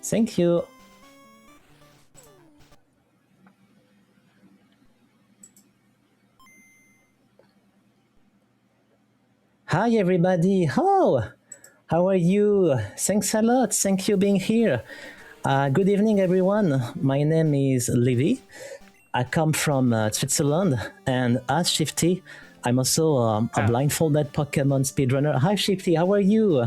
Thank you. Hi everybody. How are you? Thanks a lot. Thank you being here. Good evening everyone. My name is Levi. I come from Switzerland, and as Shifty, I'm also a blindfolded Pokemon speedrunner. Hi Shifty, how are you?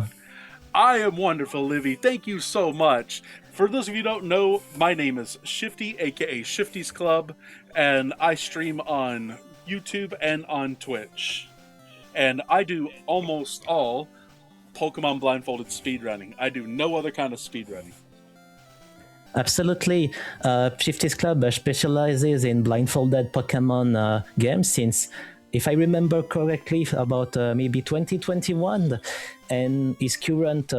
I am wonderful, Livy. Thank you so much. For those of you who don't know, my name is Shifty, aka Shifty's Club, and I stream on YouTube and on Twitch. And I do almost all Pokemon blindfolded speedrunning. I do no other kind of speedrunning. Absolutely. Shifty's Club specializes in blindfolded Pokemon games since, if I remember correctly, about maybe 2021, and his current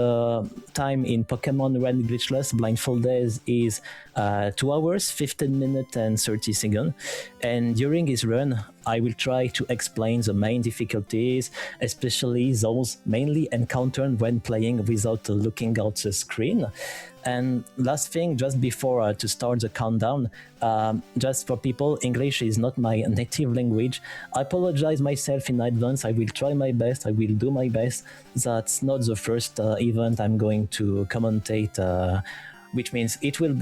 time in Pokemon Run Glitchless Blindfolded is 2 hours, 15 minutes, and 30 seconds. And during his run, I will try to explain the main difficulties, especially those mainly encountered when playing without looking out the screen. And last thing, just before to start the countdown, just for people, English is not my native language. I apologize myself in advance. I will try my best. I will do my best. That's not the first event I'm going to commentate, which means it will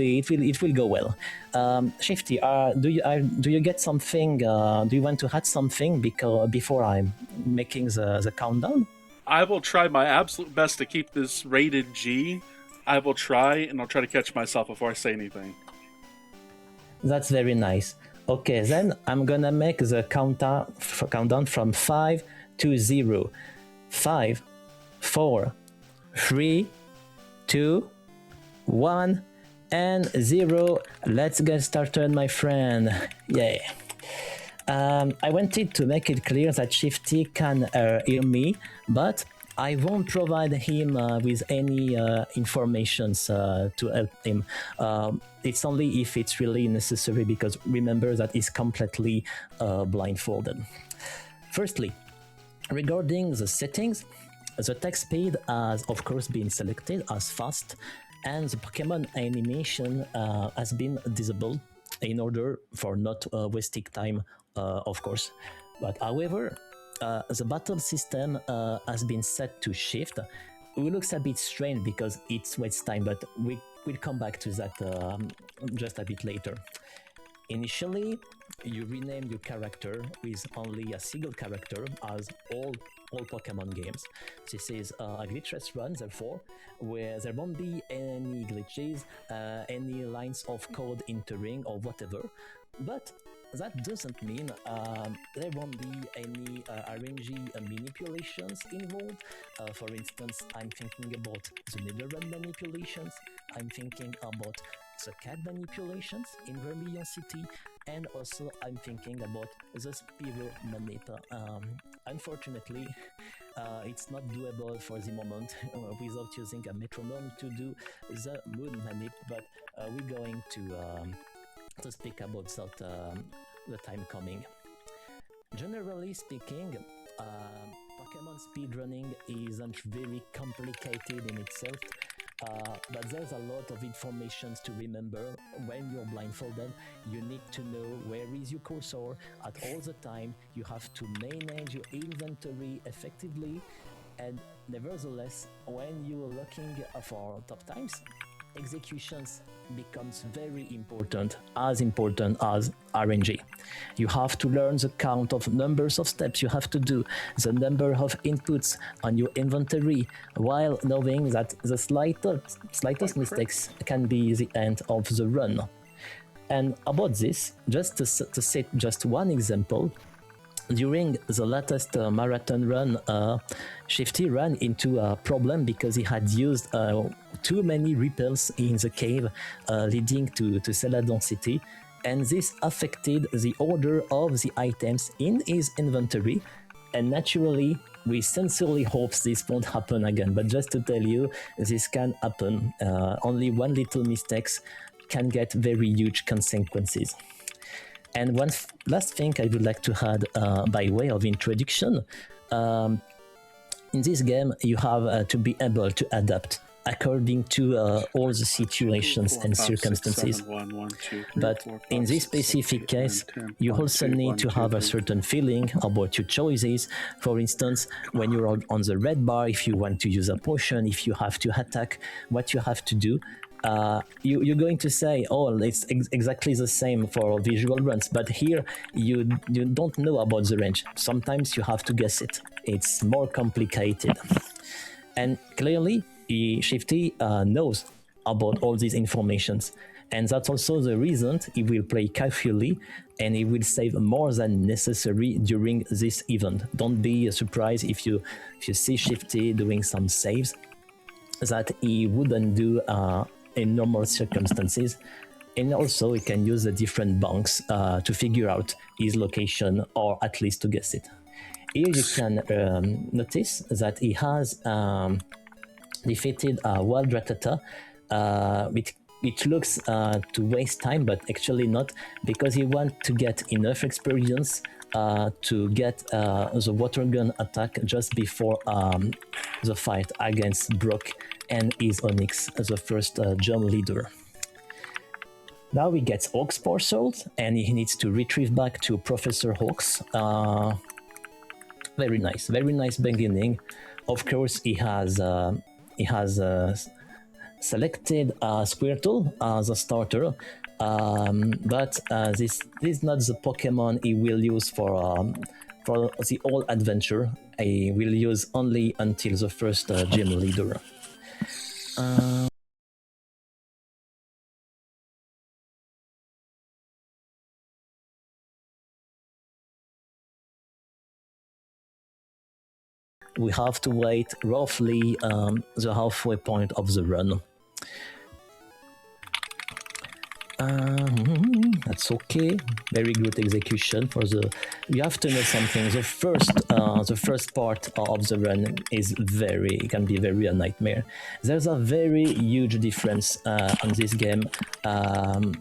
go well. Shifty, do you get something? Do you want to add something before I'm making the countdown? I will try my absolute best to keep this rated G. I will try, and I'll try to catch myself before I say anything. That's very nice. Okay, then I'm gonna make the countdown from 5 to 0. 5, 4, 3, 2, 1, and 0. Let's get started, my friend. Yay. I wanted to make it clear that Shifty can hear me, but I won't provide him with any information to help him. It's only if it's really necessary, because remember that he's completely blindfolded. Firstly, regarding the settings, the text speed has of course been selected as fast, and the Pokemon animation has been disabled in order for not wasting time, of course. But however, the battle system has been set to shift. It looks a bit strange because it wastes time, but we'll come back to that just a bit later. Initially, you rename your character with only a single character, as all Pokemon games. This is a glitchless run, therefore, where there won't be any glitches, any lines of code entering or whatever. But that doesn't mean there won't be any RNG manipulations involved. For instance, I'm thinking about the Netherrun manipulations, I'm thinking about the cat manipulations in Vermilion City, and also I'm thinking about the Spiro manip. Unfortunately, it's not doable for the moment without using a metronome to do the moon manip, but we're going to speak about that the time coming. Generally speaking, Pokemon speedrunning isn't very complicated in itself, but there's a lot of information to remember. When you're blindfolded, you need to know where is your cursor at all the time. You have to manage your inventory effectively, and nevertheless, when you're looking for top times, executions becomes very important as RNG. You have to learn the count of numbers of steps you have to do, the number of inputs on your inventory, while knowing that the slightest mistakes can be the end of the run. And about this, just to set just one example, during the latest marathon run, Shifty ran into a problem because he had used too many repels in the cave leading to Celadon City, and this affected the order of the items in his inventory. And naturally, we sincerely hope this won't happen again, but just to tell you, this can happen. Only one little mistake can get very huge consequences. And one last thing I would like to add by way of introduction, in this game you have to be able to adapt according to all the situations and circumstances. But in this specific case, you also need to have a certain feeling about your choices. For instance, when you're on the red bar, if you want to use a potion, if you have to attack, what you have to do. You're going to say, oh, it's exactly the same for visual runs, but here you don't know about the range. Sometimes you have to guess it. It's more complicated. And clearly, Shifty knows about all these informations. And that's also the reason he will play carefully and he will save more than necessary during this event. Don't be surprised if you see Shifty doing some saves that he wouldn't do in normal circumstances. And also he can use the different bunks to figure out his location or at least to guess it. Here you can notice that he has defeated Wild Rattata, which looks to waste time, but actually not, because he wants to get enough experience to get the water gun attack just before the fight against Brock and his Onyx as the first gym leader. Now he gets Hawk's Parcel and he needs to retrieve back to Professor Hawks. Very nice beginning. Of course, he has selected Squirtle as a starter, but this is not the Pokemon he will use for the whole adventure. He will use only until the first gym leader. We have to wait roughly the halfway point of the run. That's okay. Very good execution for the. You have to know something. The first part of the run is can be very a nightmare. There's a very huge difference on this game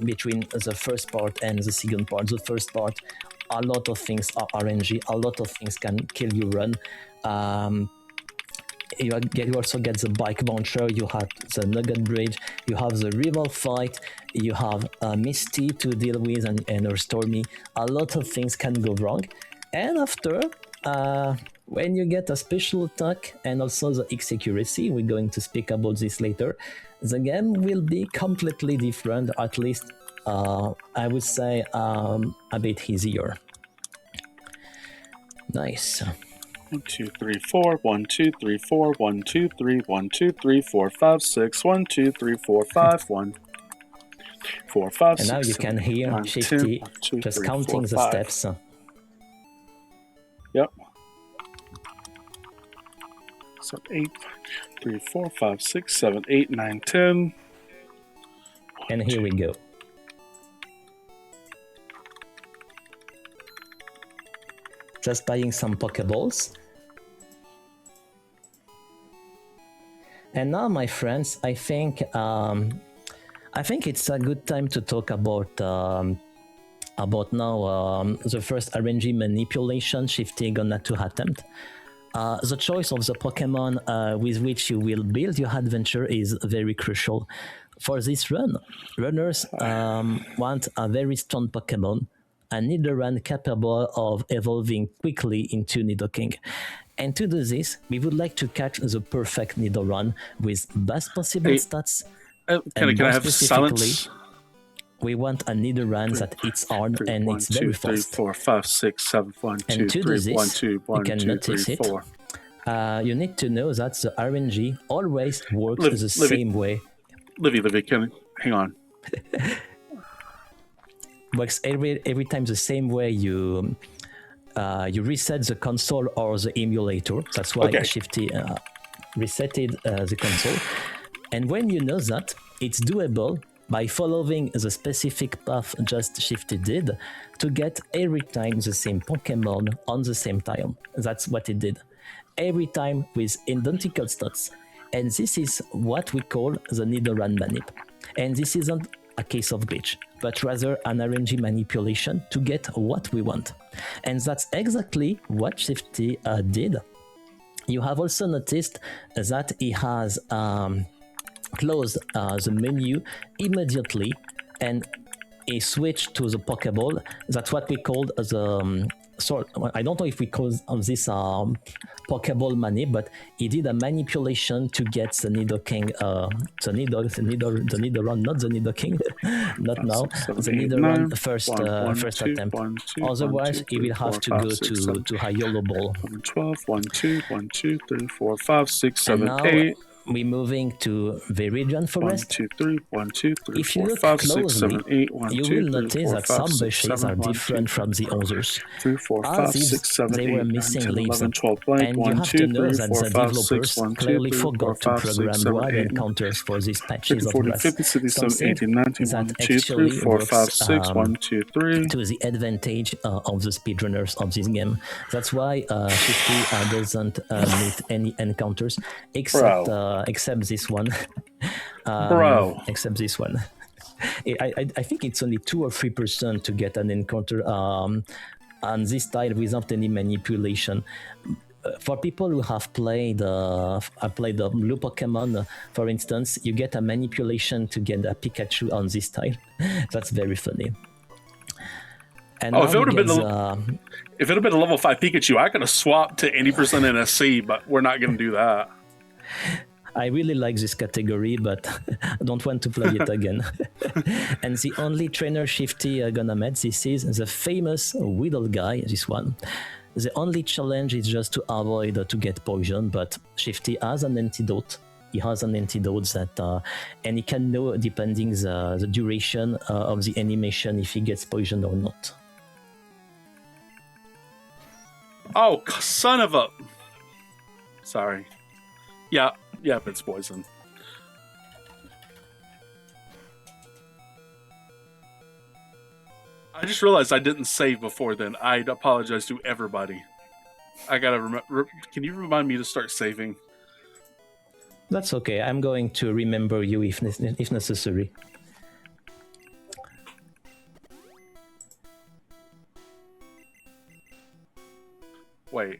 between the first part and the second part. The first part, a lot of things are RNG. A lot of things can kill your run. You also get the bike launcher, you have the Nugget Bridge, you have the rival fight, you have Misty to deal with and her Stormy. A lot of things can go wrong. And after, when you get a special attack and also the X accuracy, we're going to speak about this later, the game will be completely different, at least I would say a bit easier. Nice. 1, 2, 3, 4. 1, 2, 3, 4. 1, 2, 3. 1, 2, 3, 4, 5, 6. 1, 2, 3, 4, 5. 1, 4, 5, 6. And now you can hear 1, Shifty 2, 1, 2, just 3, counting 4, the 5. steps. Yep. So 8, 3, 4, 5, 6, 7, 8, 9, 10. And here we go. Just buying some Pokeballs. And now, my friends, I think it's a good time to talk about now the first RNG manipulation Shifty gonna to attempt. The choice of the Pokemon with which you will build your adventure is very crucial. For this run, runners want a very strong Pokemon, a Nidoran capable of evolving quickly into Nidoking. And to do this, we would like to catch the perfect Nidoran with best possible stats. Can I have silence? We want a Nidoran that hits hard and it's very fast. 3, 4, 5, 6, 7, 1, 2, And to 3, do this, 1, 2, 1, you can 2, notice 3, it. 4. You need to know that the RNG always works the same way. Livy, hang on. Works every time the same way. You reset the console or the emulator. That's why Shifty resetted the console. And when you know that, it's doable by following the specific path just Shifty did to get every time the same Pokemon on the same time. That's what it did. Every time with identical stats. And this is what we call the Nidoran manip. And this isn't a case of glitch, but rather an RNG manipulation to get what we want. And that's exactly what Shifty did. You have also noticed that he has close the menu immediately and he switched to the Pokeball. That's what we call the I don't know if we call this Pokeball money, but he did a manipulation to get the Nidoking, the Nidoran, not the Nidoking, not 5, now, 6, 7, the 8, Nidoran 9. first 1, first 2, attempt. 1, 2, Otherwise, 1, 2, he 3, will have 4, to 5, go 6, 7, to a YOLO Ball. 12, 1, 2, 1, 2, 3, 4, 5, 6, And 7, now 8. we're moving to Viridian 1, Forest. 2, 3, 1, 2, 3, If you 4, look 5, 6, closely, 7, 8. 1, you 2, will 3, notice 4, that 5, some 6, bushes 7, are 1, 2, different from the others, 3, 4, 5, as if 6, 7, they 8, were 9, missing 10, leaves. 11, 12 blank. And you 1, have 2, to know 3, that 4, the 5, 6, developers 1, 2, clearly 3, 4, forgot to 5, 6, program 7, wild 8. encounters for these 30, patches of 40, grass, 50, 60, 70, something 80, 90, that 1, 2, 3, actually 4, 5, works 6, 1, 2, 3. to the advantage of the speedrunners of this game. That's why Shifty doesn't meet any encounters except this one. Bro. Except this one. I think it's only 2 or 3% to get an encounter on this tile without any manipulation. For people who have played the blue Pokemon, for instance, you get a manipulation to get a Pikachu on this tile. That's very funny. And if it would have been if it had been a level 5 Pikachu, I could have swapped to 80% NSC, but we're not going to do that. I really like this category, but I don't want to play it again. And the only trainer Shifty gonna meet, this is the famous Whittle guy, this one. The only challenge is just to avoid to get poisoned, but Shifty has an antidote. He has an antidote that, and he can know depending the duration of the animation if he gets poisoned or not. Oh, son of a... Sorry. Yeah, it's poison. I just realized I didn't save before then. I apologize to everybody. I gotta remember. Can you remind me to start saving? That's okay. I'm going to remember you if necessary. Wait.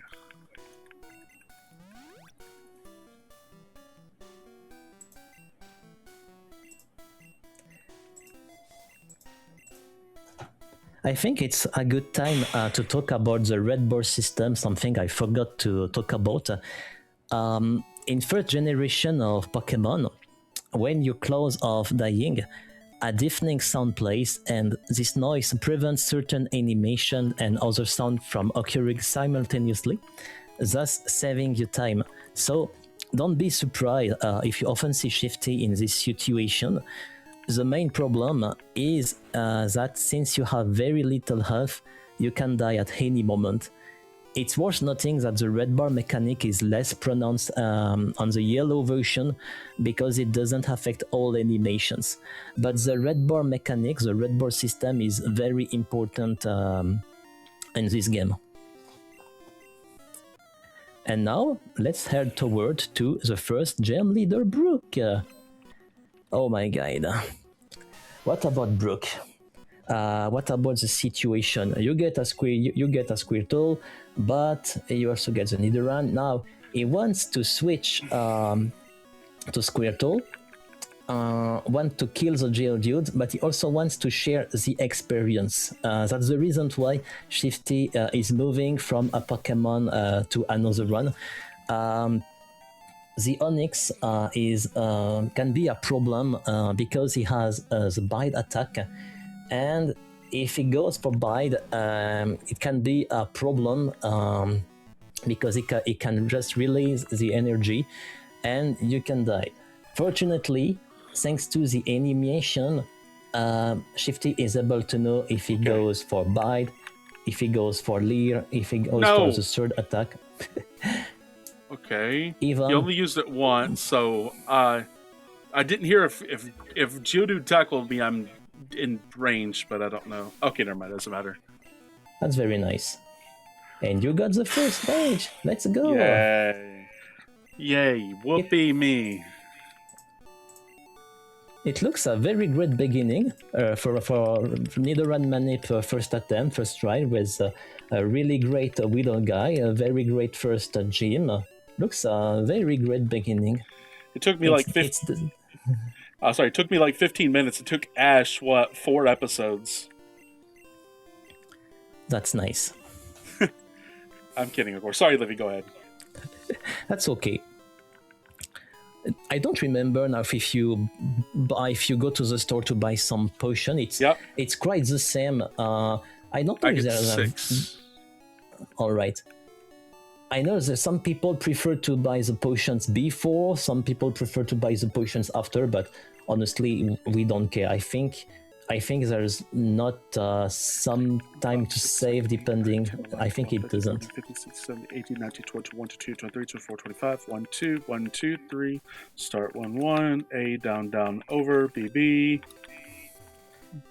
I think it's a good time to talk about the red bar system, something I forgot to talk about. In first generation of Pokemon, when you're close of dying, a deafening sound plays, and this noise prevents certain animation and other sound from occurring simultaneously, thus saving you time. So don't be surprised if you often see Shifty in this situation. The main problem is that since you have very little health, you can die at any moment. It's worth noting that the red bar mechanic is less pronounced on the yellow version because it doesn't affect all animations. But the red bar mechanic, the red bar system is very important in this game. And now, let's head toward to the first gem leader, Brooke. Oh my god. What about Brooke? What about the situation? You get a Squirtle, but you also get the Nidoran. Now he wants to switch to Squirtle, want to kill the Geodude, but he also wants to share the experience. That's the reason why Shifty is moving from a Pokemon to another one. The Onyx can be a problem because he has the bite attack, and if he goes for bite, it can be a problem because it can just release the energy and you can die. Fortunately, thanks to the animation, Shifty is able to know if he goes for bite, if he goes for leer, if he goes for the third attack. Okay. You only used it once, so I didn't hear if Geodude tackled me, I'm in range, but I don't know. Okay, never mind. Doesn't matter. That's very nice. And you got the first page. Let's go. Yay! Whoopee me. It looks a very great beginning for Nidoran Manip first attempt, first try with a really great Whittle guy, a very great first gym. Looks a very great beginning. It took me like 50. Sorry, it took me like 15 minutes. It took Ash, 4 episodes? That's nice. I'm kidding, of course. Sorry, Livy, go ahead. That's okay. I don't remember now if you go to the store to buy some potion. It's quite the same. I don't know I if get there's 6. All right. I know that some people prefer to buy the potions before, some people prefer to buy the potions after, but honestly, we don't care. I think there's not some time to save depending. I think it doesn't. 15, 16, 17, 18, 19, 20, 21, 22, 23, 24, 25, 1, 2, 1, 2, 3, start 1, 1, A, down, down, over, BB.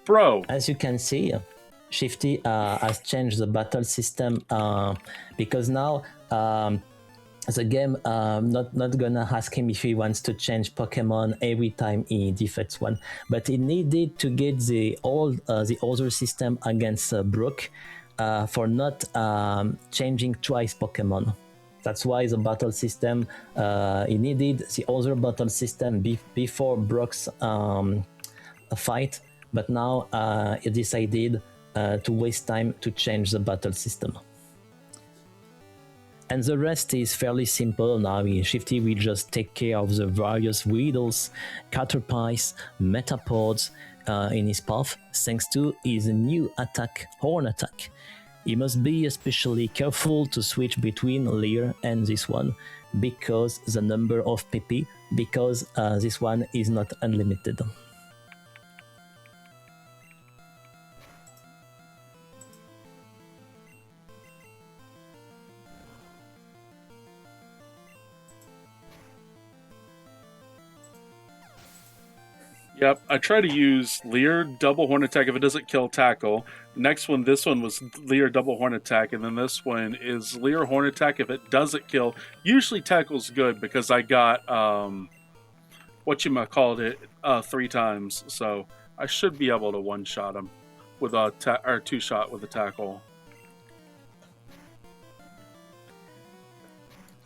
Bro. As you can see, Shifty has changed the battle system because now the game not gonna ask him if he wants to change Pokemon every time he defeats one, but he needed to get the other system against Brook for not changing twice Pokemon. That's why the battle system he needed the other battle system before Brook's fight, but now he decided to waste time to change the battle system. And the rest is fairly simple now. Shifty will just take care of the various Weedles, Caterpies, Metapods in his path, thanks to his new attack, Horn Attack. He must be especially careful to switch between Leer and this one, because the number of PP, because this one is not unlimited. Yep, I try to use Leer double horn attack if it doesn't kill tackle. Next one, this one was Leer double horn attack, and then this one is Leer horn attack if it doesn't kill. Usually tackle's good because I got whatchamacallit it 3 times, so I should be able to one shot him with a or 2 shot with a tackle.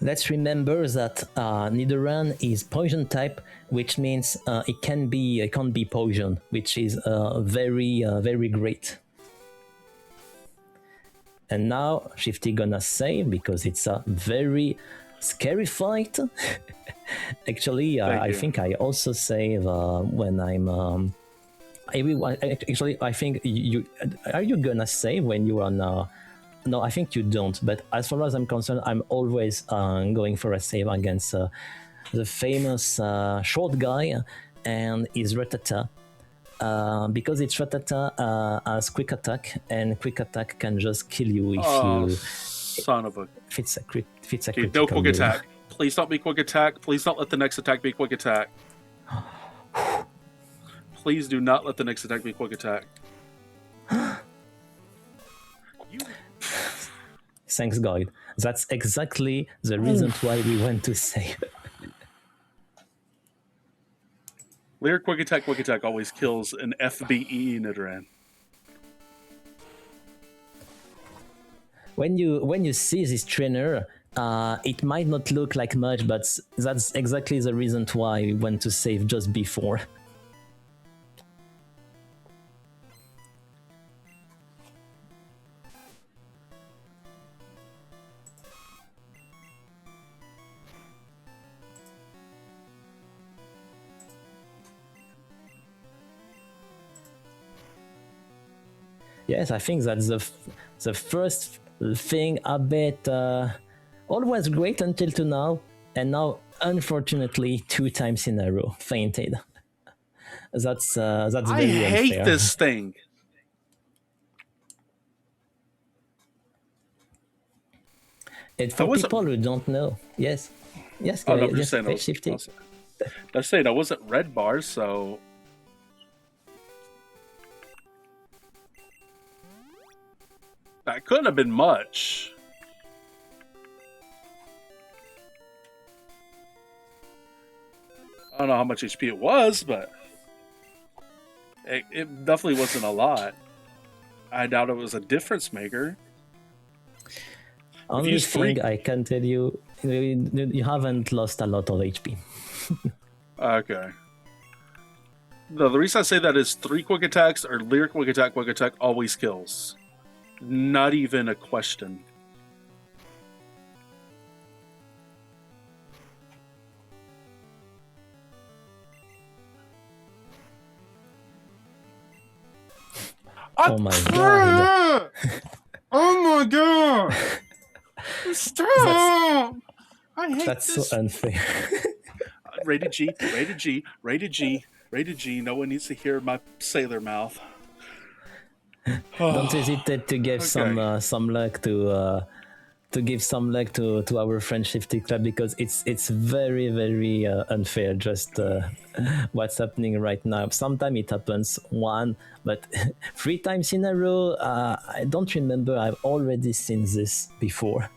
Let's remember that Nidoran is poison type, which means it can't be poison, which is very great. And now Shifty gonna save because it's a very scary fight. Actually, I think I also save when I'm. Actually, I think you are you gonna save when you are now. No, I think you don't. But as far as I'm concerned, I'm always going for a save against the famous short guy and his Rattata. Because it's Rattata has quick attack, and quick attack can just kill you if son of a. If it's a critical. No quick attack. Please don't be quick attack. Please don't let the next attack be quick attack. Please do not let the next attack be quick attack. Thanks, God. That's exactly the reason why we went to save. Leer quick attack always kills an FBE Nidoran. When you see this trainer, it might not look like much, but that's exactly the reason why we went to save just before. Yes, I think that's the first thing a bit always great until to now, and now unfortunately 2 times in a row fainted. That's very unfair. I hate this thing. And for people who don't know, yes, Oh, no, I'm just saying. I saying I wasn't red bars, so. That couldn't have been much. I don't know how much HP it was, but it definitely wasn't a lot. I doubt it was a difference maker. Only thing I can tell you, you haven't lost a lot of HP. Okay. No, the reason I say that is 3 quick attacks or Leer quick attack always kills. Not even a question. Oh my god. Oh my god! Stop! I hate That's this. so unfair. Rated G, rated G, rated G, rated G. No one needs to hear my sailor mouth. Don't hesitate to give some luck to give some luck to our friend Shifty Club, because it's very very unfair just what's happening right now. Sometimes it happens one, but 3 times in a row. I don't remember. I've already seen this before.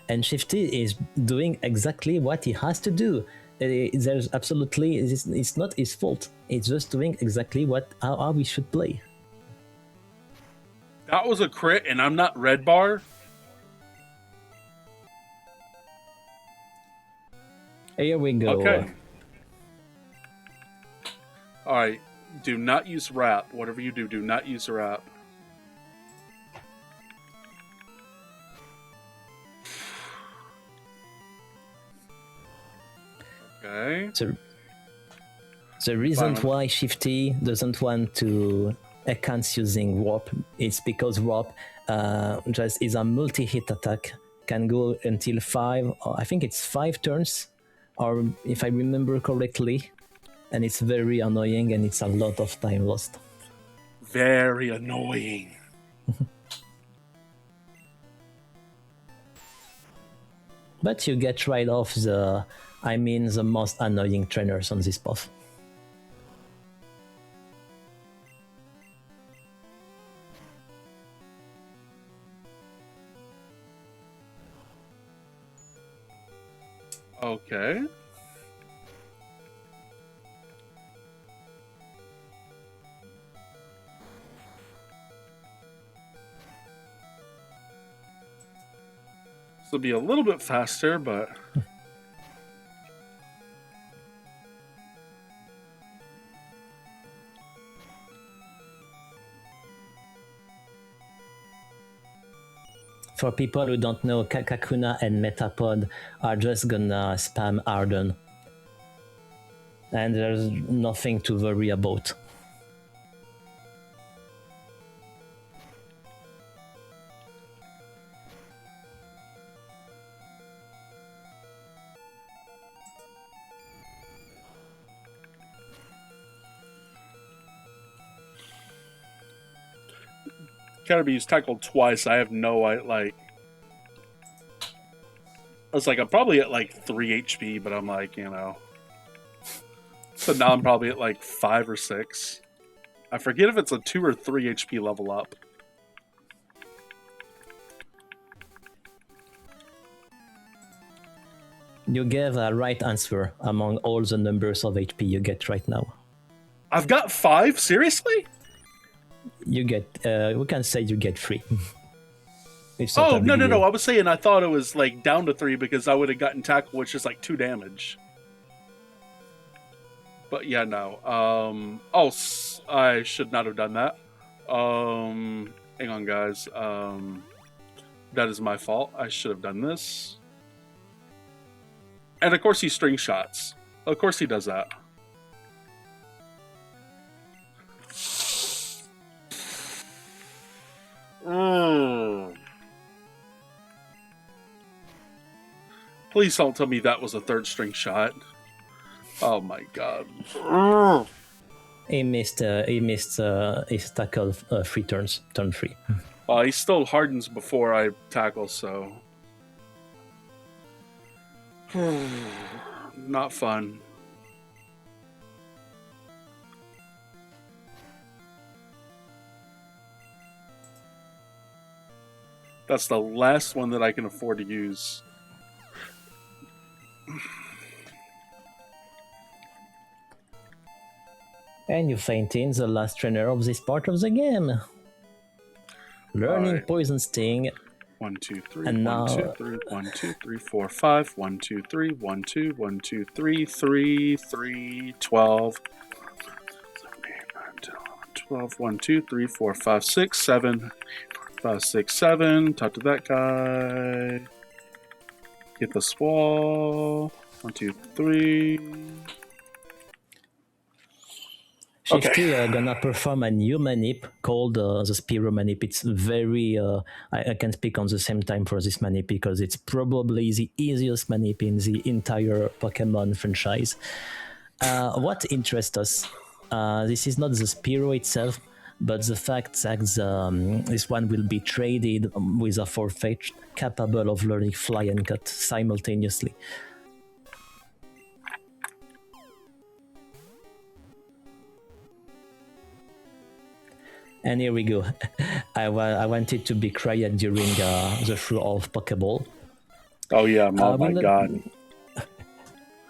And Shifty is doing exactly what he has to do. There's absolutely, it's not his fault. It's just doing exactly how we should play. That was a crit, and I'm not red bar. Here we go. Okay. All right. Do not use wrap. Whatever you do, do not use wrap. Okay. So, the reason why Shifty doesn't want to account using warp is because warp just is a multi-hit attack, can go until 5, I think it's 5 turns, or if I remember correctly, and it's very annoying and it's a lot of time lost. Very annoying. But you get rid of the most annoying trainers on this path. Okay. This will be a little bit faster, but... For people who don't know, Kakuna and Metapod are just gonna spam Arden. And there's nothing to worry about. Cataby's tackled twice. I have no like. I was like, I'm probably at like 3 HP, but I'm like, you know. So now I'm probably at like 5 or 6. I forget if it's a 2 or 3 HP level up. You gave a right answer among all the numbers of HP you get right now. I've got 5? Seriously? You get, we can say you get 3. Oh, no. I was saying I thought it was like down to 3 because I would have gotten tackle, which is like 2 damage. But yeah, no. I should not have done that. Hang on, guys. That is my fault. I should have done this. And of course he string shots. Of course he does that. Please don't tell me that was a 3rd string shot. Oh my god. He missed his tackle 3 turns, turn 3. He still hardens before I tackle, so... Not fun. That's the last one that I can afford to use. And you faint in the last trainer of this part of the game. Learning right. Poison Sting. 1, 2, 3, And 1, 2, now 3, 1, 2, 3, 4, 5, 1, 2, 3, 1, 2, 1, 2, 3, 3, 3, 12, 12, 1, 2, 3, 4, 5, 6, 7, 5, 6, 7. Talk to that guy. Hit this wall. 1, 2, 3. Shifty gonna perform a new manip called the Spiro manip. It's very I can speak on the same time for this manip because it's probably the easiest manip in the entire Pokemon franchise. What interests us? This is not the Spiro itself, but the fact that this one will be traded with a Farfetch'd capable of learning Fly and Cut simultaneously. And here we go. I wanted to be quiet during the throw of Pokeball. Oh yeah, oh my god.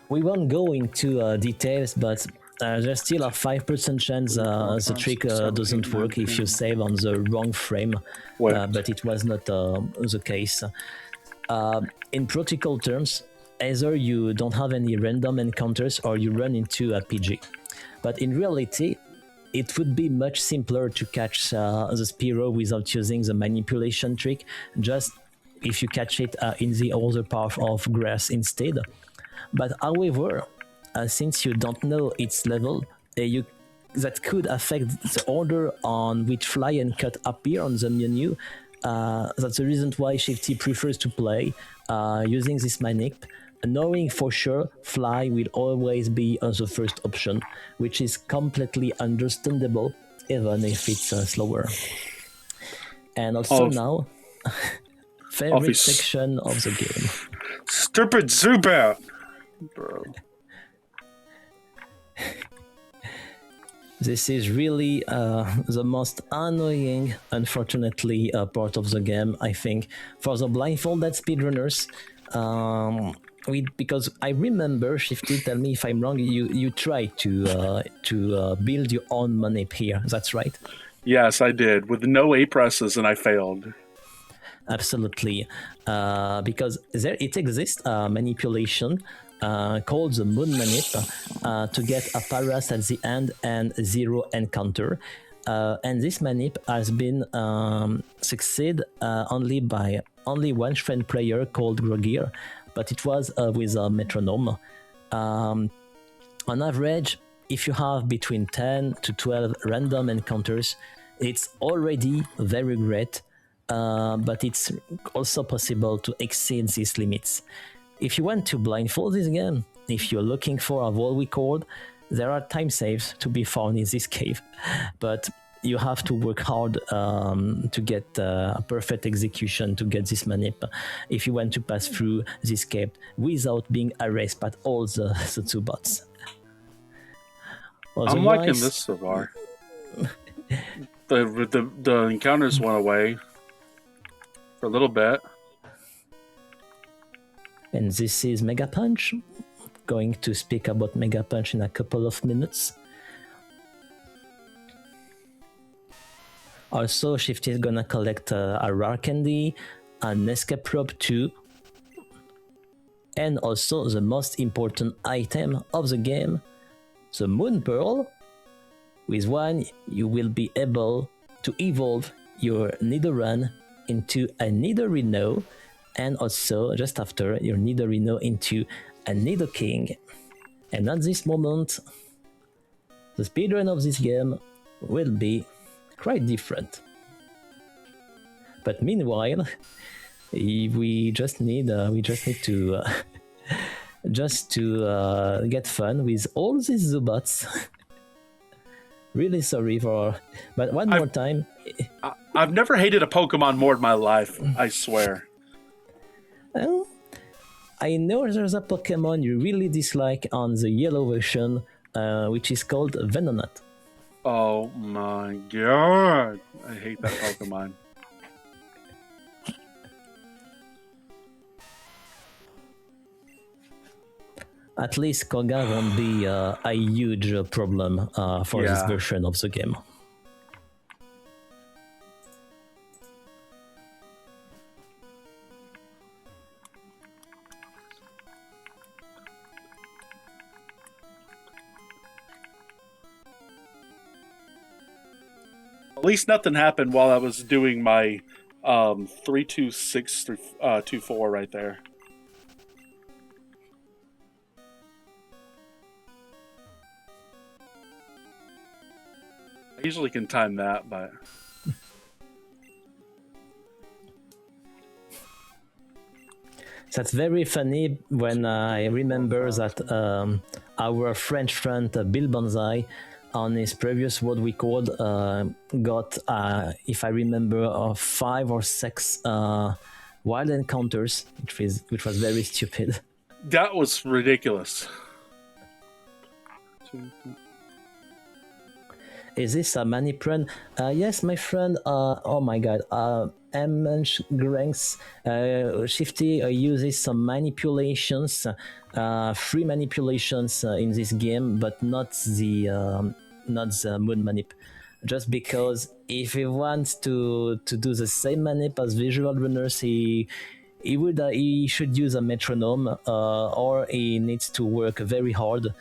We won't go into details, but there's still a 5% chance the trick doesn't work if you save on the wrong frame, but it was not the case. In practical terms, either you don't have any random encounters or you run into a PG. But in reality, it would be much simpler to catch the Spiro without using the manipulation trick, just if you catch it in the other part of grass instead. But however, since you don't know its level, that could affect the order on which Fly and Cut appear on the menu. That's the reason why Shifty prefers to play using this manip, knowing for sure Fly will always be the first option, which is completely understandable, even if it's slower. And also now, favorite section of the game. Stupid Zubat! Bro. This is really the most annoying, unfortunately, part of the game, I think, for the blindfolded speedrunners. Because I remember, Shifty, tell me if I'm wrong, you tried to build your own manip here, that's right? Yes, I did, with no A presses, and I failed. Absolutely, because it exists manipulation called the Moon Manip to get a Paras at the end and 0 encounter. And this manip has been succeeded only by one friend player called Grogir, but it was with a metronome. On average, if you have between 10 to 12 random encounters, it's already very great, but it's also possible to exceed these limits. If you want to blindfold this game, if you're looking for a wall record, there are time saves to be found in this cave, but you have to work hard to get a perfect execution to get this manip if you want to pass through this cave without being erased by all the two bots. I'm liking this so far. The encounters went away for a little bit. And this is Mega Punch. Going to speak about Mega Punch in a couple of minutes. Also, Shifty is gonna collect a rare candy, an escape rope too, and also the most important item of the game, the Moon Pearl. With one, you will be able to evolve your Nidoran into a Nidorino, and also, just after, your Nidorino into a Nidoking. And at this moment, the speedrun of this game will be quite different. But meanwhile, we just need to get fun with all these Zubats. Really sorry but one more time. I've never hated a Pokemon more in my life, I swear. Well, I know there's a Pokemon you really dislike on the yellow version, which is called Venonat. Oh my god, I hate that Pokemon. At least Koga won't be a huge problem for this version of the game. At least nothing happened while I was doing my 3-2-6-2-4 right there. I usually can time that, but That's very funny when I remember that our French friend Bill Banzai on his previous world record got, if I remember, 5 or 6 wild encounters, which was very stupid. that was ridiculous. Is this a manipron? Yes, my friend. Oh my god. Granks Shifty uses some manipulations, free manipulations in this game, but not the moon manip. Just because if he wants to do the same manip as visual runners, he should use a metronome, or he needs to work very hard.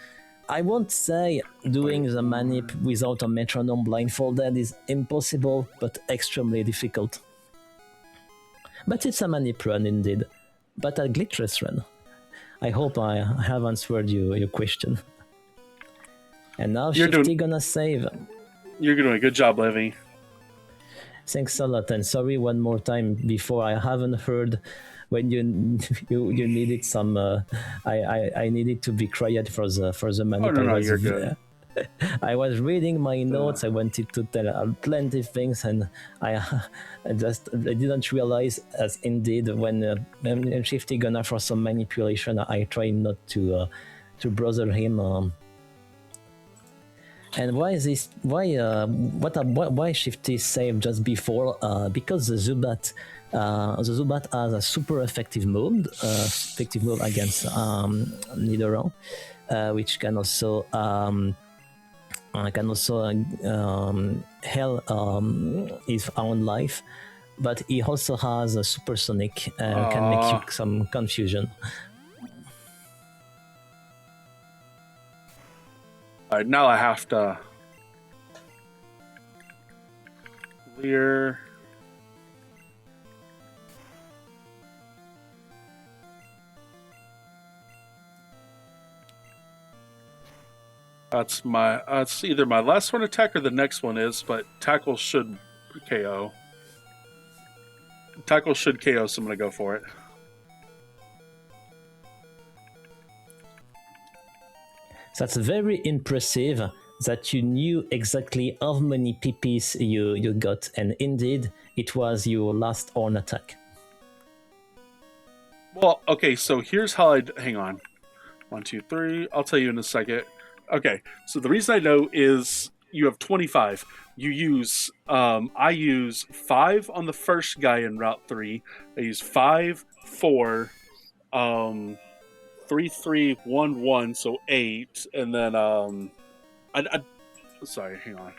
I won't say doing the manip without a metronome blindfolded is impossible, but extremely difficult. But it's a manip run indeed, but a glitchless run. I hope I have answered your question. And now Shifty gonna save. You're doing a good job, Levy. Thanks a lot, and sorry one more time before, I haven't heard when you needed some. I needed to be quiet for the manip. Oh no, you're good. I was reading my notes. I wanted to tell plenty of things, and I didn't realize, as indeed when Shifty gonna for some manipulation, I try not to bother him. And why is this? Why Shifty saved just before? Because the Zubat has a super effective move against Nidoran, which can also hell his own life, but he also has a supersonic, can make you some confusion. Alright, now I have to clear. That's either my last one attack or the next one is, but tackle should KO. Tackle should KO, so I'm gonna go for it. That's very impressive that you knew exactly how many PPs you got, and indeed it was your last Horn attack. Well, okay, so here's how hang on. 1, 2, 3. I'll tell you in a second. Okay, so the reason I know is you have 25. You use I use 5 on the first guy in Route 3. I use 5, 4, 3, 3, 1, 1, so 8, and then sorry, hang on.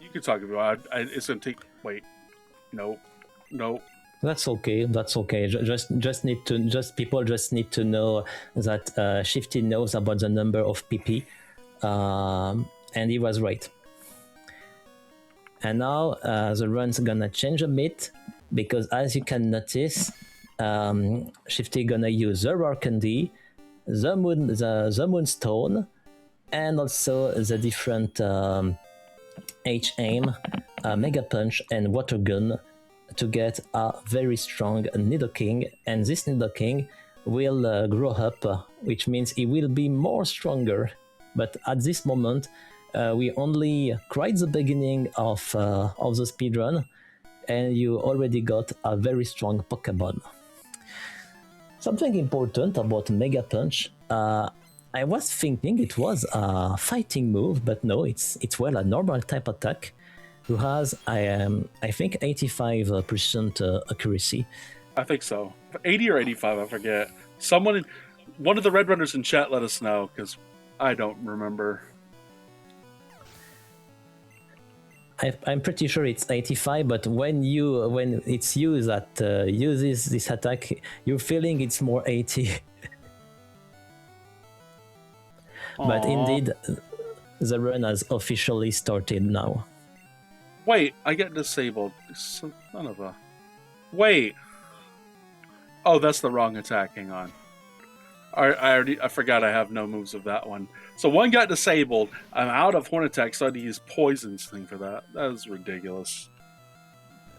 You can talk about it. It's gonna take. Wait, no. That's okay. People just need to know that Shifty knows about the number of PP, and he was right. And now the run's gonna change a bit, because as you can notice, Shifty gonna use the Roar Candy, the Moonstone, and also the different H-Aim, Mega Punch, and Water Gun to get a very strong Nidoking. And this Nidoking will grow up, which means he will be more stronger. But at this moment, we only cried the beginning of the speedrun, and you already got a very strong Pokemon. Something important about Mega Punch. I was thinking it was a fighting move, but no, it's well a normal type attack, who has I think 85% accuracy. I think so. 80 or 85, I forget. One of the Red Runners in chat let us know, because I don't remember. I'm pretty sure it's 85, but when it's you that uses this attack, you're feeling it's more 80. But indeed, The run has officially started now. Wait, I get disabled. Son of a. Wait. Oh, that's the wrong attack. Hang on. I forgot I have no moves of that one. So one got disabled. I'm out of horn attack, so I had to use poison's thing for that. That is ridiculous.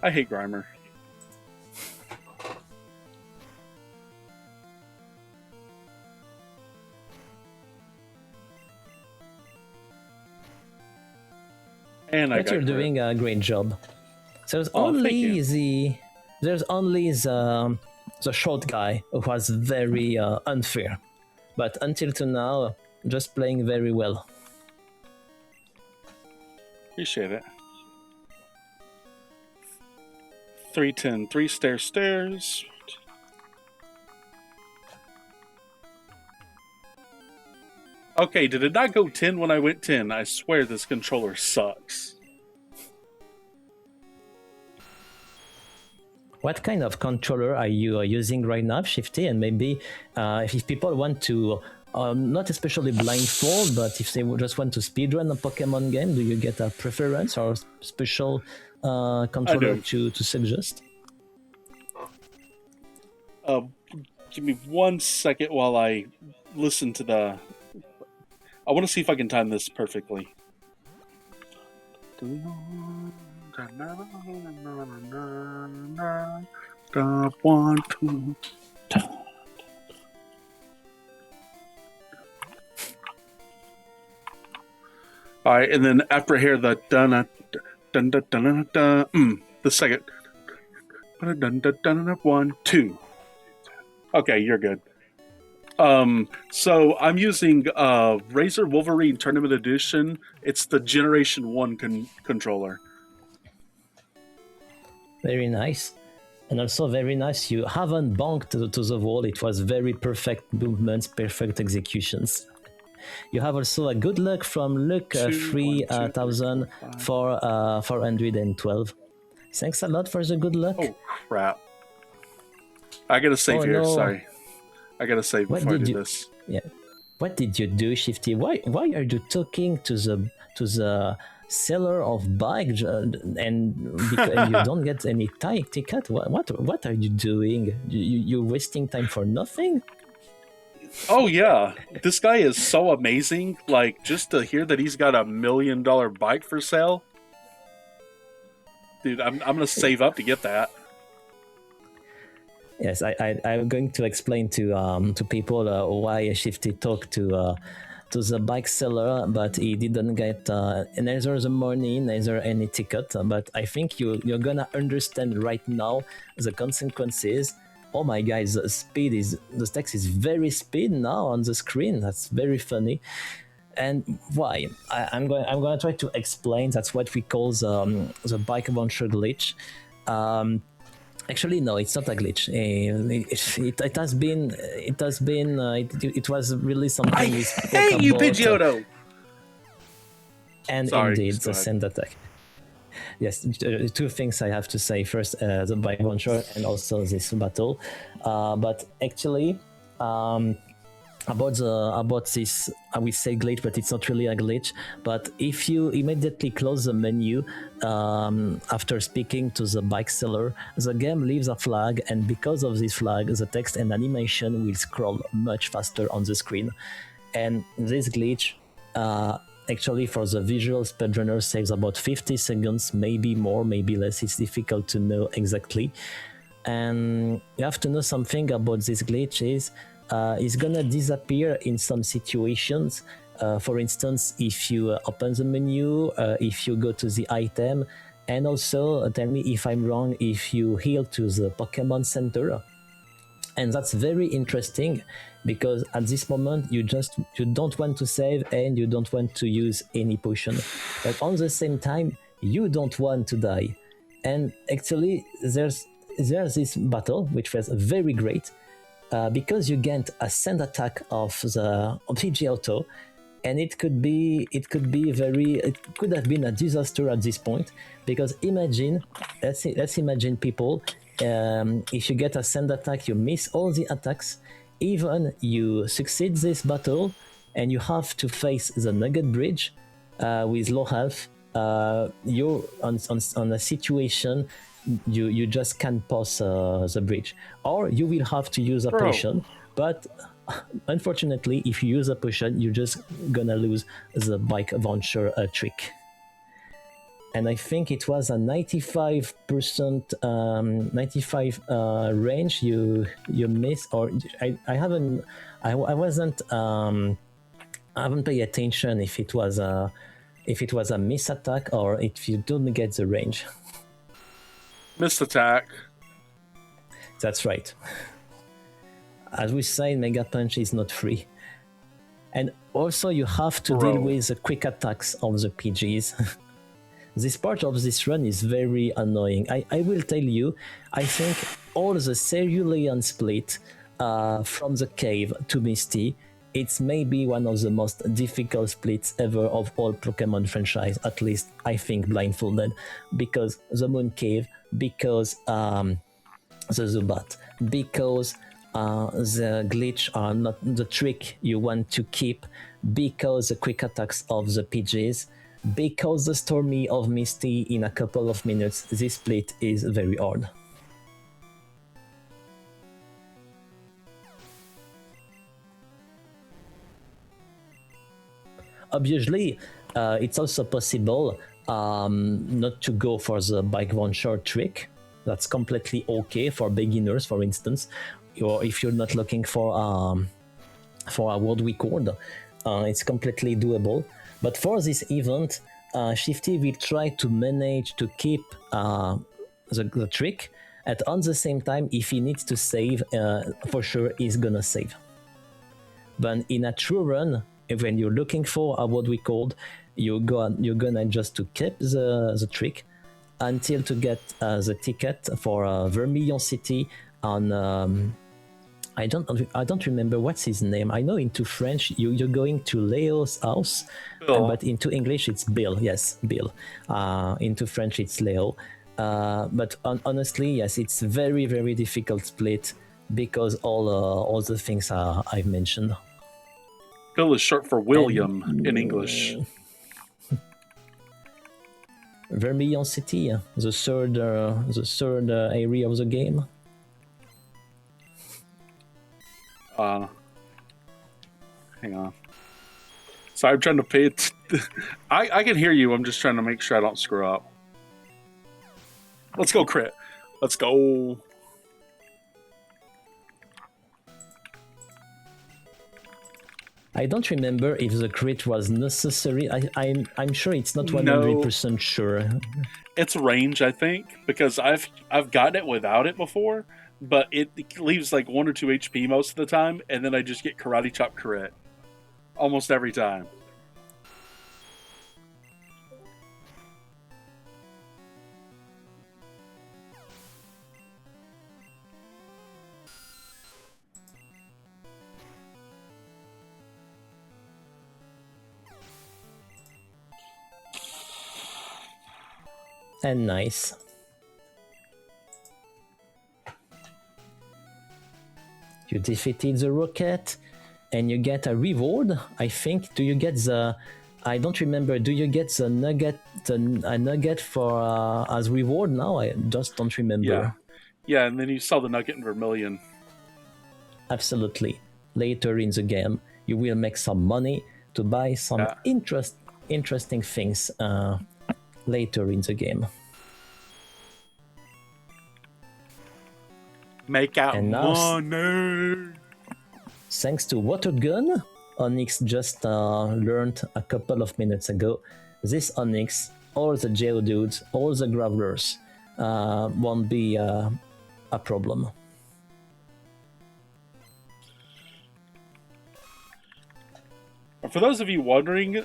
I hate Grimer. And But you're doing a great job. There's only the short guy who was very unfair, but until to now, just playing very well. Appreciate it. 310, 3 stairs. Okay, did it not go 10 when I went 10? I swear this controller sucks. What kind of controller are you using right now, Shifty? And maybe if people want to, not especially blindfold, but if they just want to speedrun a Pokemon game, do you get a preference or special controller to suggest? Give me 1 second while I listen to the... I want to see if I can time this perfectly. One, two. All right, and then after I hear the the second 1, 2. Okay, you're good. So I'm using Razor Wolverine Tournament Edition. It's the Generation 1 controller. Very nice. And also very nice, you haven't bonked to the wall. It was very perfect movements, perfect executions. You have also a good luck from Luke 3,412. Thanks a lot for the good luck. Oh, crap. I gotta save here, no. Sorry. I gotta save before I do this. Yeah. What did you do, Shifty? Why are you talking to the seller of bike and because you don't get any ticket? What are you doing? You're wasting time for nothing? Oh yeah, this guy is so amazing. Like, just to hear that he's got $1 million bike for sale, dude. I'm gonna save up to get that. Yes, I'm going to explain to people why Shifty talked to the bike seller, but he didn't get neither the money, neither any ticket. But I think you're gonna understand right now the consequences. Oh my guys, the text is very speed now on the screen. That's very funny. And why? I'm going to try to explain. That's what we call the bike adventure glitch. Actually, no, it's not a glitch. It was really something. I hate you, Pidgeotto. And sorry, indeed, the send attack. Yes, two things I have to say. First, the bike launcher and also this battle. But actually, about this, I will say glitch, but it's not really a glitch. But if you immediately close the menu after speaking to the bike seller, the game leaves a flag, and because of this flag, the text and animation will scroll much faster on the screen. And this glitch, actually, for the visual speedrunner, saves about 50 seconds, maybe more, maybe less. It's difficult to know exactly. And you have to know something about this glitch is it's gonna disappear in some situations. For instance, if you open the menu, if you go to the item, and also tell me if I'm wrong, if you heal to the Pokémon Center. And that's very interesting because at this moment you don't want to save and you don't want to use any potion, but on the same time you don't want to die. And actually there's this battle which was very great because you get a send attack of Pidgeotto, and it could have been a disaster at this point because let's imagine people. If you get a send attack, you miss all the attacks, even you succeed this battle and you have to face the Nugget Bridge. with low health, you're on a situation you just can't pass the bridge, or you will have to use a Bro. potion. But unfortunately, if you use a potion, you're just gonna lose the bike launcher trick. And I think it was a 95%, 95 range you miss, or I wasn't I haven't paid attention if it was a miss attack or if you don't get the range. Missed attack. That's right. As we say, Mega Punch is not free. And also you have to deal with the quick attacks of the PGs. This part of this run is very annoying. I will tell you, I think all the Cerulean split from the cave to Misty, it's maybe one of the most difficult splits ever of all Pokemon franchise, at least I think Blindfolded, because the Moon Cave, because the Zubat, because the glitch are not the trick you want to keep, because the quick attacks of the PGs, because the Stormy of Misty in a couple of minutes. This split is very hard. Obviously, it's also possible not to go for the bike launcher trick. That's completely okay for beginners, for instance, or if you're not looking for a world record, it's completely doable. But for this event, Shifty will try to manage to keep the trick, and on the same time, if he needs to save, for sure he's gonna save. But in a true run, when you're looking for a world record, you're gonna just to keep the trick until to get the ticket for Vermilion City on. I don't remember what's his name. I know into French you're going to Leo's house, but into English it's Bill. Yes, Bill. Into French it's Leo. But honestly, yes, it's very very difficult split because all the things I've mentioned. Bill is short for William in English. Vermilion City, the third area of the game. Hang on. So I'm trying to pay it. I can hear you. I'm just trying to make sure I don't screw up. Let's go crit. Let's go. I don't remember if the crit was necessary. I'm sure it's not 100% sure. It's range, I think, because I've gotten it without it before, but it leaves like 1 or 2 HP most of the time, and then I just get Karate Chop crit almost every time. And nice. You defeated the rocket and you get a reward, I think. Do you get the... I don't remember. Do you get the nugget, a nugget for as reward now? I just don't remember. Yeah, and then you saw the nugget in Vermilion. Absolutely. Later in the game, you will make some money to buy some interesting things later in the game. Make out money! Thanks to Water Gun, Onyx just learned a couple of minutes ago, this Onyx, all the Geodudes, all the Gravelers won't be a problem. For those of you wondering,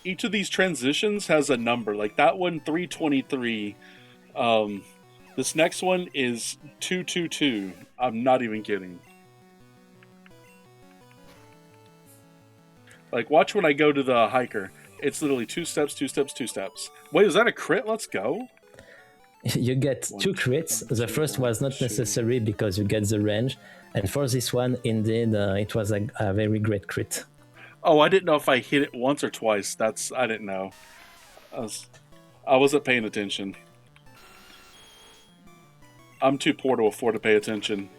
each of these transitions has a number. Like that one, 323. This next one is 222. I'm not even kidding. Like, watch when I go to the hiker. It's literally 2 steps, 2 steps, 2 steps. Wait, is that a crit? Let's go. You get 2 crits. The first was not necessary because you get the range. And for this one, indeed, it was a very great crit. Oh, I didn't know if I hit it once or twice. I didn't know. I wasn't paying attention. I'm too poor to afford to pay attention.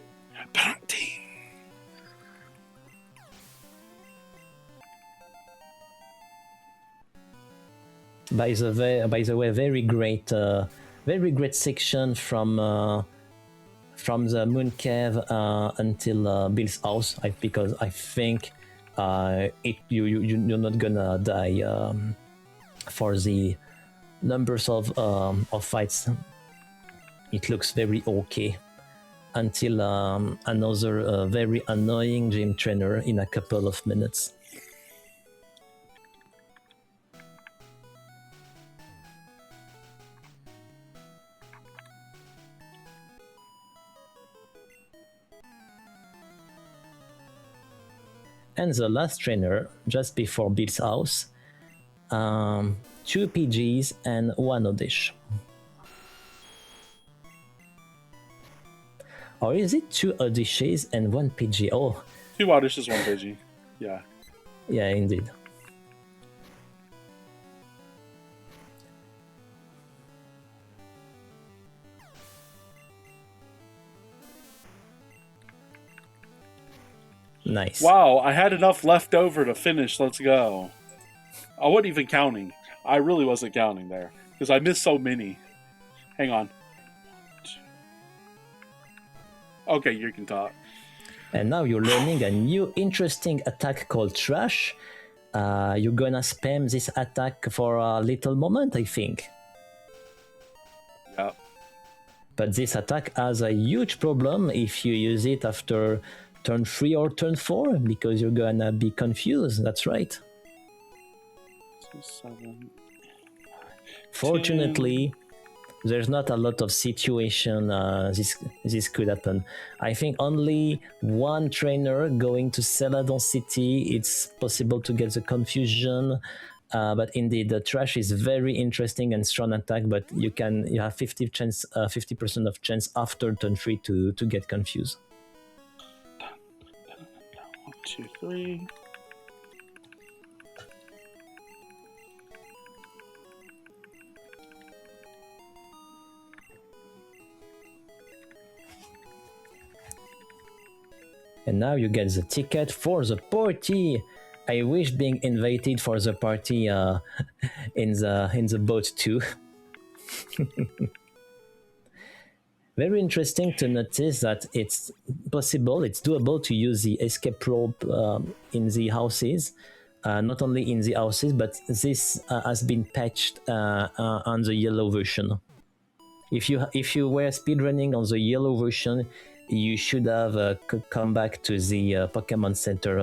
By the way, very great section from the moon cave until Bill's house. Because I think you're not gonna die for the numbers of fights. It looks very okay until another very annoying gym trainer in a couple of minutes. And the last trainer, just before Bill's house, 2 PGs and 1 Odish. Or is it 2 Odishes and 1 PG? Oh. 2 Odishes, 1 PG. Yeah. Yeah, indeed. Nice. Wow, I had enough left over to finish. Let's go. I wasn't even counting. I really wasn't counting there because I missed so many. Hang on. Okay, you can talk. And now you're learning a new interesting attack called Trash. You're gonna spam this attack for a little moment, I think. Yeah. But this attack has a huge problem if you use it after turn 3 or turn 4, because you're gonna be confused. That's right. 2, 7, Fortunately, 10. There's not a lot of situation this could happen. I think only one trainer going to Celadon City, it's possible to get the confusion. But indeed, the Trash is very interesting and strong attack, but you have 50% of chance after turn 3 to get confused. 1, 2, 3. And now you get the ticket for the party. I wish being invited for the party in the boat too. Very interesting to notice that it's possible, it's doable to use the escape rope in the houses. Not only in the houses, but this has been patched on the yellow version. If you were speedrunning on the yellow version, you should have come back to the Pokémon Center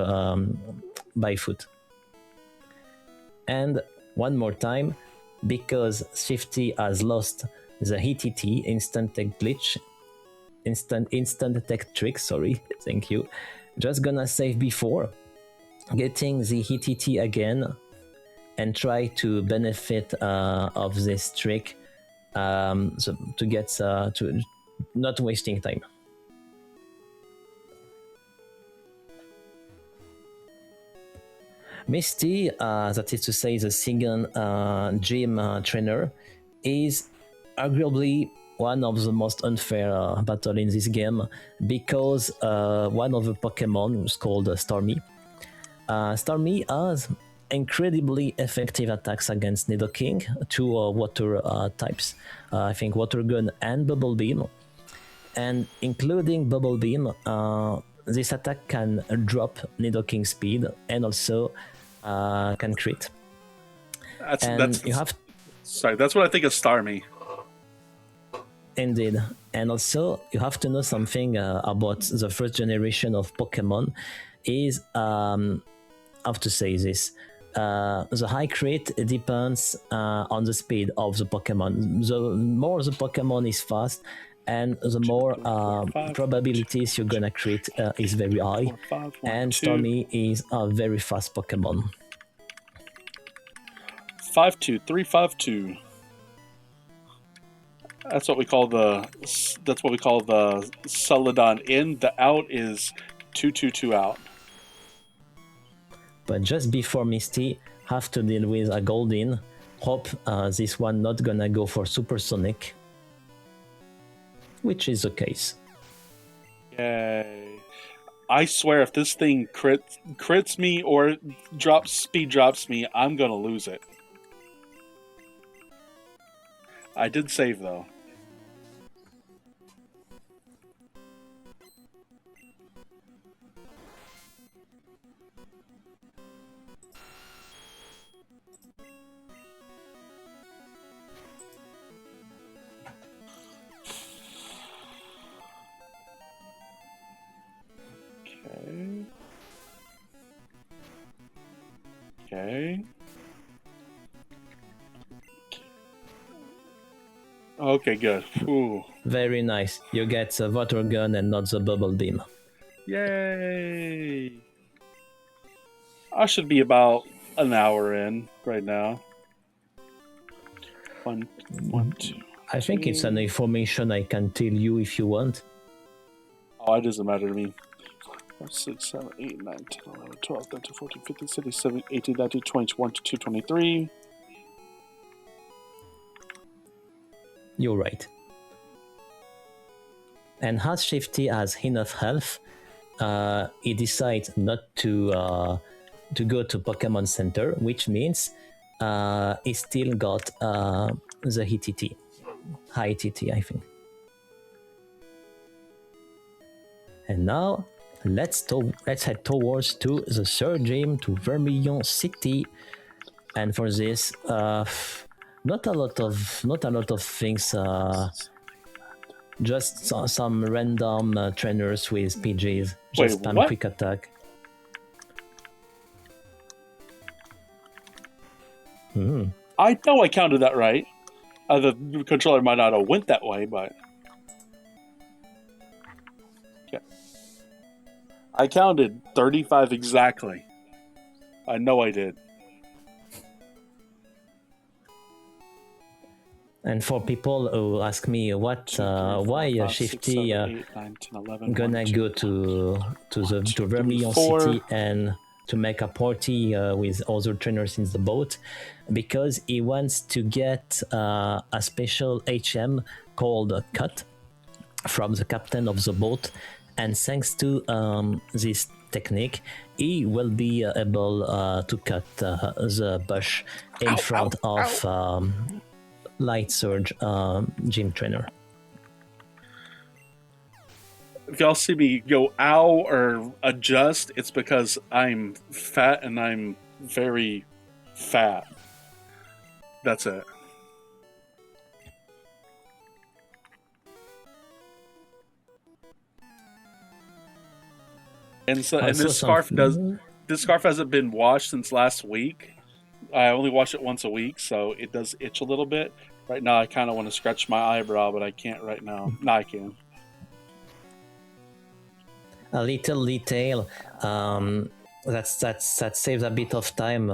by foot. And one more time, because Shifty has lost the HTT, instant tech glitch, instant tech trick, sorry, thank you. Just gonna save before getting the HTT again and try to benefit of this trick to get to not wasting time. Misty, that is to say the second gym trainer, is arguably one of the most unfair battle in this game, because one of the Pokemon is called Starmie. Starmie has incredibly effective attacks against Nidoking, 2 water types, I think Water Gun and Bubble Beam, and including Bubble Beam, this attack can drop Nidoking speed and also can crit. Sorry, that's what I think of Starmie. Indeed. And also, you have to know something about the first generation of Pokemon is, how to say this, the high crit depends on the speed of the Pokemon. The more the Pokemon is fast, and the more probabilities you're gonna crit is very high. 4, 5, 1, and 2. Starmie is a very fast Pokemon. 5-2, 3-5-2. That's what we call the Celadon in. The out is 2-2-2 out. But just before Misty have to deal with a Goldeen. Hope this one not gonna go for Supersonic, which is the case. Yay. I swear if this thing crits me or speed drops me, I'm gonna lose it. I did save though. Okay. Okay, good. Ooh. Very nice. You get the water gun and not the bubble beam. Yay! I should be about an hour in right now. One, two. I think it's an information I can tell you if you want. Oh, it doesn't matter to me. 5, 6, 7, 8, 9, 10, 11, 12, 13, 14, 15, 16, 17, 18, 19, 20, 21, 22, 23. You're right. And as Shifty has enough health, he decides not to go to Pokémon Center, which means he still got the ETT. High ETT, I think. And now let's head towards to the third gym, to Vermilion City. And for this, not a lot of things. Just some random trainers with PGs. Just spam what? quick attack. I know I counted that right. The controller might not have went that way, but yeah, I counted 35 exactly. I know I did. And for people who ask me why Shifty 8, 9, 10, 11, gonna 1, 2, go to Vermilion 4. City and to make a party with other trainers in the boat, because he wants to get a special HM called Cut from the captain of the boat, and thanks to this technique, he will be able to cut the bush in front of Light Surge gym trainer. If y'all see me go ow or adjust, it's because I'm fat and I'm very fat. That's it. And so, and this scarf hasn't been washed since last week. I only wash it once a week, so it does itch a little bit. Right now, I kind of want to scratch my eyebrow, but I can't right now. Now I can. A little detail that saves a bit of time.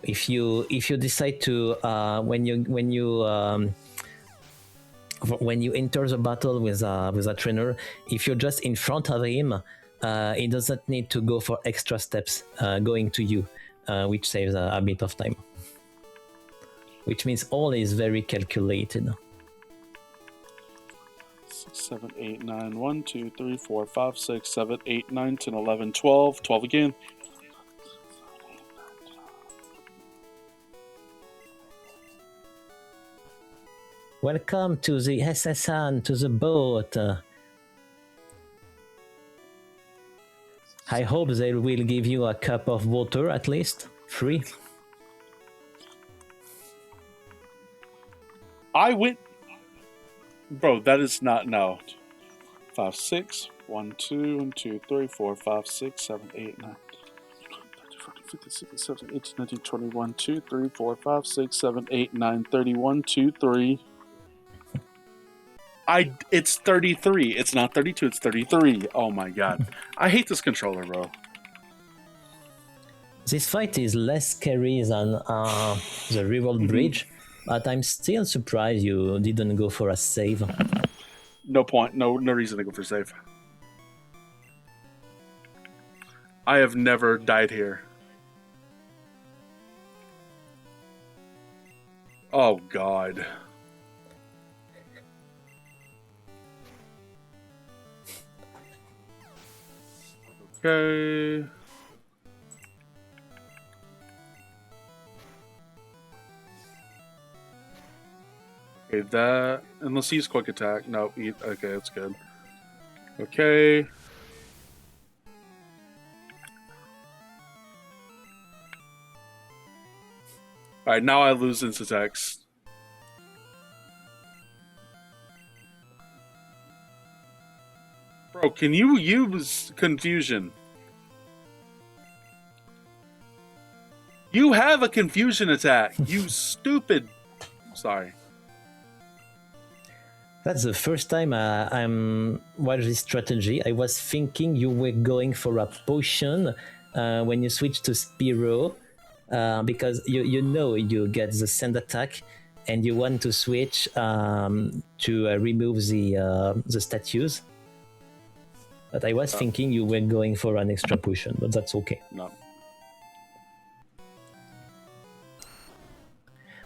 If you decide to when you enter the battle with a trainer, if you're just in front of him, he doesn't need to go for extra steps going to you, which saves a bit of time. Which means all is very calculated. 6, 7, 8, 9, 1, 2, 3, 4, 5, 6, 7, 8, 9, 10, 11, 12. 12 again. Welcome to the SSN, to the boat. I hope they will give you a cup of water at least, free. I went... Bro, that is not... No. 5, 6, 1, 2, 1, 2, 3, 4, 5, 6, 7, 8, 9, 14, 15, 16, 17, 18, 19, 20, 1, 2, 3, 4, 5, 6, 7, 8, 9, 30, 1, 2, 3. It's 33. It's not 32, it's 33. Oh my god. I hate this controller, bro. This fight is less scary than the Rival Bridge, but I'm still surprised you didn't go for a save. No point. No reason to go for save. I have never died here. Oh God. Okay. Okay, that unless he's quick attack. No, okay, that's good. Okay. Alright, now I lose Instatex. Bro, can you use confusion? You have a confusion attack, you stupid. Sorry. That's the first time I'm watched this strategy. I was thinking you were going for a potion when you switch to Spearow, because you know you get the sand attack, and you want to switch to remove the statues. But I was thinking you were going for an extra potion, but that's okay. No.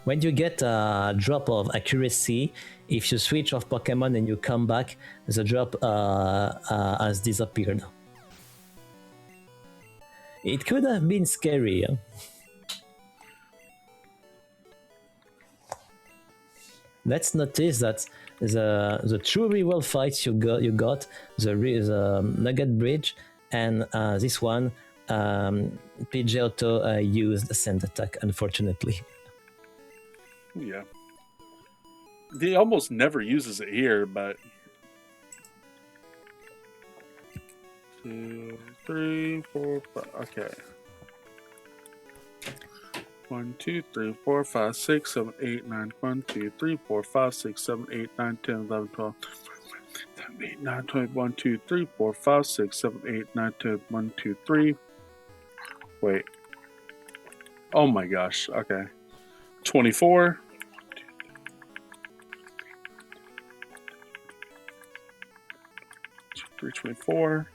When you get a drop of accuracy, if you switch off Pokemon and you come back, the drop has disappeared. It could have been scary. Let's notice that the true real fights you got the Nugget Bridge, and this one, Pidgeotto used a sand attack, unfortunately. Yeah. He almost never uses it here, but 2, 3, 4, 5. Okay. 1, 2, 3, 4, 5, 6, 7, 8, 9. 1, 2, 3, 4, 5, 6, 7, 8, 9, 10, 11, 12, 13, 8, 9, 20. 1, 2, 3, 4, 5, 6, 7, 8, 9, 10. 1, 2, 3. Wait. Oh my gosh. Okay. 24. 324.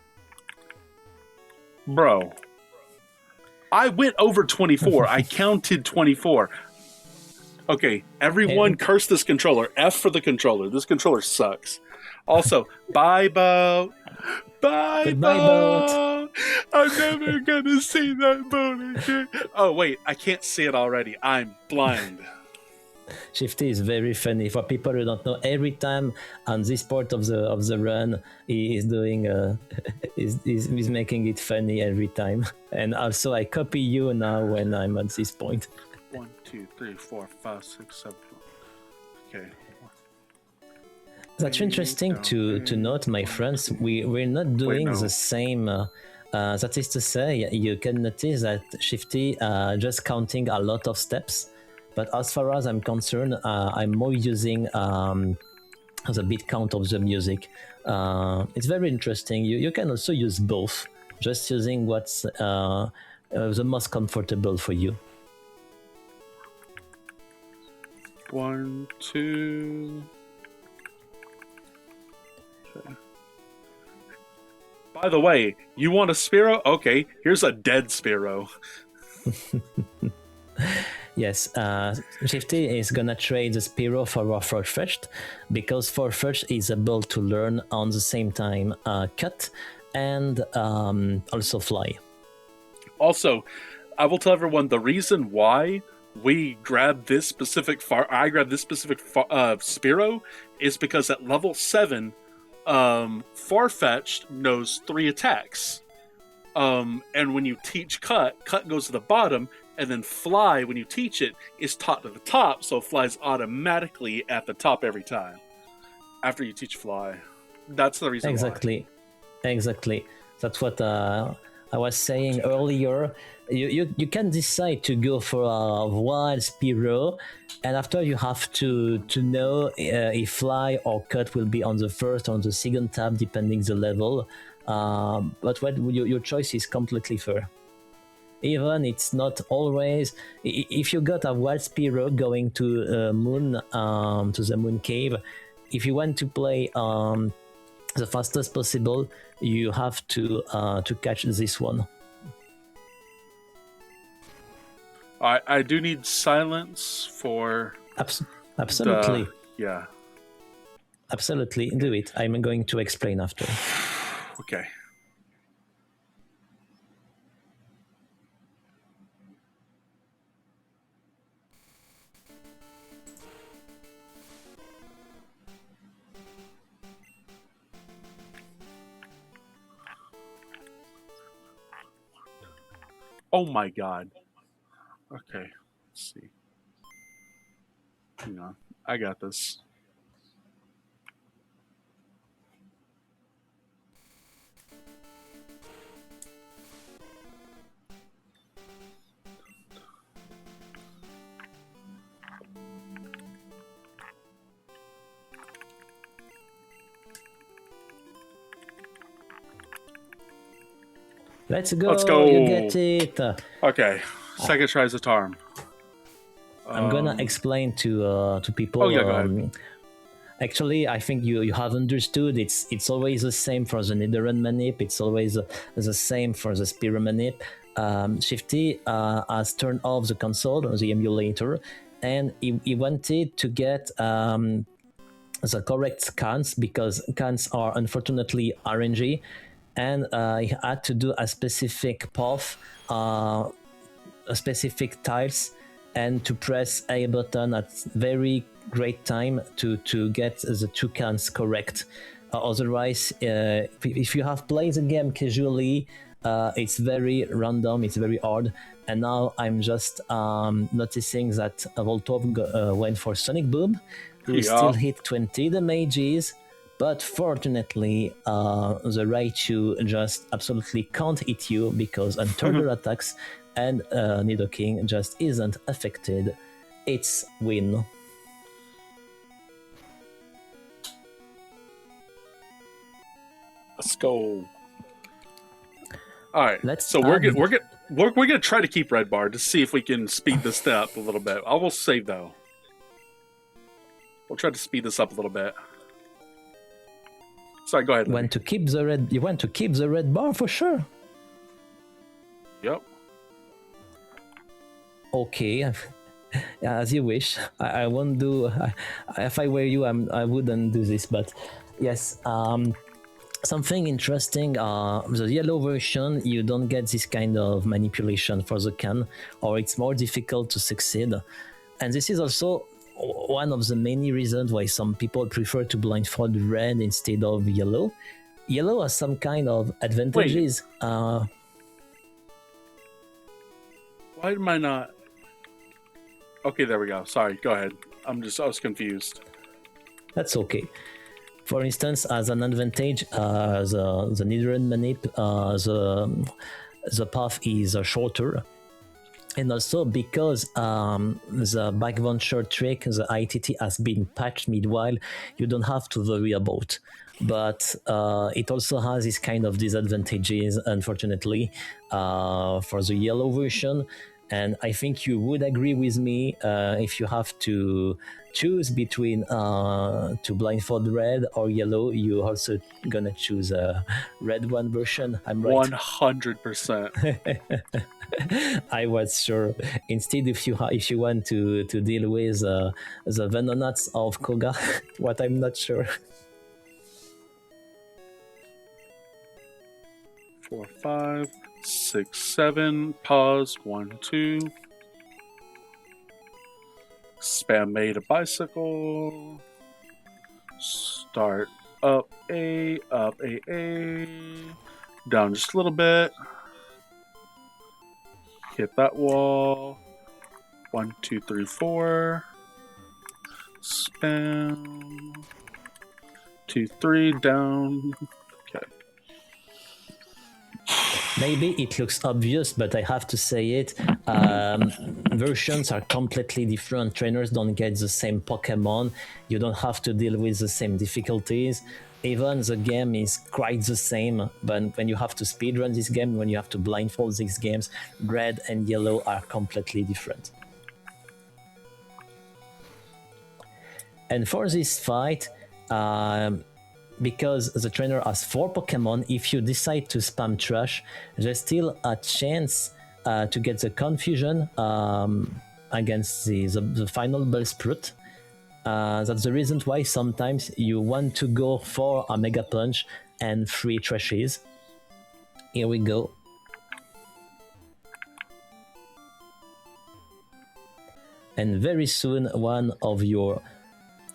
Bro, I went over 24. I counted 24. Okay, everyone curse this controller. F for the controller. This controller sucks. Also, bye boat. Bye boat. I'm never gonna see that boat again. Oh wait, I can't see it already. I'm blind. Shifty is very funny. For people who don't know, every time on this part of the run, he is doing he's making it funny every time. And also, I copy you now when I'm at this point. 1, 2, 3, 4, 5, 6, 7. Okay. That's interesting to note, my friends. We're not doing the same. That is to say, you can notice that Shifty just counting a lot of steps. But as far as I'm concerned, I'm more using the beat count of the music. It's very interesting. You can also use both, just using what's the most comfortable for you. 1, 2. Okay. By the way, you want a Spearow? Okay, here's a dead Spearow. Yes, Shifty is gonna trade the Spearow for Farfetch'd, because Farfetch'd is able to learn on the same time Cut and also Fly. Also, I will tell everyone the reason why we grabbed this specific Spearow is because at level 7, Farfetch'd knows 3 attacks. And when you teach Cut goes to the bottom, and then Fly, when you teach it, is taught to the top, so Fly's automatically at the top every time. After you teach Fly. That's the reason why. Exactly. That's what I was saying earlier. You can decide to go for a wild Spearow, and after you have to know if Fly or Cut will be on the first or on the second tab, depending the level. But your choice is completely fair. Even it's not always. If you got a wild Spearow going to the Moon Cave, if you want to play the fastest possible, you have to catch this one. I do need silence for. Absolutely. Yeah. Absolutely. Do it. I'm going to explain after. Okay. Oh my god. Okay. Let's see. Hang on. I got this. Let's go. Let's go. You get it. Okay. Second tries the charm. I'm gonna explain to people. Oh yeah, go ahead. Actually, I think you have understood. It's always the same for the Nidoran manip. It's always the same for the Spearow manip. Shifty has turned off the console, the emulator, and he wanted to get the correct scans because scans are unfortunately RNG, and he had to do a specific path, a specific tiles, and to press A button at very great time to get the two cans correct. Otherwise, if you have played the game casually, it's very random, it's very hard. And now I'm just noticing that Voltorb went for Sonic Boom, who still hit 20 damages, but fortunately the Raichu just absolutely can't hit you because on Thunder attacks, and Nidoking just isn't affected. It's win. Let's go. All right. Let's we're gonna try to keep red bar to see if we can speed this up a little bit. I will save though. We'll try to speed this up a little bit. Sorry, go ahead. You want to keep the red bar for sure. Yep. Okay, as you wish. I won't do. If I were you, I wouldn't do this. But yes, something interesting. The yellow version, you don't get this kind of manipulation for the can, or it's more difficult to succeed. And this is also one of the many reasons why some people prefer to blindfold red instead of yellow. Yellow has some kind of advantages. Why am I not? Okay, there we go. Sorry, go ahead. I was confused. That's okay. For instance, as an advantage, the Nidoran manip, the path is shorter. And also because the back venture trick, the ITT has been patched meanwhile, you don't have to worry about. But it also has this kind of disadvantages, unfortunately, for the yellow version. And I think you would agree with me if you have to choose between to blindfold red or yellow, you also gonna choose a red one version. I'm right. 100%. I was sure. Instead, if you want to deal with the Venonats of Koga, what I'm not sure. 4, 5, 6, 7. Pause. 1, 2. Spam made a bicycle. Start up A, A. Down just a little bit. Hit that wall. 1, 2, 3, 4. Spam. 2, 3, down. Okay. Maybe it looks obvious, but I have to say it. Versions are completely different. Trainers don't get the same Pokemon. You don't have to deal with the same difficulties. Even the game is quite the same, but when you have to speedrun this game, when you have to blindfold these games, red and yellow are completely different. And for this fight, because the trainer has 4 Pokemon, if you decide to spam trash, there's still a chance to get the confusion against the final Bellsprout. That's the reason why sometimes you want to go for a Mega Punch and 3 Trashes. Here we go. And very soon, one of your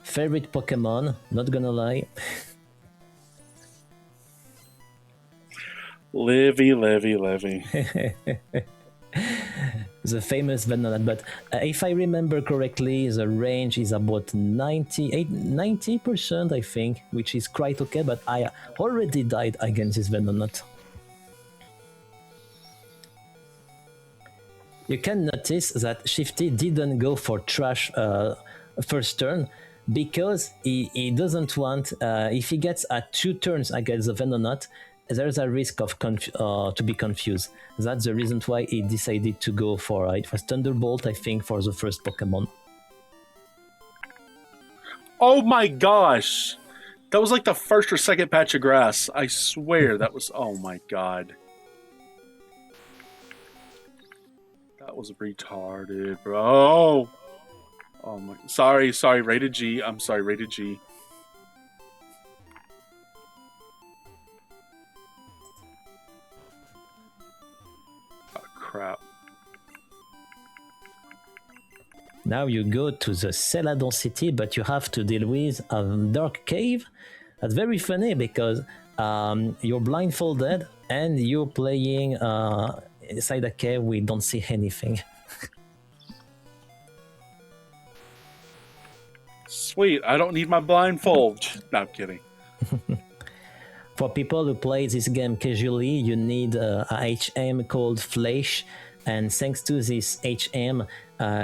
favorite Pokemon, not gonna lie. Livy. The famous Venonat, but if I remember correctly, the range is about 90%, I think, which is quite okay, but I already died against this Venonat. You can notice that Shifty didn't go for Trash first turn because he doesn't want, if he gets 2 turns against the Venonat, there's a risk of to be confused. That's the reason why he decided to go for it was Thunderbolt, I think, for the first Pokemon. Oh my gosh! That was like the first or second patch of grass. I swear that was. Oh my god. That was retarded, bro. Oh my. Sorry, rated G. I'm sorry, rated G. Oh, crap. Now you go to the Celadon City, but you have to deal with a dark cave. That's very funny because you're blindfolded and you're playing inside a cave. We don't see anything. Sweet, I don't need my blindfold. No, I'm kidding. For people who play this game casually, you need a HM called Flash, and thanks to this HM,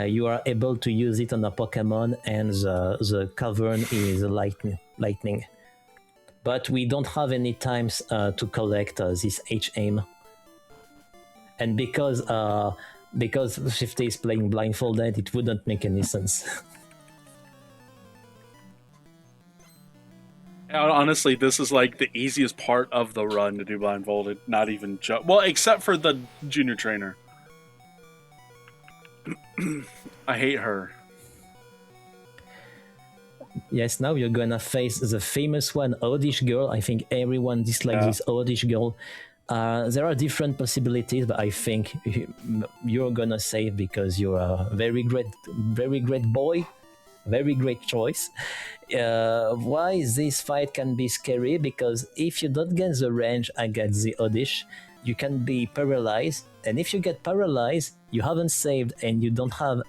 you are able to use it on a Pokemon, and the cavern is lightning. But we don't have any times to collect this HM. And because Shifty is playing blindfolded, it wouldn't make any sense. Honestly, this is like the easiest part of the run to do blindfolded. Not even well, except for the junior trainer. I hate her. Yes, now you're gonna face the famous one, Oddish Girl. I think everyone dislikes this Oddish Girl. There are different possibilities, but I think you're gonna save because you're a very great boy. Very great choice. Why this fight can be scary? Because if you don't get the range against the Oddish, you can be paralyzed. And if you get paralyzed, you haven't saved and you don't have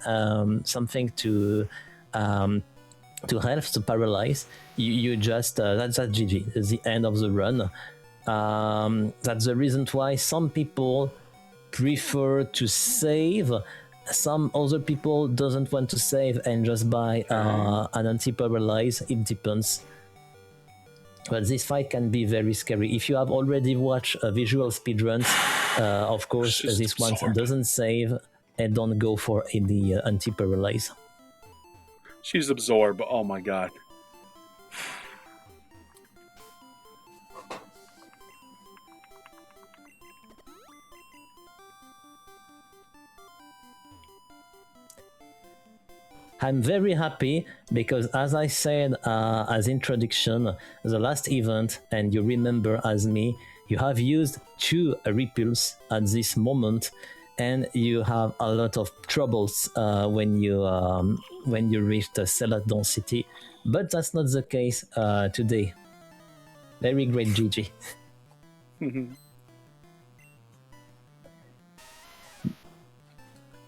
something to help to paralyze. You just that's GG. It's the end of the run. That's the reason why some people prefer to save. Some other people doesn't want to save and just buy an anti-paralyze. It depends. But this fight can be very scary. If you have already watched visual speedruns, of course, this one doesn't save and don't go for the anti-paralyze. She's absorbed. Oh my god. I'm very happy because, as I said as introduction, the last event, and you remember as me, you have used 2 repulse at this moment, and you have a lot of troubles when you reach the Celadon City. But that's not the case today. Very great, GG.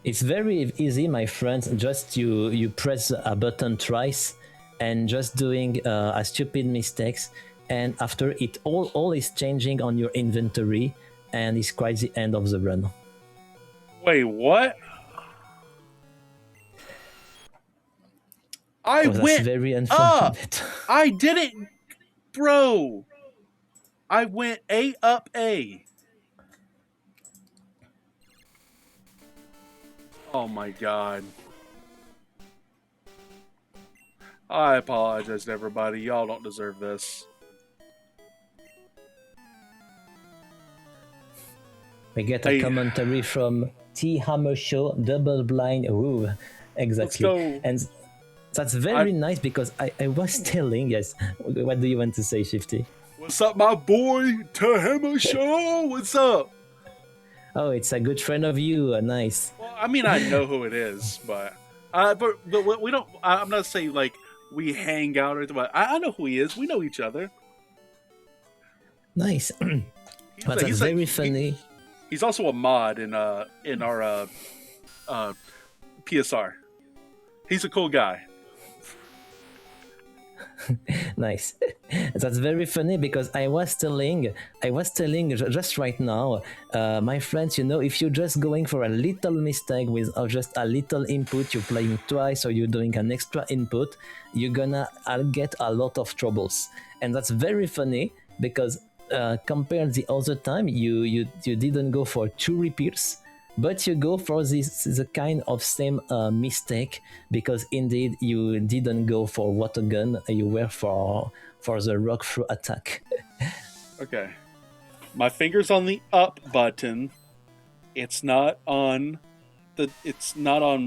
It's very easy, my friends. Just you press a button twice, and just doing a stupid mistakes, and after it all is changing on your inventory, and it's quite the end of the run. Wait, what? I went very unfortunate. I didn't, bro. I went A up A. Oh my god. I apologize to everybody. Y'all don't deserve this. We get a Hey, commentary from T Hammer Show, Double Blind. Ooh, let's exactly. go. And that's I very nice because I was telling, yes. What do you want to say, Shifty? What's up, my boy? Tahema Show. What's up? Oh, it's a good friend of you. Nice. Well, I mean, I know who it is, but we don't. I'm not saying like we hang out or anything, but I know who he is. We know each other. Nice. But that's very funny. He's also a mod in our PSR. He's a cool guy. Nice. That's very funny because I was telling just right now, my friends, if you're just going for a little mistake with just a little input, you're playing twice or you're doing an extra input, you're gonna get a lot of troubles. And that's very funny because compared the other time, you didn't go for 2 repeats, but you go for the kind of same mistake because indeed you didn't go for water gun, you were for the rock through attack. Okay, my finger's on the up button. It's not on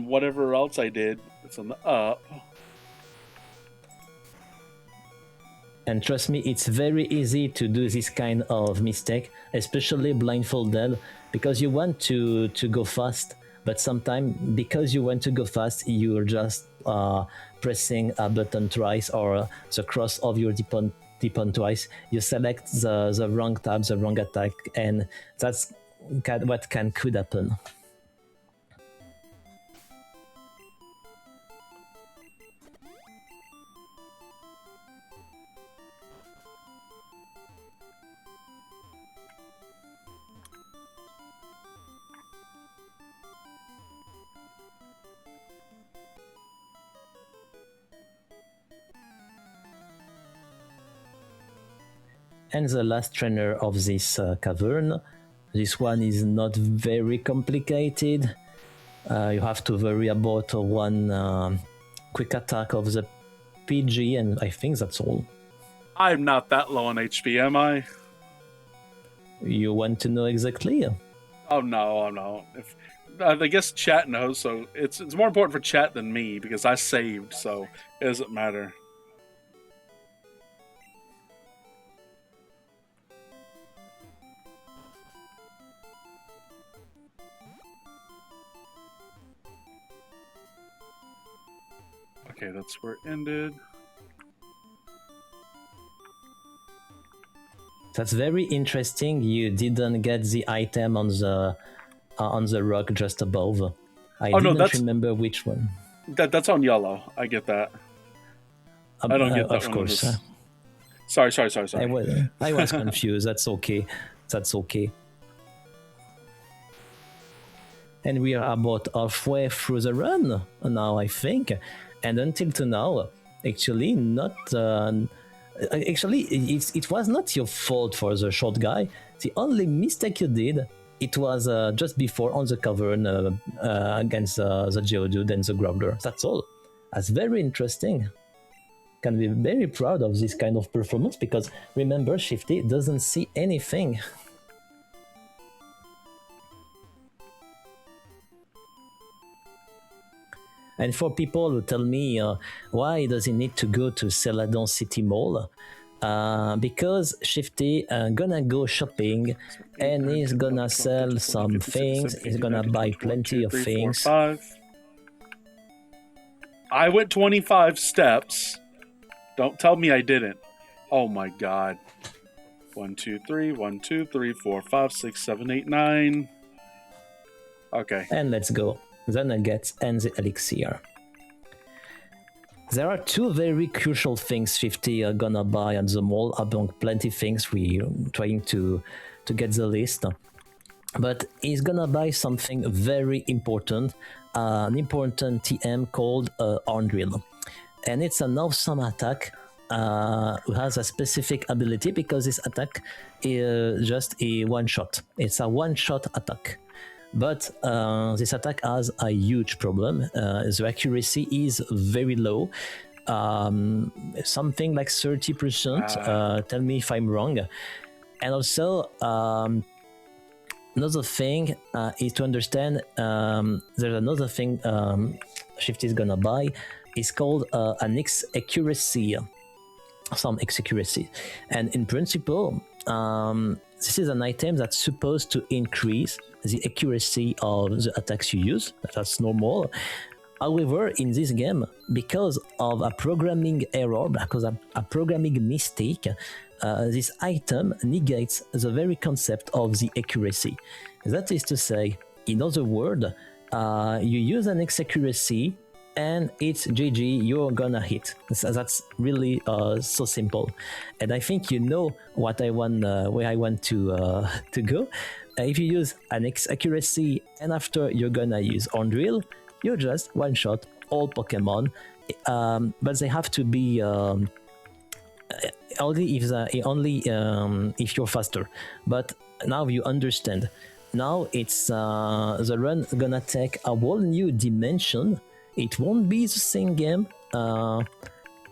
whatever else I did. It's on the up. And trust me, it's very easy to do this kind of mistake, especially blindfolded, because you want to go fast, but sometimes because you want to go fast, you're just pressing a button twice or the cross of your D-pad twice. You select the wrong tab, the wrong attack, and that's what could happen. And the last trainer of this cavern, this one is not very complicated. You have to worry about one quick attack of the PG, and I think that's all. I'm not that low on HP, am I? You want to know exactly? Oh no. I guess chat knows, so it's more important for chat than me because I saved, so it doesn't matter. Okay, that's where it ended. That's very interesting. You didn't get the item on the rock just above. I didn't remember which one. That's on yellow. I get that. I don't get that of one. Course. Sorry. I was confused. That's okay. And we are about halfway through the run now, I think. And until to now, actually, it was not your fault for the short guy. The only mistake you did, it was just before on the cavern against the Geodude and the Growler. That's all. That's very interesting. Can be very proud of this kind of performance because remember, Shifty doesn't see anything. And for people who tell me why does he need to go to Celadon City Mall, because Shifty gonna go shopping and he's gonna sell some things. He's gonna buy plenty of things. 4, 5. I went 25 steps. Don't tell me I didn't. Oh my god. 1, 2, 3, 1, 2, 3, 4, 5, 6, 7, 8, 9. Okay. And let's go. The nuggets and the elixir. There are 2 very crucial things 50 are gonna buy at the mall among plenty things we're trying to get the list. But he's gonna buy something very important, an important TM called Arndrill. And it's an awesome attack who has a specific ability because this attack is just a one-shot. It's a one-shot attack. But this attack has a huge problem. The accuracy is very low, something like 30%. Tell me if I'm wrong. And also, another thing is to understand. There's another thing Shifty is gonna buy. It's called an X accuracy, some X accuracy, and in principle, this is an item that's supposed to increase the accuracy of the attacks you use. That's normal. However, in this game, because of a programming error, because of a programming mistake, this item negates the very concept of the accuracy. That is to say, in other words, you use an X accuracy and it's GG, you're gonna hit. That's really so simple. And I think you know what I want, where I want to go. If you use an X accuracy and after you're gonna use on drill, you just one shot all Pokemon, but they have to be only if you're faster. But now you understand. Now it's the run gonna take a whole new dimension. It won't be the same game.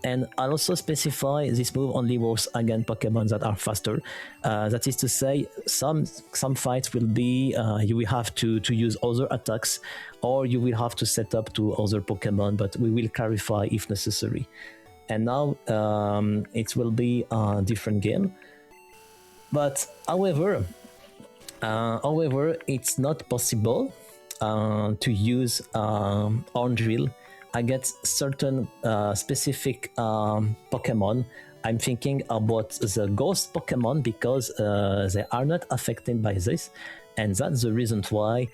And I'll also specify this move only works against Pokemon that are faster. That is to say, some fights will be you will have to use other attacks, or you will have to set up to other Pokemon, but we will clarify if necessary. And now it will be a different game. But however, it's not possible to use on drill against certain specific Pokemon. I'm thinking about the ghost Pokemon because they are not affected by this, and that's the reason why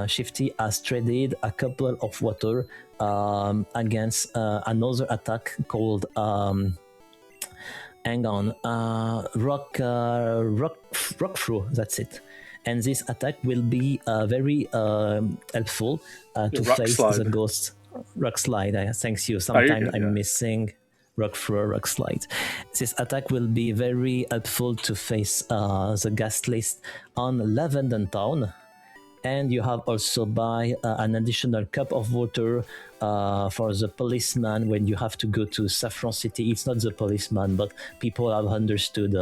Shifty has traded a couple of water against another attack called rock throw. That's it. And this attack will be very helpful to face the ghost. Rock slide, thanks you. Sometimes I'm missing rock throw, rock slide. This attack will be very helpful to face the gas list on Lavender Town. And you have also buy an additional cup of water for the policeman when you have to go to Saffron City. It's not the policeman, but people have understood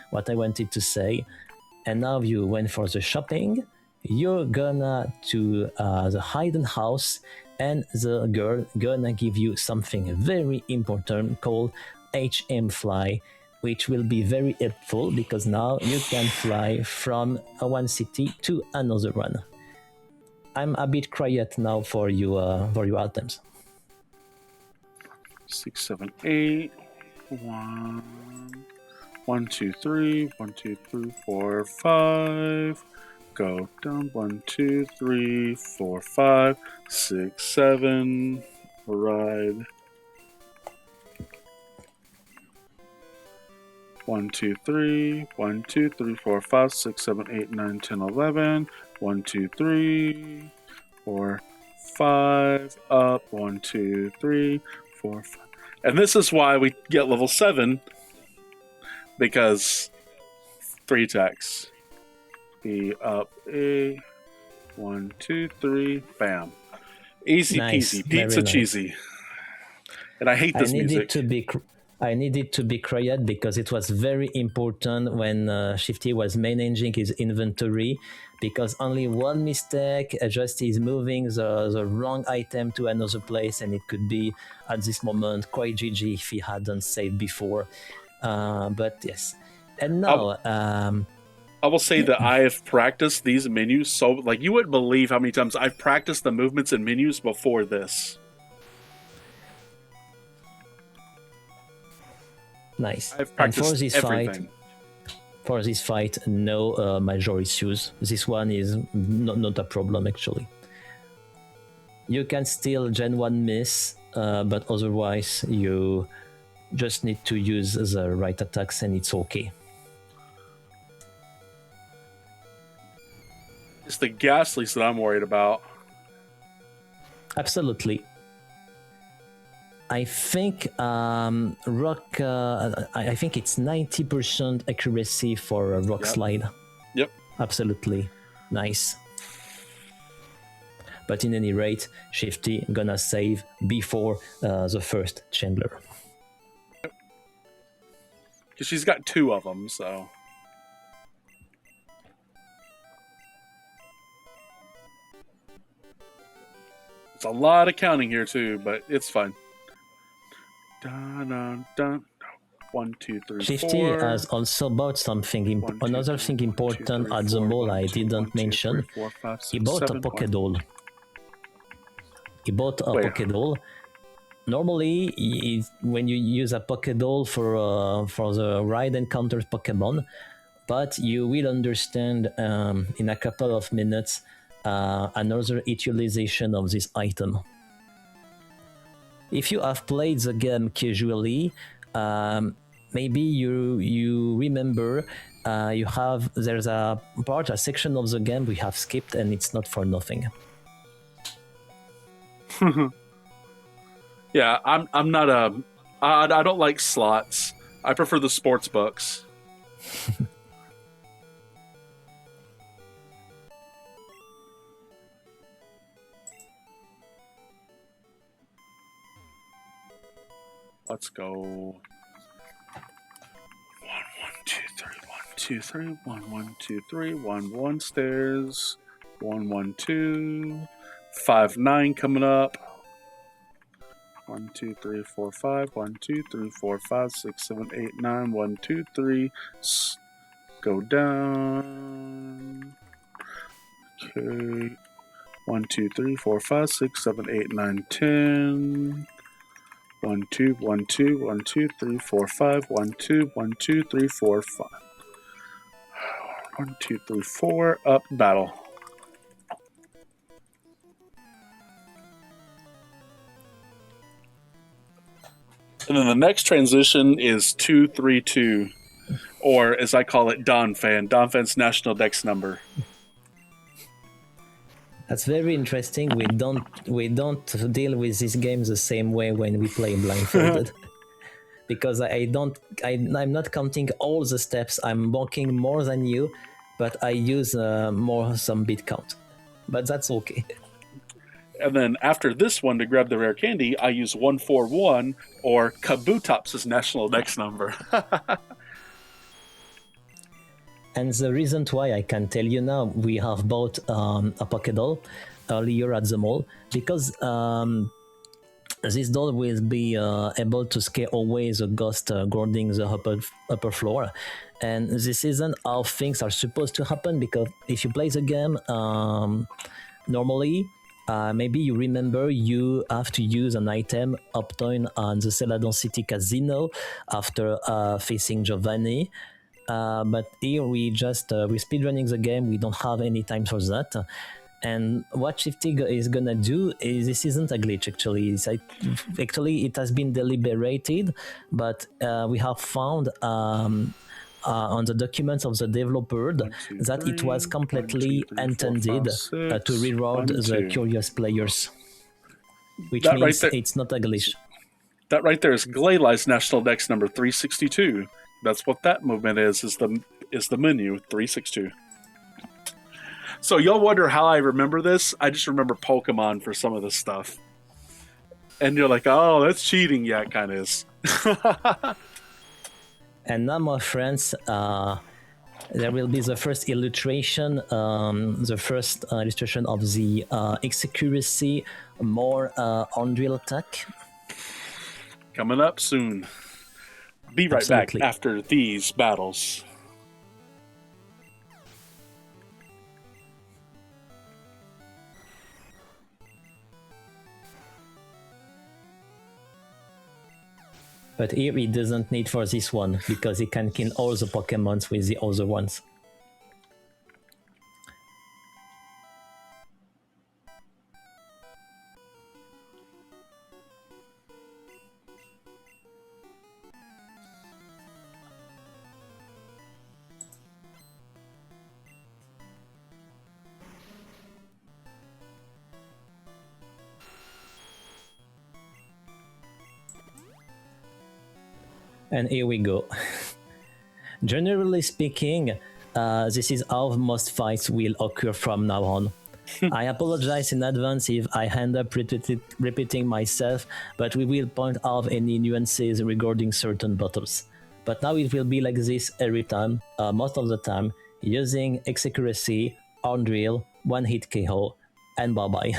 what I wanted to say. And now you went for the shopping. You're gonna to the hidden house, and the girl gonna give you something very important called HM Fly, which will be very helpful because now you can fly from one city to another one. I'm a bit quiet now for you items. 6, 7, 8. 1, 2, 3. 1, 2, 3, 4, 5. Go down 1, 2, 3, 4, 5, 6, 7. Ride. 1, 2, 3. 1, 2, 3, 4, 5, 6, 7, 8, 9, 10, 11. 1, 2, 3, 4, 5. Up. 1, 2, 3, 4, 5. And this is why we get level 7. Because 3 attacks. Be up A. 1, 2, 3. Bam. Easy peasy. Pizza cheesy. And I hate this music. I needed to be quiet because it was very important when Shifty was managing his inventory, because only one mistake, just he's moving the wrong item to another place, and it could be at this moment quite GG if he hadn't saved before. But yes. And now... I will say that I have practiced these menus so... Like, you wouldn't believe how many times I've practiced the movements and menus before this. Nice. I've practiced everything. For this fight, no major issues. This one is not a problem, actually. You can still Gen 1 miss, but otherwise you just need to use the right attacks and it's okay. It's the Ghastlies that I'm worried about. Absolutely. I think rock. I think it's 90% accuracy for a rock slide. Yep. Absolutely nice. But in any rate, Shifty gonna save before the first Chandler. Because she's got 2 of them, so. It's a lot of counting here too, but it's fine. Dun, dun, dun. 1, 2, 3, 50 4. has also bought something, another thing important at the mall I didn't mention. He bought a Pokédoll. He bought a Pokédoll. Normally, when you use a Pokédoll for the ride encounters Pokemon, but you will understand in a couple of minutes another utilization of this item. If you have played the game casually, maybe you remember there's a section of the game we have skipped, and it's not for nothing. Yeah, I'm not I don't like slots. I prefer the sports books. Let's go. 1, 2, 3, 1, 1, 2, 3, 1, 1 stairs, 1, 1, 2, 5, 9 coming up. 1, 2, 3, 4, 5, 1, 2, 3, 4, 5, 6, 7, 8, 9, 1, 2, 3. Go down. Okay. 1, 2, 3, 4, 5, 6, 7, 8, 9, 10. 1, 2, 1, 2, 1, 2, 3, 4, 5, 1, 2, 1, 2, 3, 4, 5. 1, 2, 3, 4, up, battle. And then the next transition is 2, 3, 2, or as I call it, Donphan's national dex number. That's very interesting. We don't deal with this game the same way when we play Blindfolded. Because I'm not counting all the steps. I'm walking more than you, but I use some bit count. But that's okay. And then after this one, to grab the rare candy, I use 141 or Kabutops' national dex number. And the reason why I can tell you now, we have bought a Pokédoll earlier at the mall, because this doll will be able to scare away the ghost guarding the upper floor. And this isn't how things are supposed to happen, because if you play the game normally, maybe you remember you have to use an item obtained on the Celadon City Casino after facing Giovanni. But here we're speedrunning the game. We don't have any time for that. And what Shifty is gonna do is, this isn't a glitch actually. Actually, it has been deliberated, but we have found on the documents of the developer that it was completely intended to reward the curious players, which means it's not a glitch. That right there is Glaylai's national dex number 362. That's what that movement is the menu 362. So y'all wonder how I remember this? I just remember Pokemon for some of this stuff. And you're like, oh, that's cheating. Yeah, it kind of is. And now, my friends, there will be the first illustration, of the X-Accuracy more on-drill attack. Coming up soon. Be right back after these battles. But here he doesn't need for this one, because he can kill all the Pokemons with the other ones. And here we go. Generally speaking, this is how most fights will occur from now on. I apologize in advance if I end up repeating myself, but we will point out any nuances regarding certain battles. But now it will be like this every time, most of the time, using X-Accuracy, on drill, one hit KO, and bye-bye.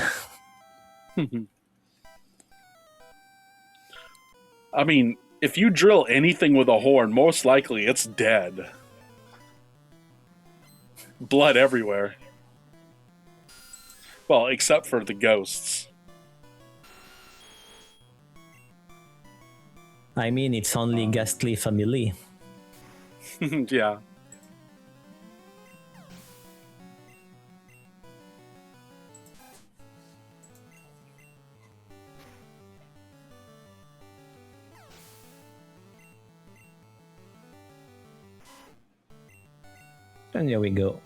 I mean, if you drill anything with a horn, most likely it's dead. Blood everywhere. Well, except for the ghosts. I mean, it's only ghastly family. Yeah. And here we go.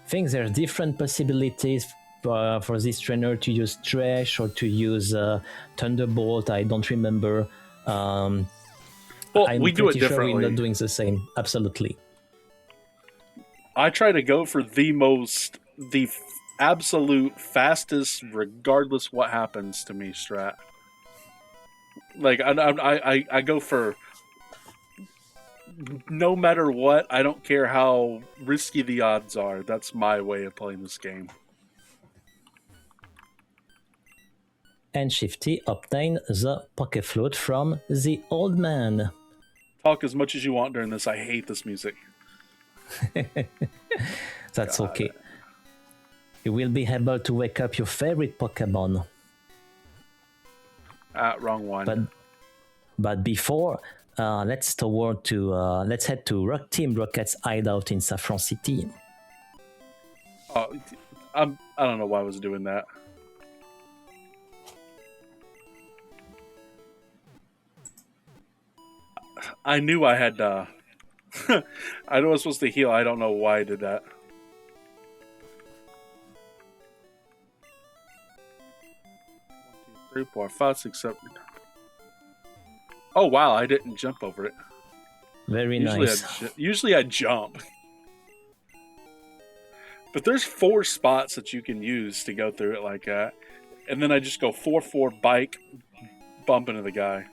I think there's different possibilities for this trainer to use Trash or to use Thunderbolt. I don't remember. Well, I'm we do it pretty sure differently. we're not doing the same. Absolutely. I try to go for the absolute fastest, regardless what happens to me strat. Like I go for no matter what. I don't care how risky the odds are. That's my way of playing this game. And Shifty obtained the Pokéfloat from the old man. Talk as much as you want during this. I hate this music. That's okay. You will be able to wake up your favorite Pokemon. Wrong one. But before, let's head to Team Rocket's hideout in Saffron City. I don't know why I was doing that. I knew I had I know I was supposed to heal. I don't know why I did that. 1, 2, 3, 4, 5, 6, 7. Oh wow! I didn't jump over it. Very nice. Usually I jump. But there's 4 spots that you can use to go through it like that. And then I just go 4-4 bike, bump into the guy.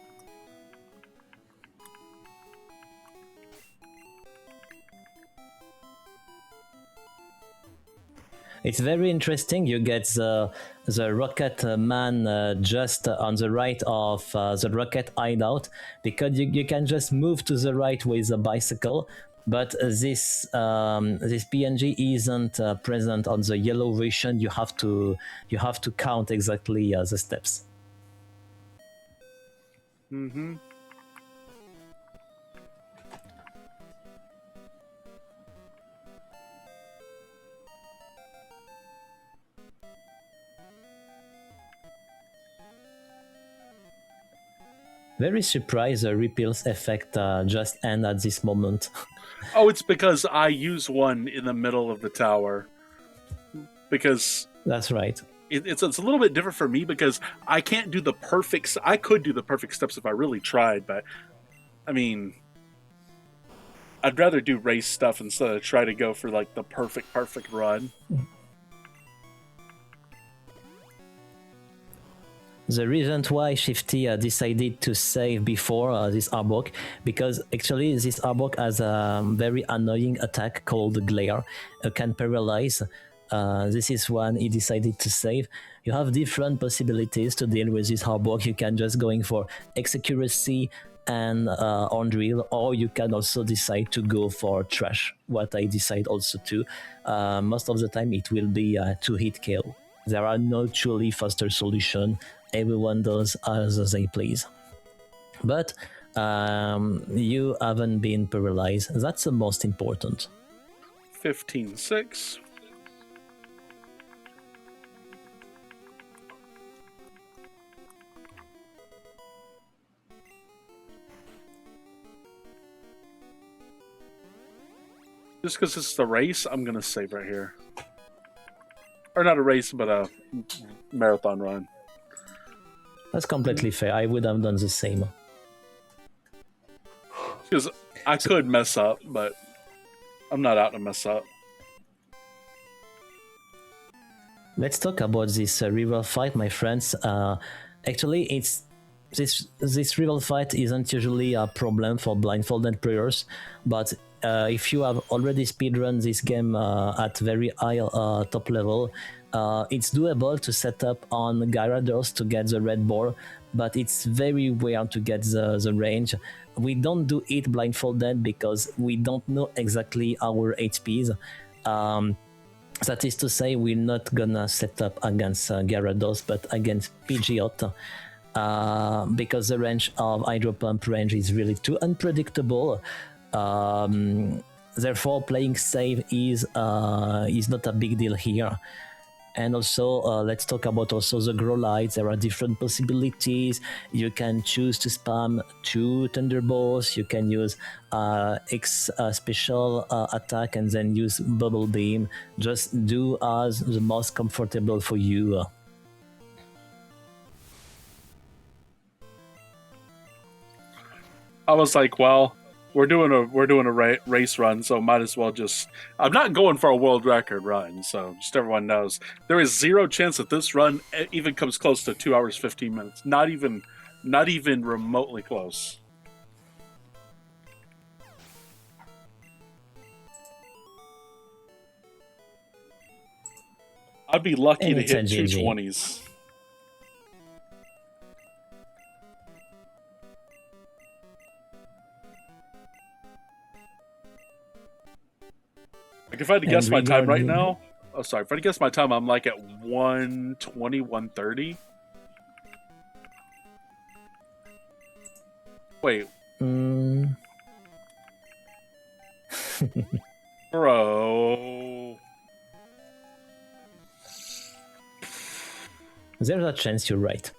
It's very interesting. You get the Rocket Man just on the right of the Rocket hideout, because you can just move to the right with the bicycle. But this PNG isn't present on the yellow version. You have to count exactly the steps. Mm-hmm. Very surprised the repels effect just end at this moment. Oh, it's because I use one in the middle of the tower. Because that's right. It's a little bit different for me because I can't do the perfect. I could do the perfect steps if I really tried, but I mean, I'd rather do race stuff instead of try to go for like the perfect run. The reason why Shifty decided to save before this Arbok, because actually this Arbok has a very annoying attack called Glare, can paralyze. This is one he decided to save. You have different possibilities to deal with this Arbok. You can just going for X-Accuracy and on drill, or you can also decide to go for Trash, what I decide also to. Most of the time it will be a 2-hit kill. There are no truly faster solution. Everyone does as they please. But you haven't been paralyzed. That's the most important. 15-6. Just because it's the race, I'm going to save right here. Or not a race, but a marathon run. That's completely fair. I would have done the same. Because I could mess up, but I'm not out to mess up. Let's talk about this rival fight, my friends. Actually, it's this rival fight isn't usually a problem for blindfolded players, but if you have already speedrun this game at very high top level, it's doable to set up on Gyarados to get the red ball, but it's very weird to get the range. We don't do it blindfolded because we don't know exactly our HPs. That is to say, we're not gonna set up against Gyarados, but against Pidgeot, because the range of Hydro Pump range is really too unpredictable. Therefore, playing safe is not a big deal here. And also, let's talk about also the grow lights. There are different possibilities. You can choose to spam 2 Thunderbolts. You can use X special attack and then use Bubble Beam. Just do as the most comfortable for you. I was like, well, we're doing a race run, so might as well just. I'm not going for a world record run, so just everyone knows there is 0 chance that this run even comes close to 2 hours 15 minutes. Not even remotely close. I'd be lucky to hit 220s. Like if I had to guess my time right now, if I had to guess my time, I'm like at 120, 130. Wait. Bro. There's a chance you're right.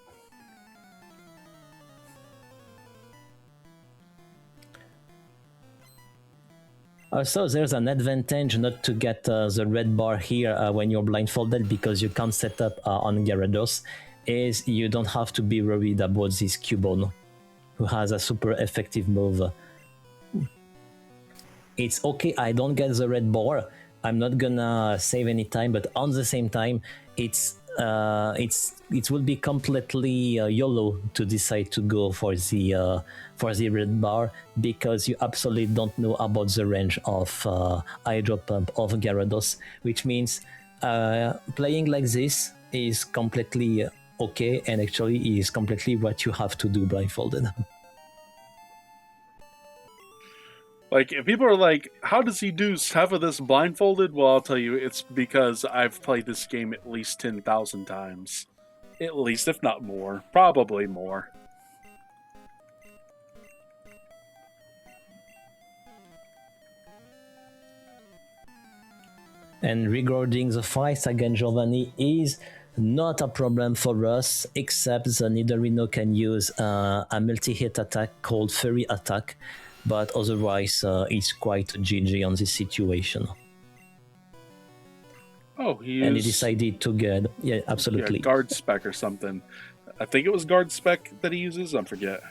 Also, there's an advantage not to get the red bar here when you're blindfolded, because you can't set up on Gyarados, is you don't have to be worried about this Cubone, who has a super effective move. It's okay, I don't get the red bar, I'm not gonna save any time, but on the same time, it will be completely YOLO to decide to go for the red bar, because you absolutely don't know about the range of Hydro Pump of Gyarados, which means playing like this is completely okay, and actually is completely what you have to do blindfolded. Like, if people are like, how does he do half of this blindfolded? Well, I'll tell you, it's because I've played this game at least 10,000 times. At least, if not more. Probably more. And regarding the fight against Giovanni is not a problem for us, except the Nidorino can use a multi-hit attack called Fairy Attack, but otherwise it's quite GG on this situation. Oh, and he decided to get absolutely guard spec or something. I think it was guard spec that he uses. I forget.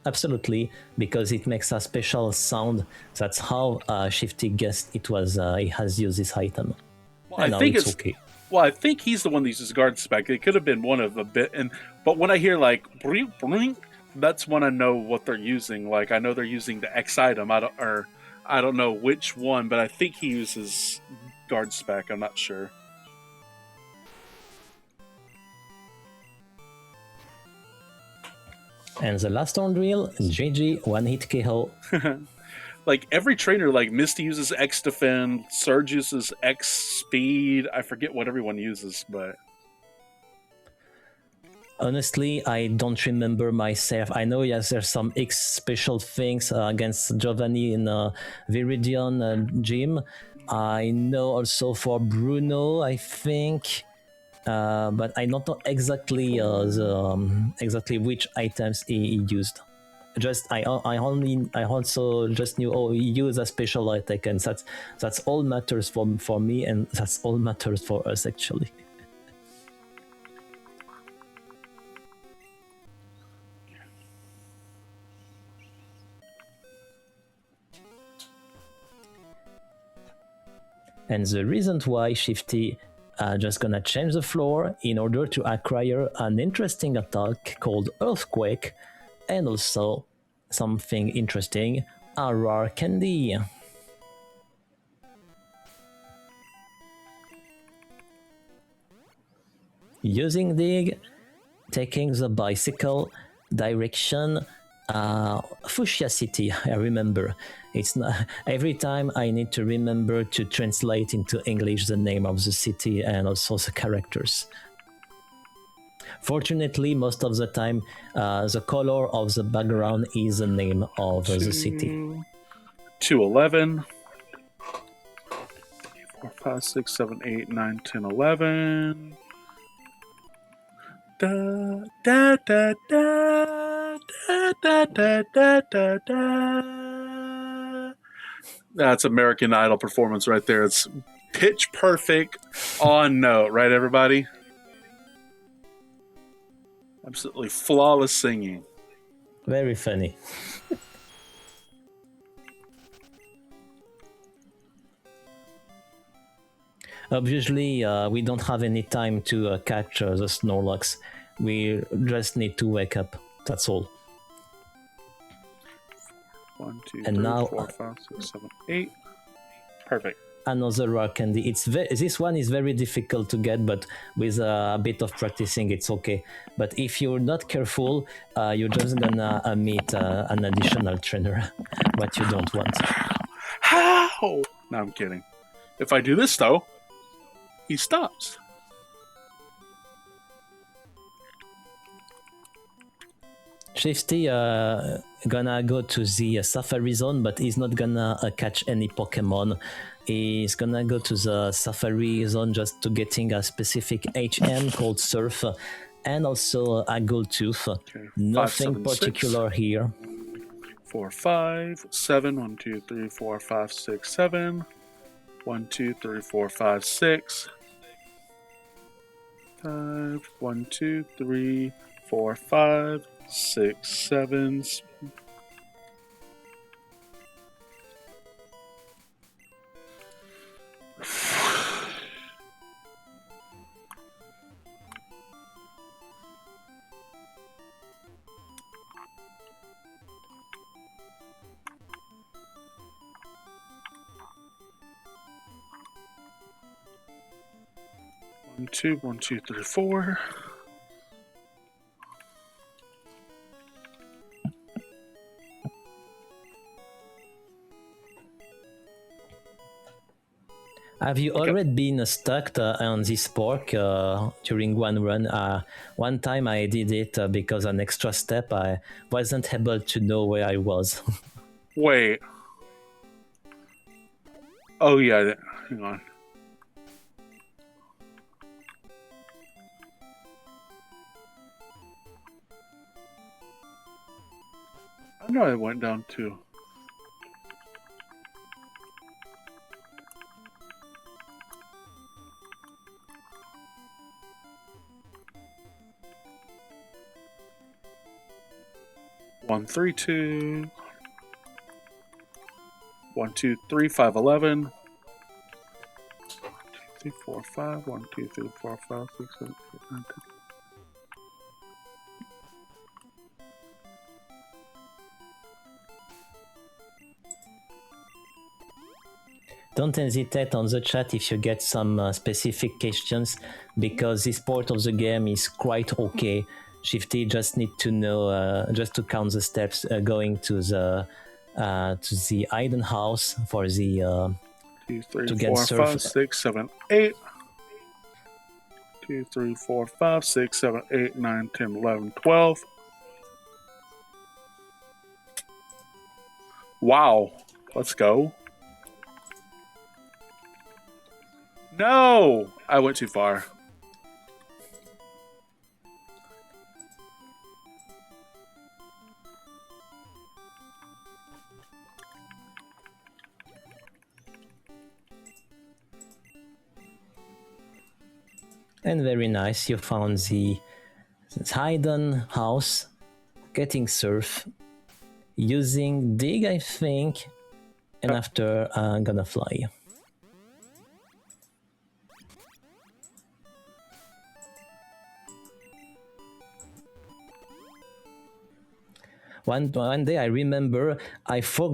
Absolutely, because it makes a special sound. That's how Shifty guessed it was. He has used this item. Well, I think it's okay. Well, I think he's the one that uses guard spec. It could have been one of a bit, but when I hear like brink, brink, that's when I know what they're using. Like I know they're using the X item. I don't know which one, but I think he uses guard spec. I'm not sure. And the last on drill, GG, one hit KO. Like every trainer, like Misty uses X defend, Surge uses X speed. I forget what everyone uses, but honestly, I don't remember myself. I know, yes, there's some X special things against Giovanni in Viridian gym. I know also for Bruno, I think, but I don't know exactly exactly which items he used. Just I also just knew he used a special attack, and that's all matters for me, and that's all matters for us actually. And the reason why Shifty just gonna change the floor in order to acquire an interesting attack called Earthquake, and also something interesting, a rare candy. Using dig, taking the bicycle direction, Fuchsia City. I remember. It's not, every time I need to remember to translate into English the name of the city and also the characters. Fortunately, most of the time, the color of the background is the name of the city. 211. 4, 5, 6, 7, 8, 9, 10, 11. Da, da, da, da, da, da, da, da, da, da. That's American Idol performance right there. It's pitch perfect on note, right, everybody? Absolutely flawless singing. Very funny. Obviously, we don't have any time to catch the Snorlax. We just need to wake up. That's all. 1, 2, And 3, now 4, 5, 6, 7, 8. Perfect. Another rare candy. This one is very difficult to get, but with a bit of practicing, it's okay. But if you're not careful, you're just gonna meet an additional trainer, what you don't want. How? No, I'm kidding. If I do this, though, he stops. Shifty gonna go to the Safari Zone, but he's not gonna catch any Pokemon. He's gonna go to the Safari Zone just to getting a specific HM called Surf, and also a Goldtooth. Okay, 5, Nothing 7, particular 6. here. 4, 5, 7. 1, 2, 3, 4, 5, 6, 7. 1, 2, 3, 4, 5, 6. 5. 1, 2, 3, 4, 5, 6, 7. One, two, 1, 2, 3, 4. Have you already been stuck on this park during one run? One time I did it because an extra step I wasn't able to know where I was. Wait. Oh, yeah. Hang on. I know I went down too. One, 3, 2. 1, 2, 3, 5, 11. 1, 2, 3, 4, 5. 1, 2, 3, 4, 5, 6, 7, 8, 9, 10. Don't hesitate on the chat if you get some specific questions, because this part of the game is quite okay. Shifty just need to know, just to count the steps going to the hidden house for the 2, 3, to get 4, surf. 5, 6, 7, 8. 2, 3, 4, 5, 6, 7, 8, 9, 10, 11, 12. Wow. Let's go. No! I went too far. And very nice, you found the hidden house, getting surf, using dig, I think, and after I'm gonna fly. One day I remember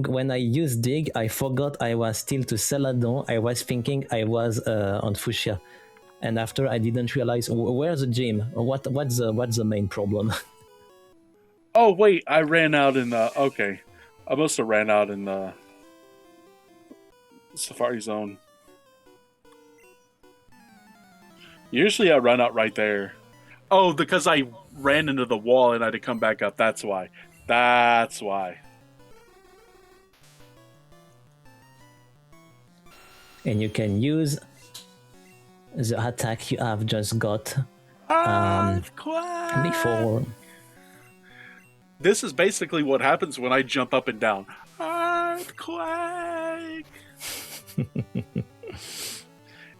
when I used Dig, I forgot I was still to Celadon. I was thinking I was on Fuchsia, and after I didn't realize where's the gym. What's the main problem? Oh wait, I ran out in the. Okay, I must have ran out in the Safari Zone. Usually I run out right there. Oh, because I ran into the wall and I had to come back up. That's why. That's why. And you can use the attack you have just got Earthquake! before. This is basically what happens when I jump up and down. Earthquake!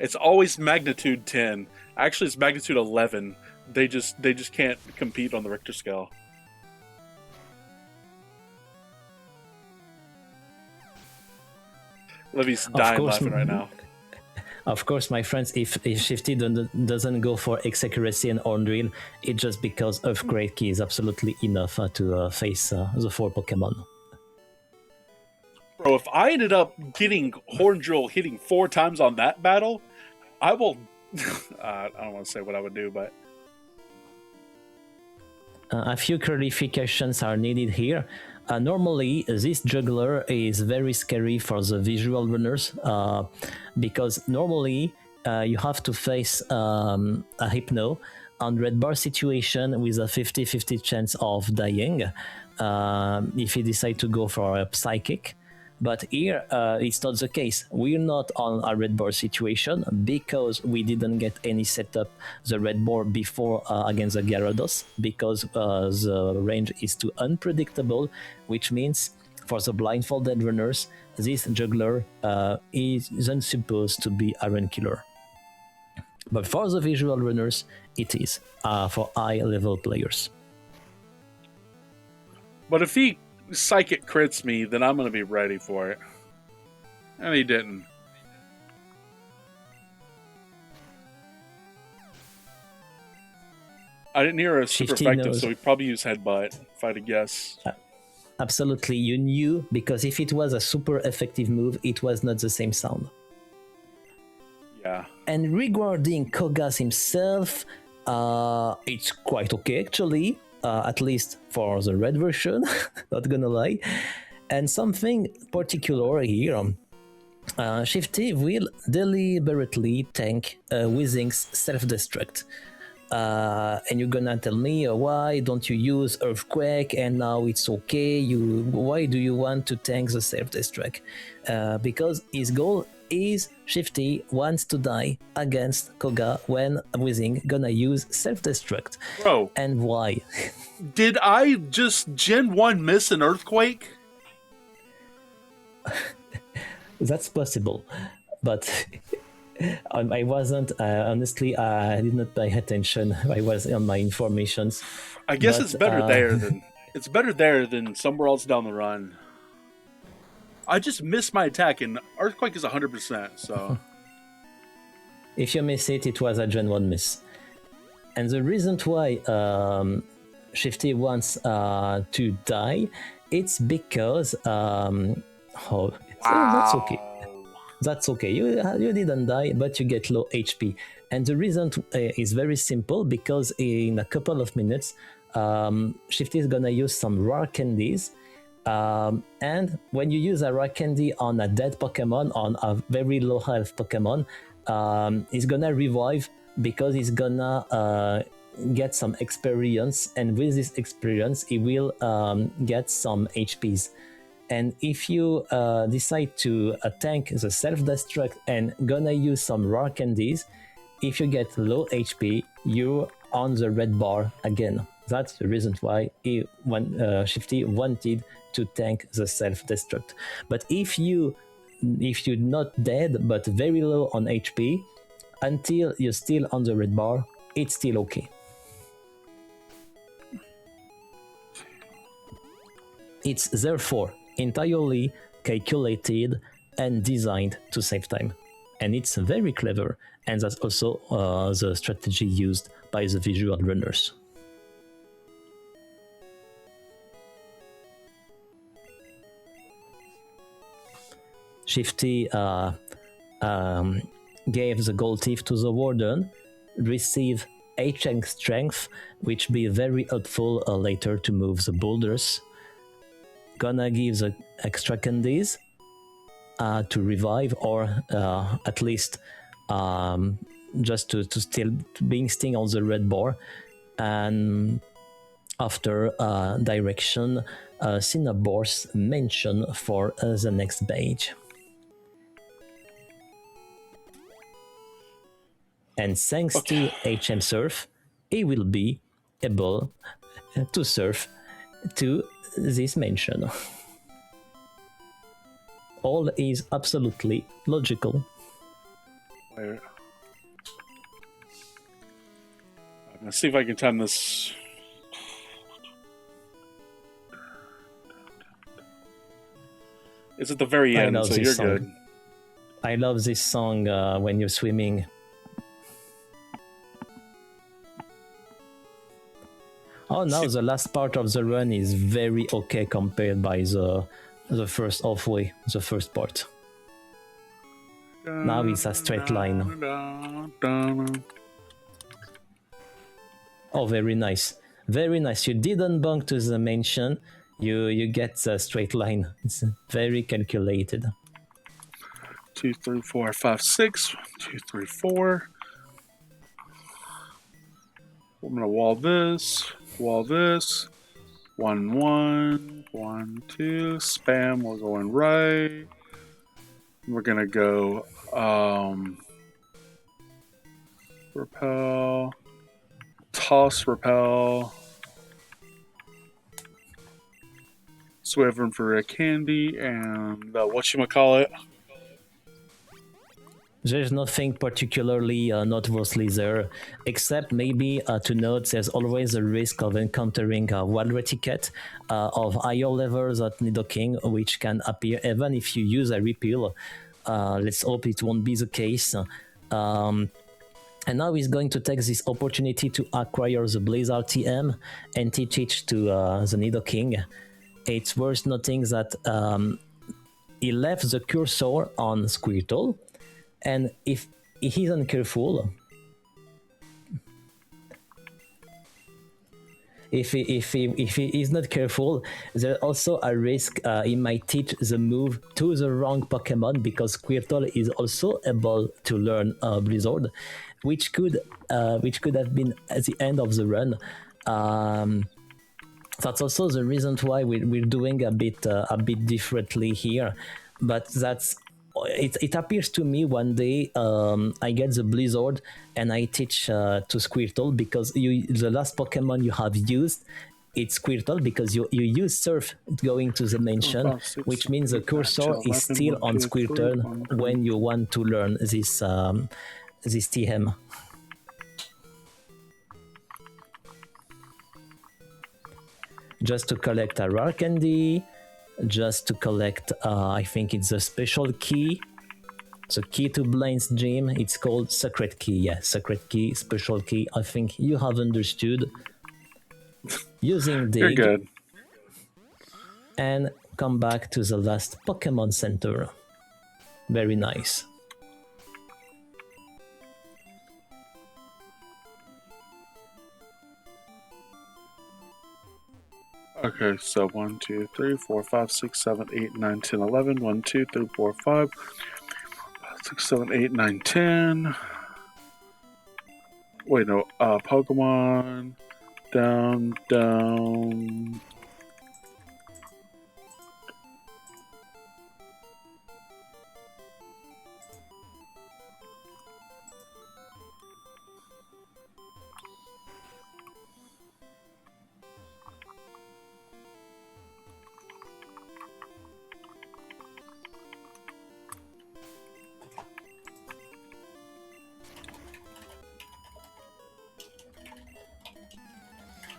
It's always magnitude 10. Actually, it's magnitude 11. They just can't compete on the Richter scale. Livy's dying laughing right now. Of course, my friends, if Shifty doesn't go for X-Accuracy and Horn Drill, it's just because Earthquake is absolutely enough to face the 4 Pokemon. Bro, if I ended up getting Horn Drill hitting 4 times on that battle, I will... I don't want to say what I would do, but... A few clarifications are needed here. Normally, this juggler is very scary for the visual runners because normally you have to face a Hypno on red bar situation with a 50-50 chance of dying if you decide to go for a Psychic. But here, it's not the case. We're not on a red bar situation because we didn't get any setup the red bar before against the Gyarados because the range is too unpredictable, which means for the blindfolded runners, this juggler isn't supposed to be a run killer. But for the visual runners, it is for high level players. But if he Psychic crits me, then I'm going to be ready for it. And he didn't. I didn't hear a super effective, so he probably used Headbutt, if I had to guess. Absolutely, you knew, because if it was a super effective move, it was not the same sound. Yeah. And regarding Kogas himself, it's quite okay actually. At least for the red version, not gonna lie. And something particular here, Shifty will deliberately tank Weezing's self-destruct. And you're gonna tell me, why don't you use Earthquake and now it's okay? Why do you want to tank the self-destruct? Because his goal is Shifty wants to die against Koga when Weezing gonna use self-destruct. Bro. And why? Did I just Gen 1 miss an Earthquake? That's possible, but I wasn't, honestly, I did not pay attention. I was on my informations. I guess it's better there than somewhere else down the run. I just missed my attack, and Earthquake is 100%, so... If you miss it, it was a Gen 1 miss. And the reason why Shifty wants to die, it's because... that's okay. That's okay. You didn't die, but you get low HP. And the reason is very simple, because in a couple of minutes, Shifty is gonna use some rare candies. And when you use a rare candy on a dead Pokemon, on a very low health Pokemon, he's gonna revive because he's gonna get some experience, and with this experience he will get some HPs. And if you decide to tank the self-destruct and gonna use some rare candies, if you get low HP, you're on the red bar again. That's the reason why Shifty wanted to tank the self-destruct. But if you're not dead but very low on HP, until you're still on the red bar, it's still okay. It's therefore entirely calculated and designed to save time. And it's very clever, and that's also the strategy used by the visual runners. Shifty gave the gold teeth to the warden, receive HM strength, which be very helpful later to move the boulders. Gonna give the extra candies to revive, or at least just to still being sting on the red bar. And after direction, Cinnabor's mention for the next page. And thanks to HM Surf, he will be able to surf to this mention. All is absolutely logical. Wait. I'm gonna see if I can time this. It's at the very end, so you're good. I love this song when you're swimming. Oh, now the last part of the run is very okay compared by the first halfway, the first part. Now it's a straight line. Oh, very nice. Very nice. You didn't bump to the mansion. You get the straight line. It's very calculated. 2, 3, 4, 5, 6. 1, 2, 3, 4. I'm gonna wall this. 1, 1, 1, 2. Spam. We're going right. We're gonna go repel, toss, repel. Swivering for a candy and whatchamacallit. There's nothing particularly noteworthy there, except maybe to note there's always a risk of encountering wild etiquette of higher levels at Nidoking, which can appear even if you use a repeal. Let's hope it won't be the case. And now he's going to take this opportunity to acquire the Blizzard TM and teach it to the Nidoking. It's worth noting that he left the cursor on Squirtle, and if he isn't careful, if he is not careful, there's also a risk he might teach the move to the wrong Pokemon, because Squirtle is also able to learn Blizzard, which could have been at the end of the run. That's also the reason why we're doing a bit differently here, but that's it appears to me one day I get the Blizzard and I teach to Squirtle, because the last Pokemon you have used, it's Squirtle, because you use Surf going to the mansion, 5, 6, which means the cursor is still on Squirtle when you want to learn this TM. Just to collect a rare candy, just to collect, I think it's a special key. The key to Blind's gym, it's called Secret Key. Yeah, Secret Key, special key. I think you have understood. Using Dig. You're good. And come back to the last Pokemon Center. Very nice. Okay, so 1, 2, 3, 4, 5, 6, 7, 8, 9, 10, 11. 1, 2, 3, 4, 5, 6, 7, 8, 9, 10. Wait, no. Pokemon. Down.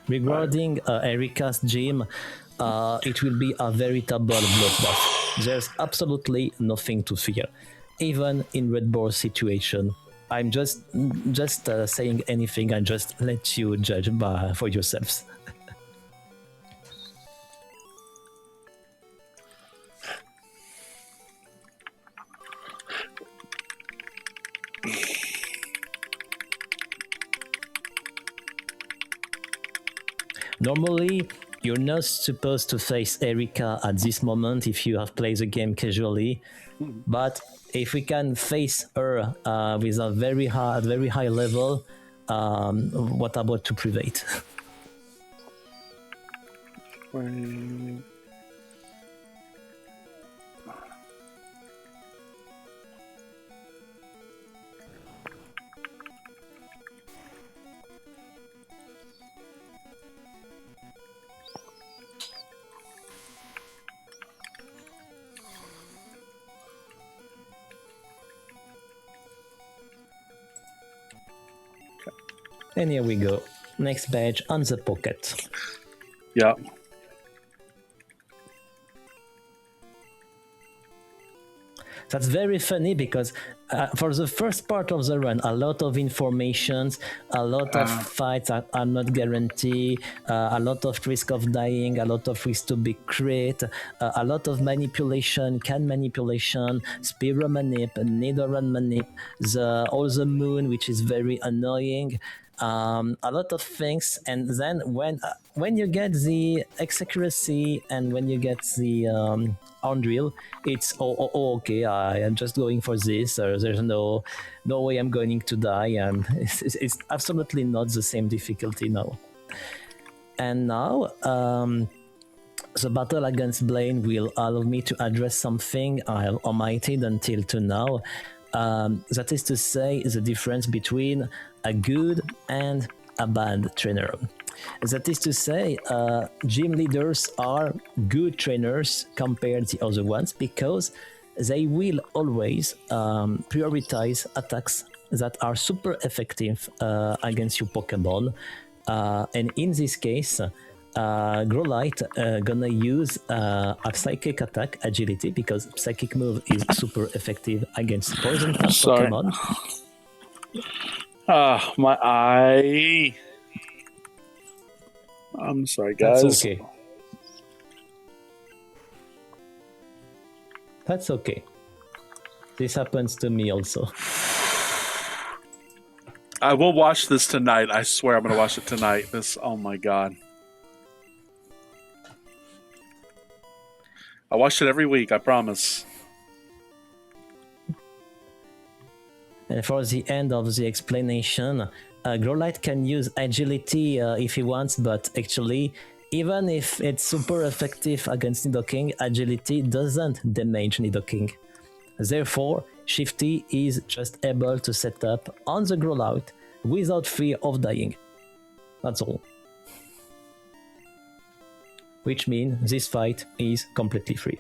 Regarding Erika's gym, it will be a veritable bloodbath. There's absolutely nothing to fear, even in Red Bull situation. I'm just saying anything and just let you judge for yourselves. Normally, you're not supposed to face Erika at this moment if you have played the game casually, but if we can face her with a very high level, what about to private? And here we go. Next badge on the pocket. Yeah. That's very funny because for the first part of the run, a lot of informations, a lot of fights are not guaranteed, a lot of risk of dying, a lot of risk to be crit, a lot of manipulation, speedrun manip, needle run manip, all the moon, which is very annoying. A lot of things, and then when you get the accuracy and when you get the on drill, it's okay. I am just going for this. There's no way I'm going to die. It's absolutely not the same difficulty now. And now the battle against Blaine will allow me to address something I omitted until to now. That is to say, the difference between a good and a bad trainer. That is to say, gym leaders are good trainers compared to the other ones because they will always prioritize attacks that are super effective against your Pokemon. And in this case, Growlite gonna use a psychic attack agility because psychic move is super effective against poison type Pokemon. My eye. I'm sorry, guys. That's okay. That's okay. This happens to me also. I will watch this tonight. I swear I'm going to watch it tonight. Oh my god. I watch it every week, I promise. And for the end of the explanation, Growlite can use agility if he wants, but actually, even if it's super effective against Nidoking, agility doesn't damage Nidoking. Therefore, Shifty is just able to set up on the Growlite without fear of dying. That's all. Which means this fight is completely free.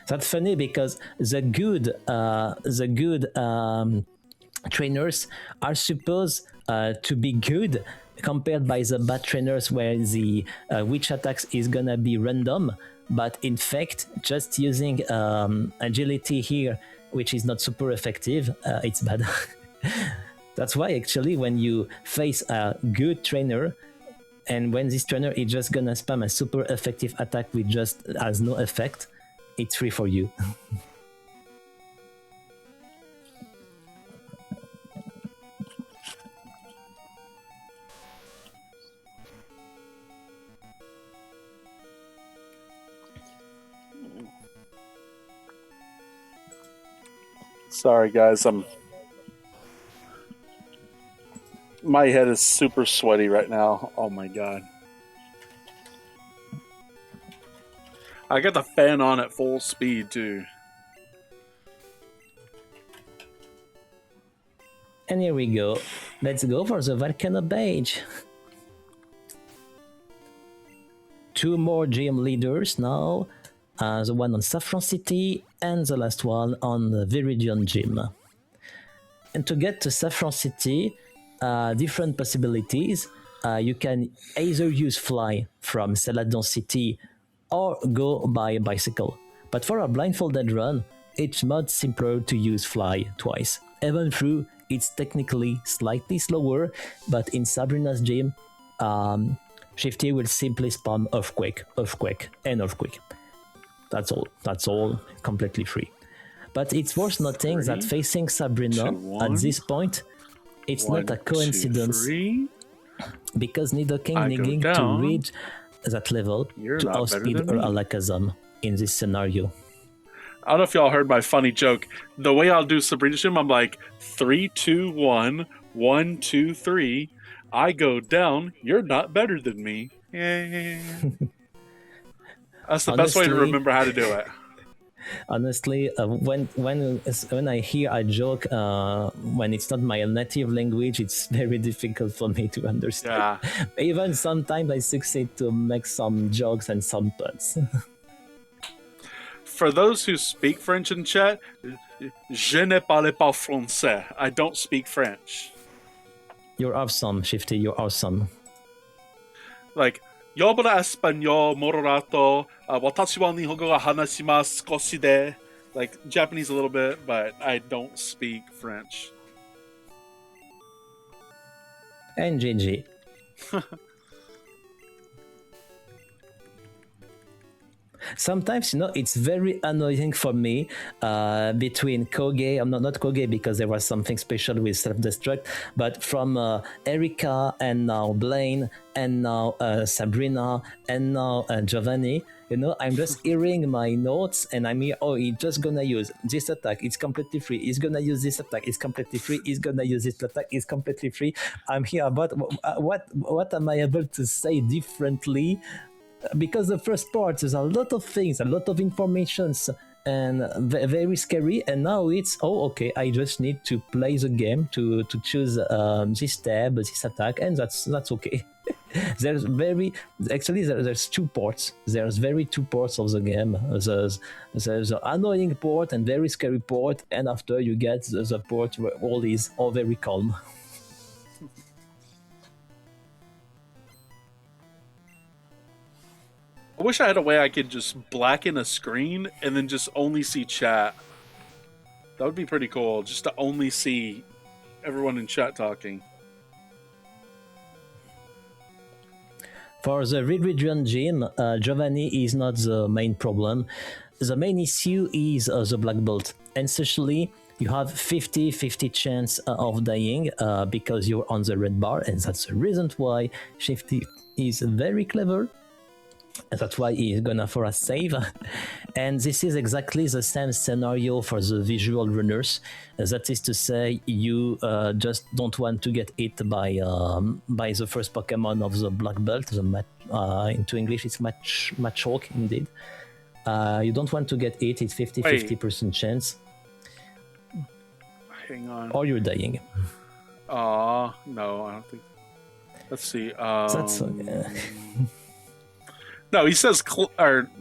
That's funny because the good trainers are supposed to be good compared by the bad trainers where the which attacks is gonna be random, but in fact just using agility here, which is not super effective, it's bad. That's why actually when you face a good trainer and when this trainer is just gonna spam a super effective attack which just has no effect, it's free for you. Sorry, guys. My head is super sweaty right now. Oh my god. I got the fan on at full speed too. And here we go. Let's go for the Volcano Badge. 2 more gym leaders now. The one on Saffron City and the last one on the Viridian Gym. And to get to Saffron City, different possibilities. You can either use Fly from Celadon City or go by bicycle. But for a blindfolded run, it's much simpler to use Fly twice. Even though it's technically slightly slower, but in Sabrina's gym, Shifty will simply spam Earthquake, and Earthquake. That's all. That's all completely free. But it's worth noting that facing Sabrina 2, at 1. this point, it's 1, not a coincidence 2, 3. because Nidoking I go needing to down. reach that level You're to not better outspeed than her me. Alakazam in this scenario. I don't know if y'all heard my funny joke. The way I'll do Sabrina Shim, I'm like 3, 2, 1, 1, 2, 3. I go down. You're not better than me. Yeah. That's the best way to remember how to do it. Honestly, when I hear a joke when it's not my native language, it's very difficult for me to understand. Yeah. Even sometimes I succeed to make some jokes and some puns. For those who speak French in chat, je ne parle pas français. I don't speak French. You're awesome, Shifty. You're awesome. Like, yobara español morato, watashi wa nihongo ga hanashimasu skoshi de. Like, Japanese a little bit, but I don't speak French. And GG. Sometimes, it's very annoying for me between Koge, I'm not Koge because there was something special with self-destruct, but from Erika and now Blaine and now Sabrina and now Giovanni, I'm just hearing my notes and I'm here, he's just gonna use this attack, it's completely free, he's gonna use this attack, it's completely free, he's gonna use this attack, it's completely free. I'm here, but what am I able to say differently? Because the first part is a lot of things, a lot of informations, and very scary. And now it's okay. I just need to play the game to choose this tab, this attack, and that's okay. There's two parts. There's two parts of the game. There's the annoying part and very scary part, and after you get the part where all is all very calm. I wish I had a way I could just blacken a screen and then just only see chat. That would be pretty cool, just to only see everyone in chat talking. For the Red Region Gym, Giovanni is not the main problem. The main issue is the Black Bolt. And especially, you have 50-50 chance of dying because you're on the red bar, and that's the reason why Shifty is very clever. And that's why he's gonna for a save. And this is exactly the same scenario for the visual runners. That is to say, you just don't want to get hit by the first Pokemon of the Black Belt. Into English, it's Machok indeed. You don't want to get hit. It's 50% chance. Hang on. Or you're dying. No, I don't think. Let's see. That's No, he says,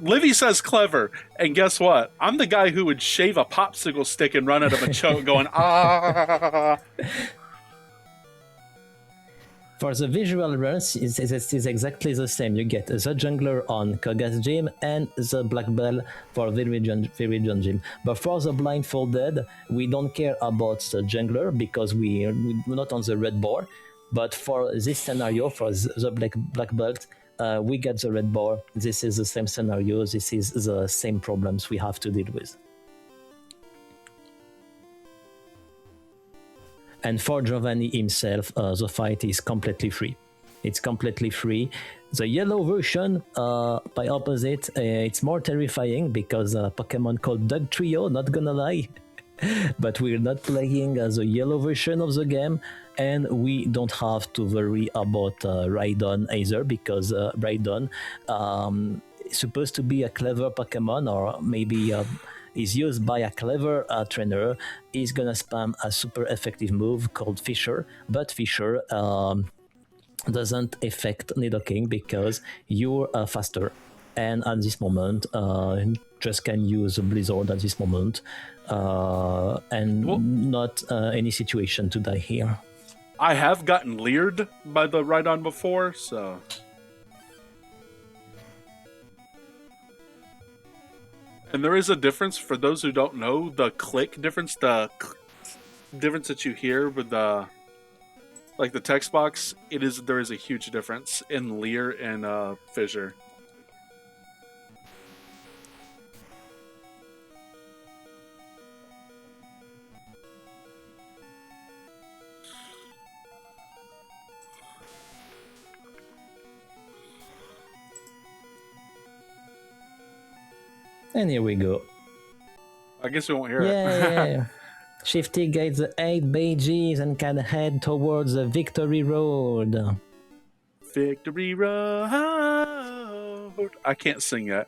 Livy says clever, and guess what? I'm the guy who would shave a popsicle stick and run at him and choke, going ah. For the visual runs, it's exactly the same. You get the jungler on Koga's gym and the black bell for Viridian gym. But for the blindfolded, we don't care about the jungler because we're not on the red bar. But for this scenario, for the black belt, we get the red bar. This is the same scenario. This is the same problems we have to deal with. And for Giovanni himself, the fight is completely free. It's completely free. The yellow version, by opposite, it's more terrifying because Pokemon called Dug Trio, not gonna lie. But we're not playing the yellow version of the game, and we don't have to worry about Rhydon either, because Rhydon is supposed to be a clever Pokemon, or maybe is used by a clever trainer. Is gonna spam a super effective move called Fisher, but Fisher doesn't affect Nidoking because you're faster, and at this moment just can use Blizzard at this moment, and not any situation to die here. I have gotten leered by the Rhydon before, so... And there is a difference, for those who don't know, the click difference, difference that you hear with the... like the text box, there is a huge difference in Leer and Fissure. And here we go. I guess we won't hear Yeah. Shifty gets the 8 BGs and can head towards the victory road. Victory Road. I can't sing that.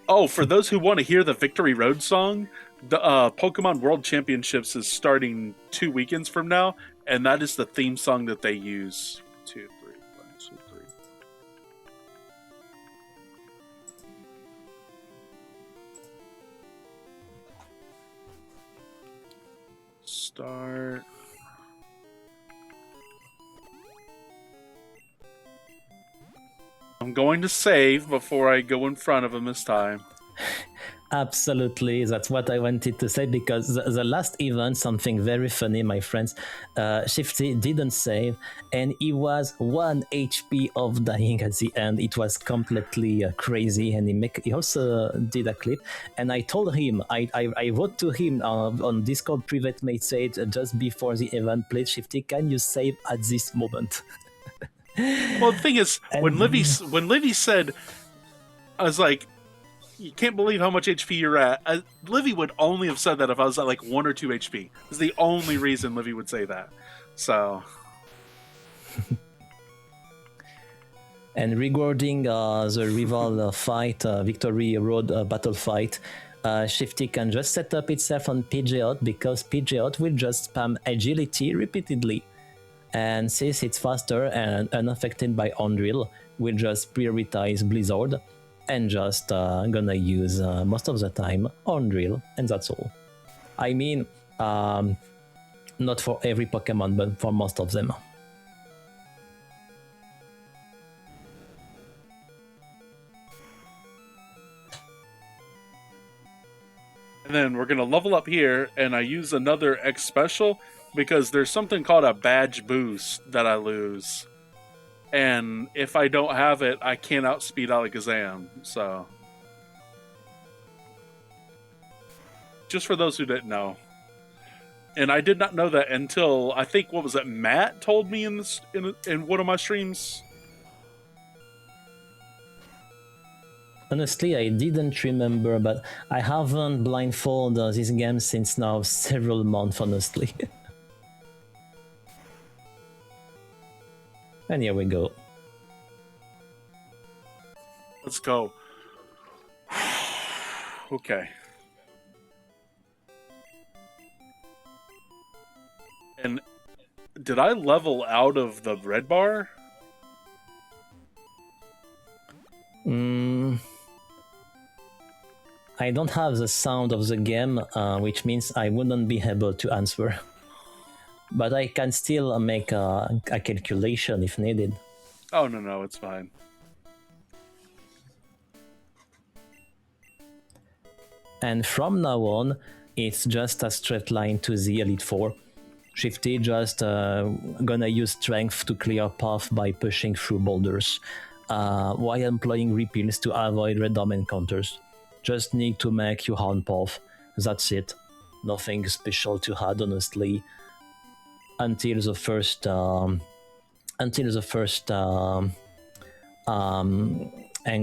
Oh, for those who want to hear the Victory Road song, the Pokemon World Championships is starting 2 weekends from now, and that is the theme song that they use. 2, 3, 1, 2, 3. Start. I'm going to save before I go in front of him this time. Absolutely, that's what I wanted to say, because the last event, something very funny, my friends. Shifty didn't save, and he was 1 HP of dying at the end. It was completely crazy, and he also did a clip. And I told him, I wrote to him on Discord private message just before the event. Please, Shifty, can you save at this moment? Well, the thing is, when Livy said, I was like, you can't believe how much HP you're at. Livy would only have said that if I was at like 1 or 2 HP. It's the only reason Livy would say that. So. And regarding the rival fight, Victory Road battle fight, Shifty can just set up itself on Pidgeot, because Pidgeot will just spam agility repeatedly. And since it's faster and unaffected by on-drill, we'll just prioritize Blizzard and just gonna use most of the time on-drill, and that's all. I mean, not for every Pokemon, but for most of them. And then we're going to level up here, and I use another X special because there's something called a badge boost that I lose. And if I don't have it, I can't outspeed Alakazam. So, just for those who didn't know. And I did not know that until, I think, what was it, Matt told me in one of my streams? Honestly, I didn't remember, but I haven't blindfolded this game since now several months, honestly. And here we go. Let's go. Okay. And did I level out of the red bar? I don't have the sound of the game, which means I wouldn't be able to answer. But I can still make a calculation if needed. Oh, no, it's fine. And from now on, it's just a straight line to the Elite Four. Shifty just gonna use strength to clear path by pushing through boulders, while employing repels to avoid random encounters. Just need to make your own path. That's it. Nothing special to add, honestly. Until the first hang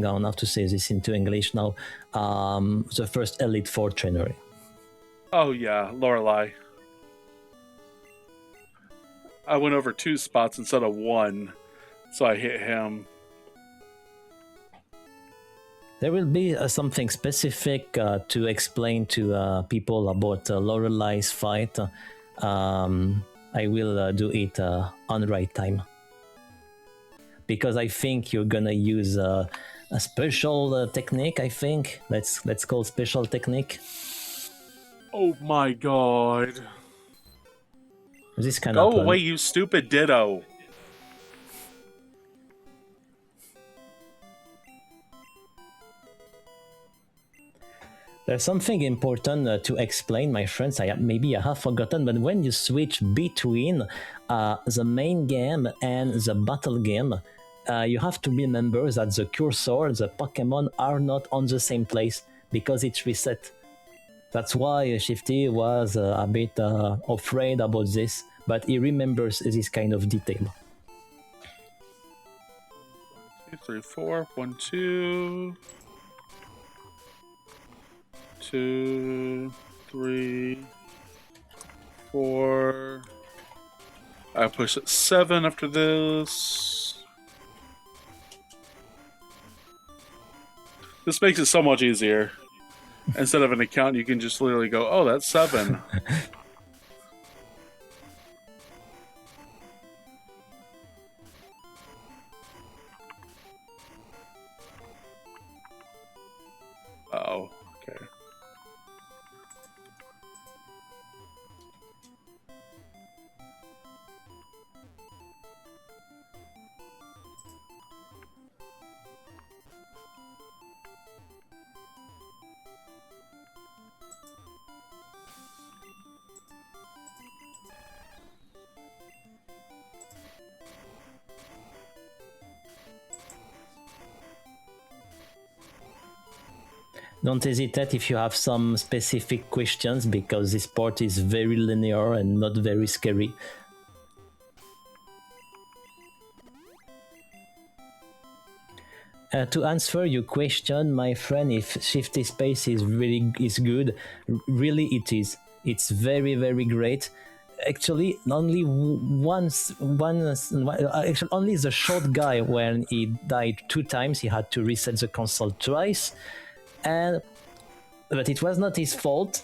on, I have to say this into English now. The first Elite Four trainer. Oh yeah, Lorelei. I went over 2 spots instead of 1, so I hit him. There will be something specific to explain to people about Lorelei's fight. I will do it on the right time. Because I think you're gonna use a special technique, I think. Let's call special technique. Oh my god. This kind Go of away, you stupid Ditto. There's something important to explain, my friends. Maybe I have forgotten, but when you switch between the main game and the battle game, you have to remember that the cursor, the Pokemon, are not on the same place because it's reset. That's why Shifty was a bit afraid about this, but he remembers this kind of detail. 2, 3, 4, 1, 2. 2, 3, 4. I push it 7 after this. This makes it so much easier. Instead of an account, you can just literally go, oh, that's 7. Oh, okay. Don't hesitate if you have some specific questions, because this part is very linear and not very scary. To answer your question, my friend, if Shifty Space is good, really it is. It's very, very great. Actually, only actually only the short guy, when he died 2 times, he had to reset the console twice, but it was not his fault.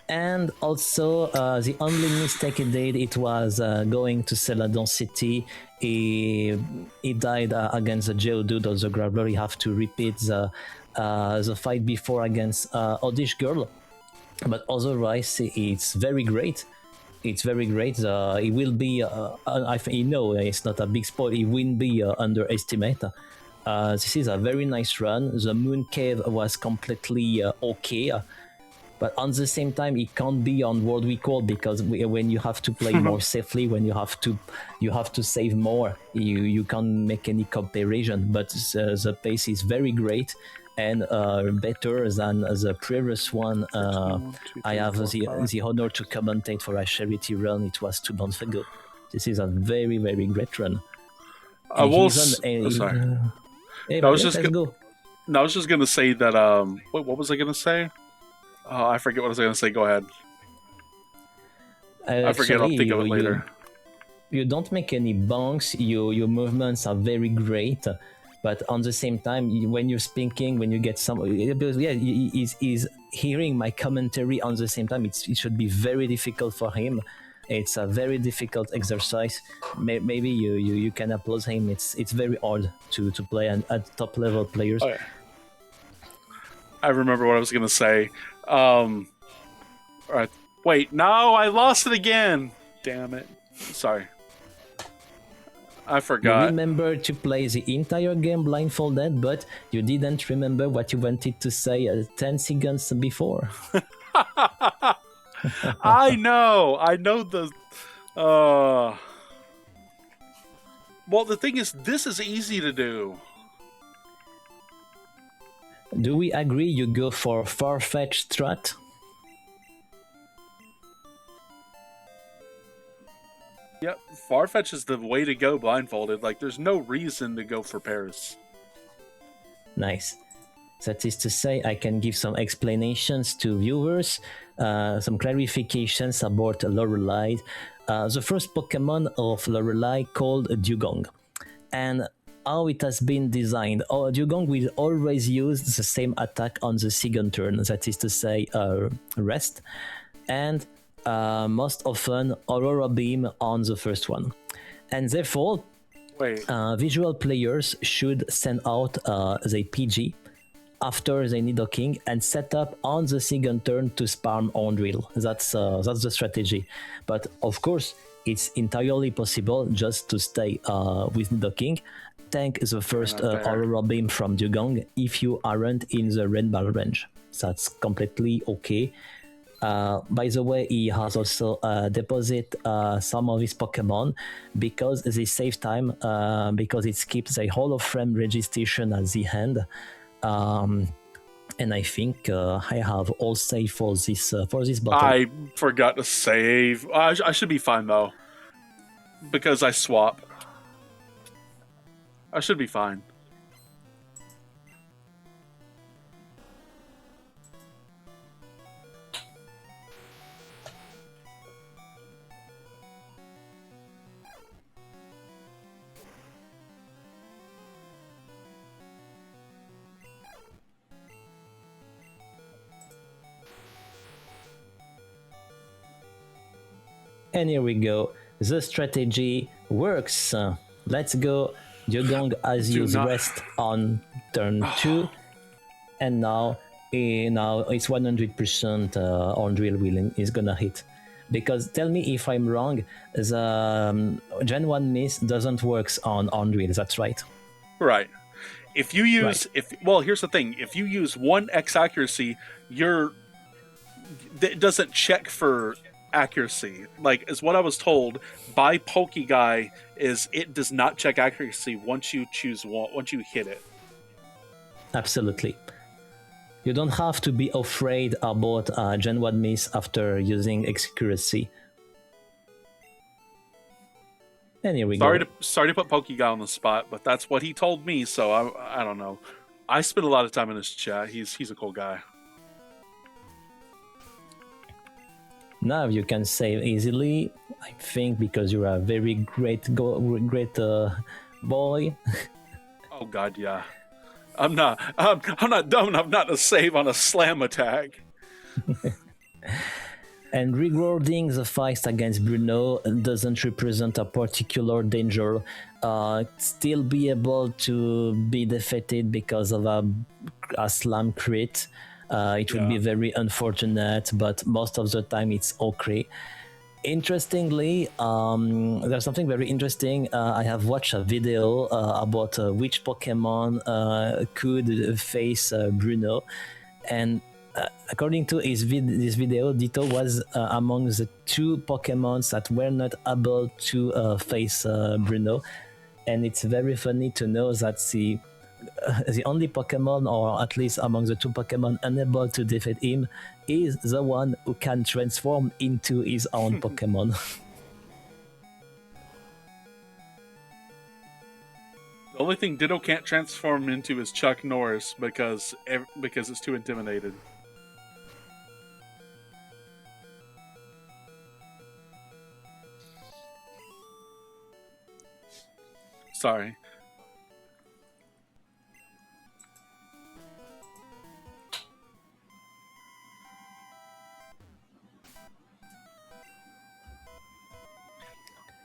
And also, the only mistake he did, it was going to Celadon City. He died against the Geodude or the Graveler. He have to repeat the fight before against Oddish Girl. But otherwise, it's very great. It's very great. It will be, it's not a big spoil, it won't be underestimated. This is a very nice run. The Moon Cave was completely okay. But on the same time, it can't be on World Record, because when you have to play more safely, when you have to save more, you can't make any comparison. But the pace is very great and better than the previous one. I have the honor to commentate for a charity run. It was 2 months ago. This is a very, very great run. I was just gonna say that. What was I gonna say? Oh, I forget what I was going to say. Go ahead. I forget. I'll think of it later. You don't make any bonks. Your movements are very great. But on the same time, when you're speaking, when you get some... he's hearing my commentary on the same time. It should be very difficult for him. It's a very difficult exercise. Maybe you can applaud him. It's very hard to play at top level players. Oh, yeah. I remember what I was going to say. Wait, no, I lost it again. Damn it. Sorry. I forgot. You remember to play the entire game blindfolded, but you didn't remember what you wanted to say 10 seconds before. I know the... Well, the thing is, this is easy to do. Do we agree you go for far-fetched strat? Yep, Farfetch is the way to go blindfolded. Like, there's no reason to go for Paris. Nice. That is to say, I can give some explanations to viewers, some clarifications about Lorelei. The first Pokemon of Lorelei called Dugong. And how it has been designed. Dugong will always use the same attack on the second turn, that is to say, Rest, and most often Aurora Beam on the first one. And therefore, visual players should send out the PG after the Nidoking and set up on the second turn to spam on drill. That's the strategy. But of course, it's entirely possible just to stay with Nidoking, tank the first Aurora Beam from Dugong if you aren't in the red ball range. That's completely okay. By the way, he has also deposit some of his Pokemon because they save time, because it skips the Hall of Frame registration at the end. And I think I have all save for this battle. I forgot to save. I should be fine though, because I swap. I should be fine. And here we go. The strategy works. Let's go. Dugong has Do used not- rest on turn 2. And now it's 100% Andriel willing is gonna hit. Because tell me if I'm wrong, the Gen 1 miss doesn't work on Andriel, that's right. Right. If you use here's the thing. If you use 1x accuracy, it doesn't check for accuracy. Like, as what I was told by Pokeguy, is it does not check accuracy once you hit it. Absolutely. You don't have to be afraid about Gen 1 miss after using accuracy. And here we go. Sorry to put Pokeguy on the spot, but that's what he told me, so I don't know. I spend a lot of time in his chat. He's a cool guy. Now you can save easily, I think, because you're a very great boy. Oh god, yeah. I'm not dumb enough not to save on a slam attack. And rewarding the fight against Bruno doesn't represent a particular danger. Still be able to be defeated because of a slam crit. It would be very unfortunate, but most of the time it's okay. Interestingly, there's something very interesting. I have watched a video about which Pokemon could face Bruno, and according to this video, Ditto was among the 2 Pokemons that were not able to face Bruno, and it's very funny to know that the only Pokemon, or at least among the 2 Pokemon unable to defeat him, is the one who can transform into his own Pokemon. The only thing Ditto can't transform into is Chuck Norris because it's too intimidated. Sorry.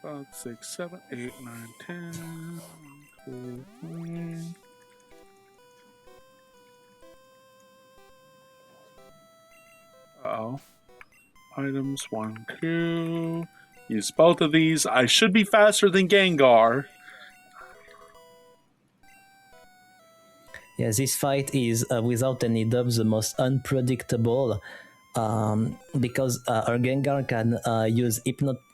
Five, 6, 7, 8, 9, 10. 14. Uh-oh. Items 1, 2. Use both of these. I should be faster than Gengar. Yeah, this fight is, without any doubt, the most unpredictable, because our Gengar can use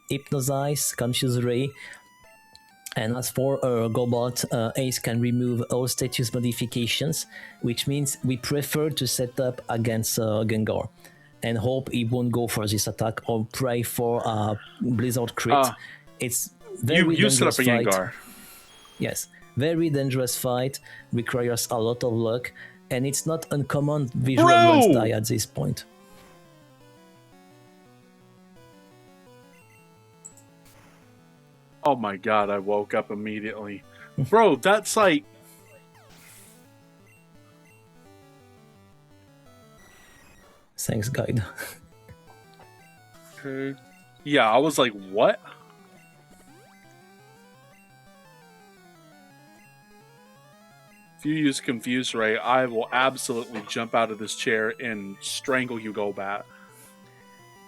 Hypnotize, Confuse Ray, and as for Gobot, Ace can remove all status modifications, which means we prefer to set up against Gengar and hope he won't go for this attack, or pray for a Blizzard crit. It's very you set up a fight. Gengar. Yes, very dangerous fight, requires a lot of luck, and it's not uncommon visual ones die at this point. Oh my god, I woke up immediately. Bro, that's like... Thanks, guide. Okay. Yeah, I was like, what? If you use Confuse Ray, I will absolutely jump out of this chair and strangle you, Golbat.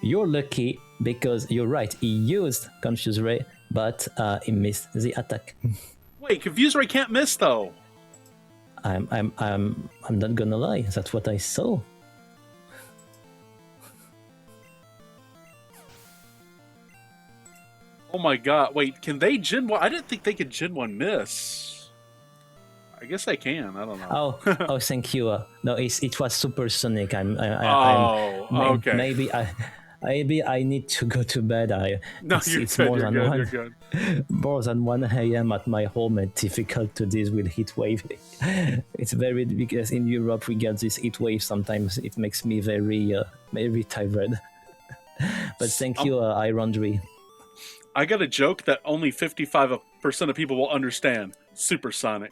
You're lucky because you're right. He used Confuse Ray, but he missed the attack. Wait, Confuse Ray can't miss though. I'm not gonna lie. That's what I saw. Oh my god! Wait, can they Gen 1? I didn't think they could Gen 1 miss. I guess they can. I don't know. Oh, thank you. No, it was supersonic. Okay. Maybe I need to go to bed. It's good. more You're than good. one. You're good. More than 1 a.m. at my home, and difficult to deal with heat wave. It's very, because in Europe we get this heat wave. Sometimes it makes me very tired. But thank you, Irondry. I got a joke that only 55% of people will understand. Supersonic.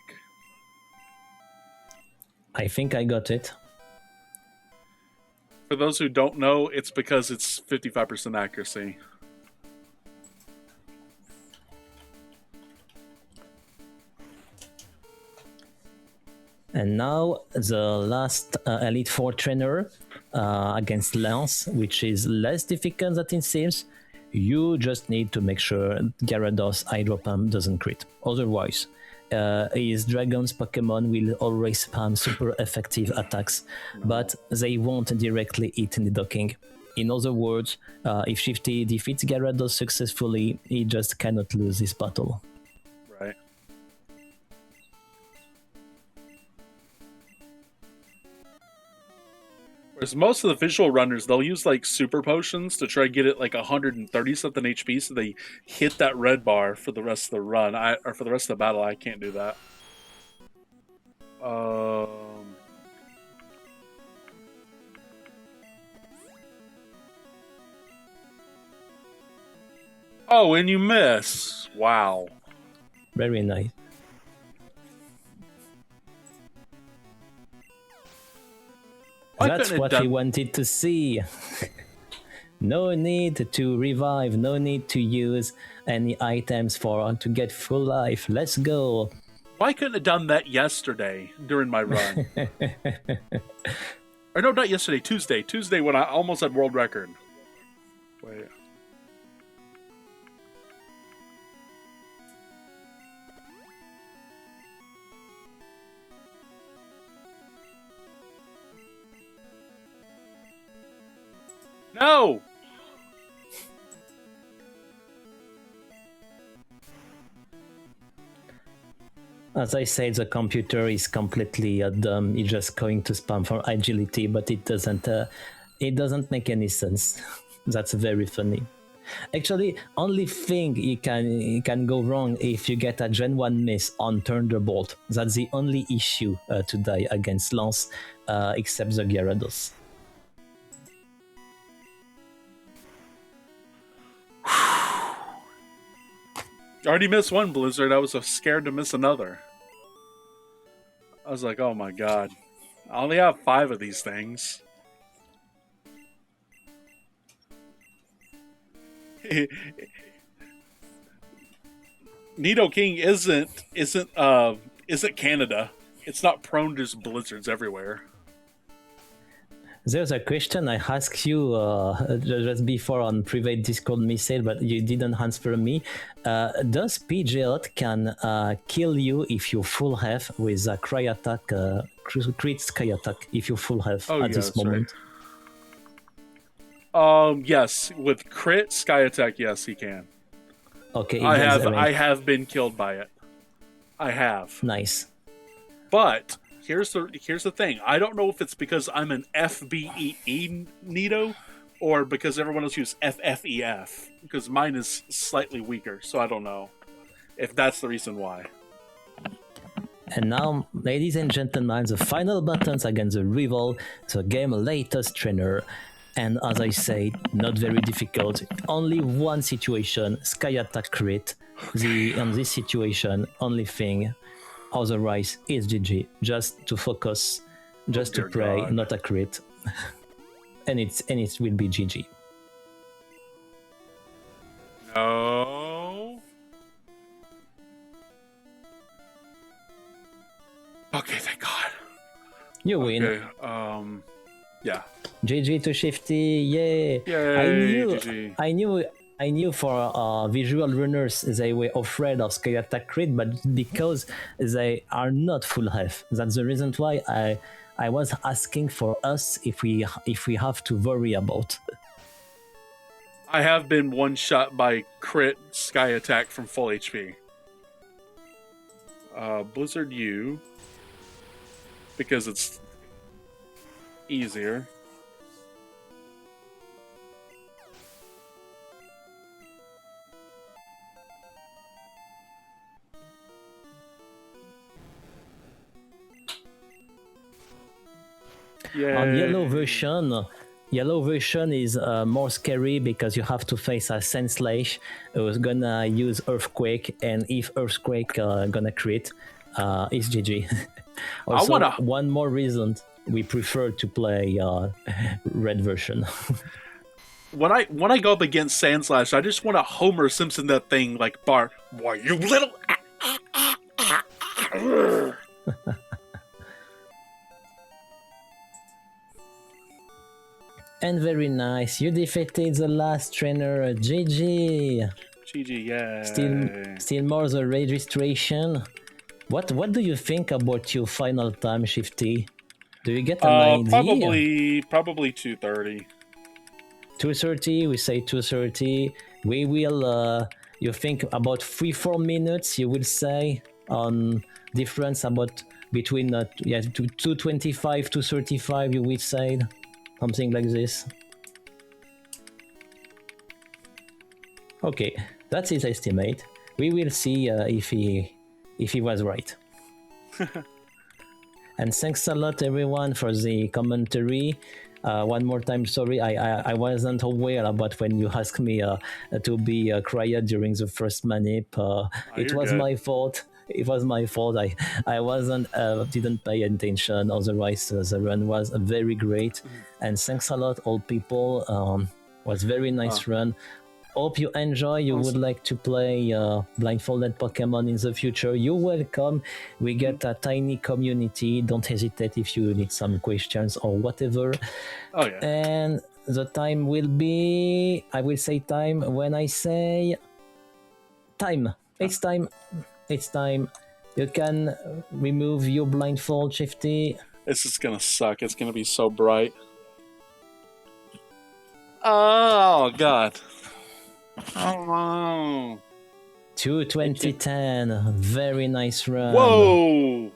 I think I got it. For those who don't know, it's because it's 55% accuracy. And now the last Elite Four trainer against Lance, which is less difficult than it seems. You just need to make sure Gyarados Hydro Pump doesn't crit. Otherwise, his Dragon's Pokemon will always spam super effective attacks, but they won't directly hit in the docking. In other words, if Shifty defeats Gyarados successfully, he just cannot lose this battle. Right. Whereas most of the visual runners, they'll use like super potions to try to get it like 130 something HP, so they hit that red bar for the rest of the run. Or for the rest of the battle, I can't do that. Oh, and you miss. Wow. Very nice. That's what we wanted to see. No need to revive, no need to use any items to get full life. Let's go. Why couldn't have done that yesterday during my run? Or no, not yesterday, Tuesday. Tuesday when I almost had world record. Wait. No! As I said, the computer is completely dumb. It's just going to spam for agility, but it doesn't make any sense. That's very funny. Actually, only thing it can go wrong if you get a Gen 1 miss on Thunderbolt. That's the only issue today against Lance, except the Gyarados. I already missed one Blizzard. I was scared to miss another. I was like, oh my god. I only have 5 of these things. Nidoking isn't Canada. It's not prone to blizzards everywhere. There's a question I asked you just before on private Discord message, but you didn't answer me. Does Pidgeot can kill you if you full health with a cry attack, crit sky attack if you full health at this moment? Right. Yes, with crit sky attack, yes, he can. Okay, I have been killed by it. I have. Nice. But here's the thing. I don't know if it's because I'm an FBEE Nido or because everyone else uses FFEF. Because mine is slightly weaker, so I don't know if that's the reason why. And now, ladies and gentlemen, the final buttons against the rival, the game latest trainer. And as I said, not very difficult. Only one situation, sky attack crit. On this situation, only thing. Otherwise, it's GG. Just to focus, just to pray, God. Not a crit. and it will be GG. No. Okay, thank God. You win. Okay, yeah. GG to Shifty, yay! Yay, I knew for visual runners they were afraid of sky attack crit, but because they are not full health. That's the reason why I was asking for us if we have to worry about. I have been one shot by crit sky attack from full HP. Blizzard U, because it's easier. Yay. On yellow version is more scary because you have to face a Sandslash who's gonna use Earthquake, and if Earthquake gonna crit, it's GG. Also, one more reason we prefer to play red version. When I go up against Sandslash, I just want to Homer Simpson that thing like Bart. Why you little? And very nice. You defeated the last trainer, GG. GG, yeah. Still more the registration. What do you think about your final time, Shifty? Do you get an idea? Probably 2:30. 2:30. We say 2:30. We will. You think about 3-4 minutes? You will say on difference about between 2:25 2:35. You will say something like this. Okay, that's his estimate. We will see if he was right. And thanks a lot, everyone, for the commentary. One more time, sorry, I wasn't aware about when you asked me to be quiet during the first manip. It was good. my fault. It was my fault. I wasn't didn't pay attention. Otherwise, the run was very great. And thanks a lot, all people. Was very nice run. Hope you enjoy. You would like to play Blindfolded Pokemon in the future. You're welcome. We get a tiny community. Don't hesitate if you need some questions or whatever. Oh, yeah. And the time will be, I will say time when I say time. It's time. It's time. You can remove your blindfold, Shifty. This is going to suck. It's going to be so bright. Oh, God. Oh, 2:20:10. Very nice run. Whoa!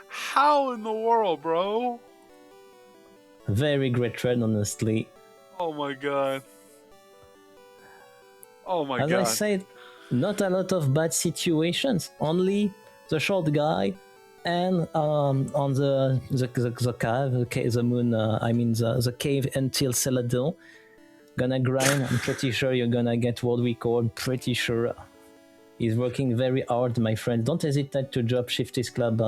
How in the world, bro? Very great run, honestly. Oh my god. As I said, not a lot of bad situations. Only the short guy and on the cave, the moon. The cave until Celadon. Gonna grind. I'm pretty sure you're gonna get world record. Pretty sure. He's working very hard, my friend. Don't hesitate to drop Shifty's Club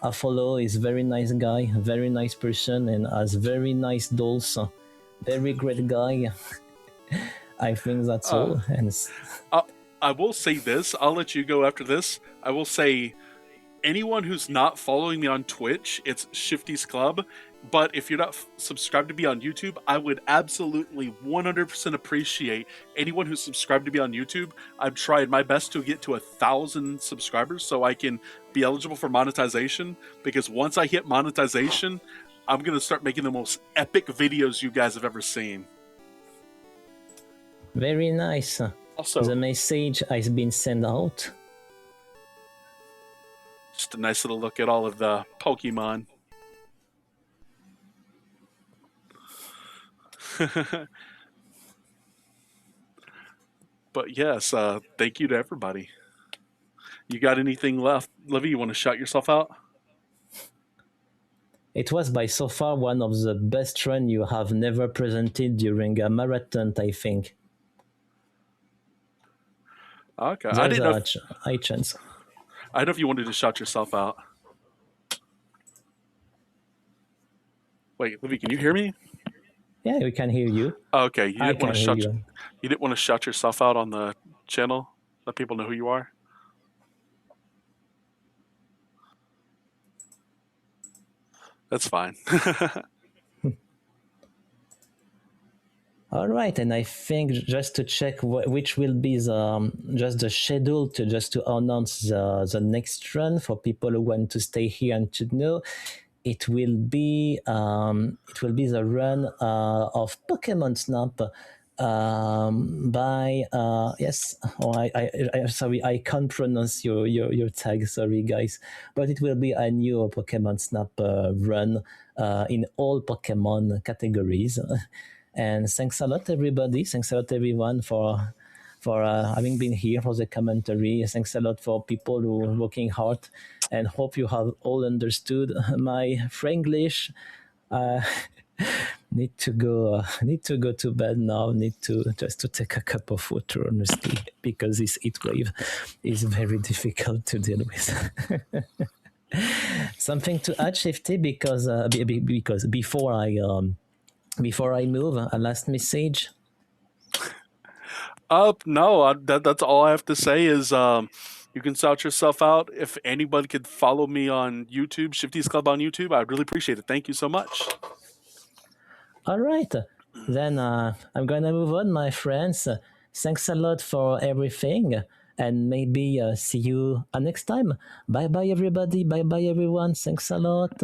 a follow. He's a very nice guy, very nice person, and has very nice dolls. Very great guy. I think that's all. And I will say this. I'll let you go after this. I will say, anyone who's not following me on Twitch, it's Shifty's Club. But if you're not subscribed to me on YouTube, I would absolutely 100% appreciate anyone who's subscribed to me on YouTube. I've tried my best to get to 1,000 subscribers so I can be eligible for monetization. Because once I hit monetization, I'm going to start making the most epic videos you guys have ever seen. Very nice. Also, the message has been sent out. Just a nice little look at all of the Pokemon. But yes, thank you to everybody. You got anything left? Livy, you want to shout yourself out? It was by so far one of the best runs you have never presented during a marathon, I think. Okay. There's I didn't know high chance. I don't know if you wanted to shout yourself out. Wait, Livy, can you hear me? Yeah, we can hear you. Okay, you didn't want to shout yourself out on the channel? Let people know who you are? That's fine. All right, and I think just to check which will be the schedule to announce the next run for people who want to stay here and to know. It will be the run of Pokémon Snap by yes. I sorry, I can't pronounce your tag. Sorry, guys, but it will be a new Pokémon Snap run in all Pokémon categories. And thanks a lot, everybody. Thanks a lot, everyone, for having been here for the commentary. Thanks a lot for people who are working hard, and hope you have all understood my Franglish. Need to go to bed now. Need to take a cup of water, honestly, because this heat wave is very difficult to deal with. Something to add, Shifty, because before I move, a last message. No, that's all I have to say is You can shout yourself out. If anybody could follow me on YouTube, Shifty's Club on YouTube, I'd really appreciate it. Thank you so much. All right. Then I'm gonna move on, my friends. Thanks a lot for everything, and maybe see you next time. Bye bye, everybody. Bye bye, everyone. Thanks a lot.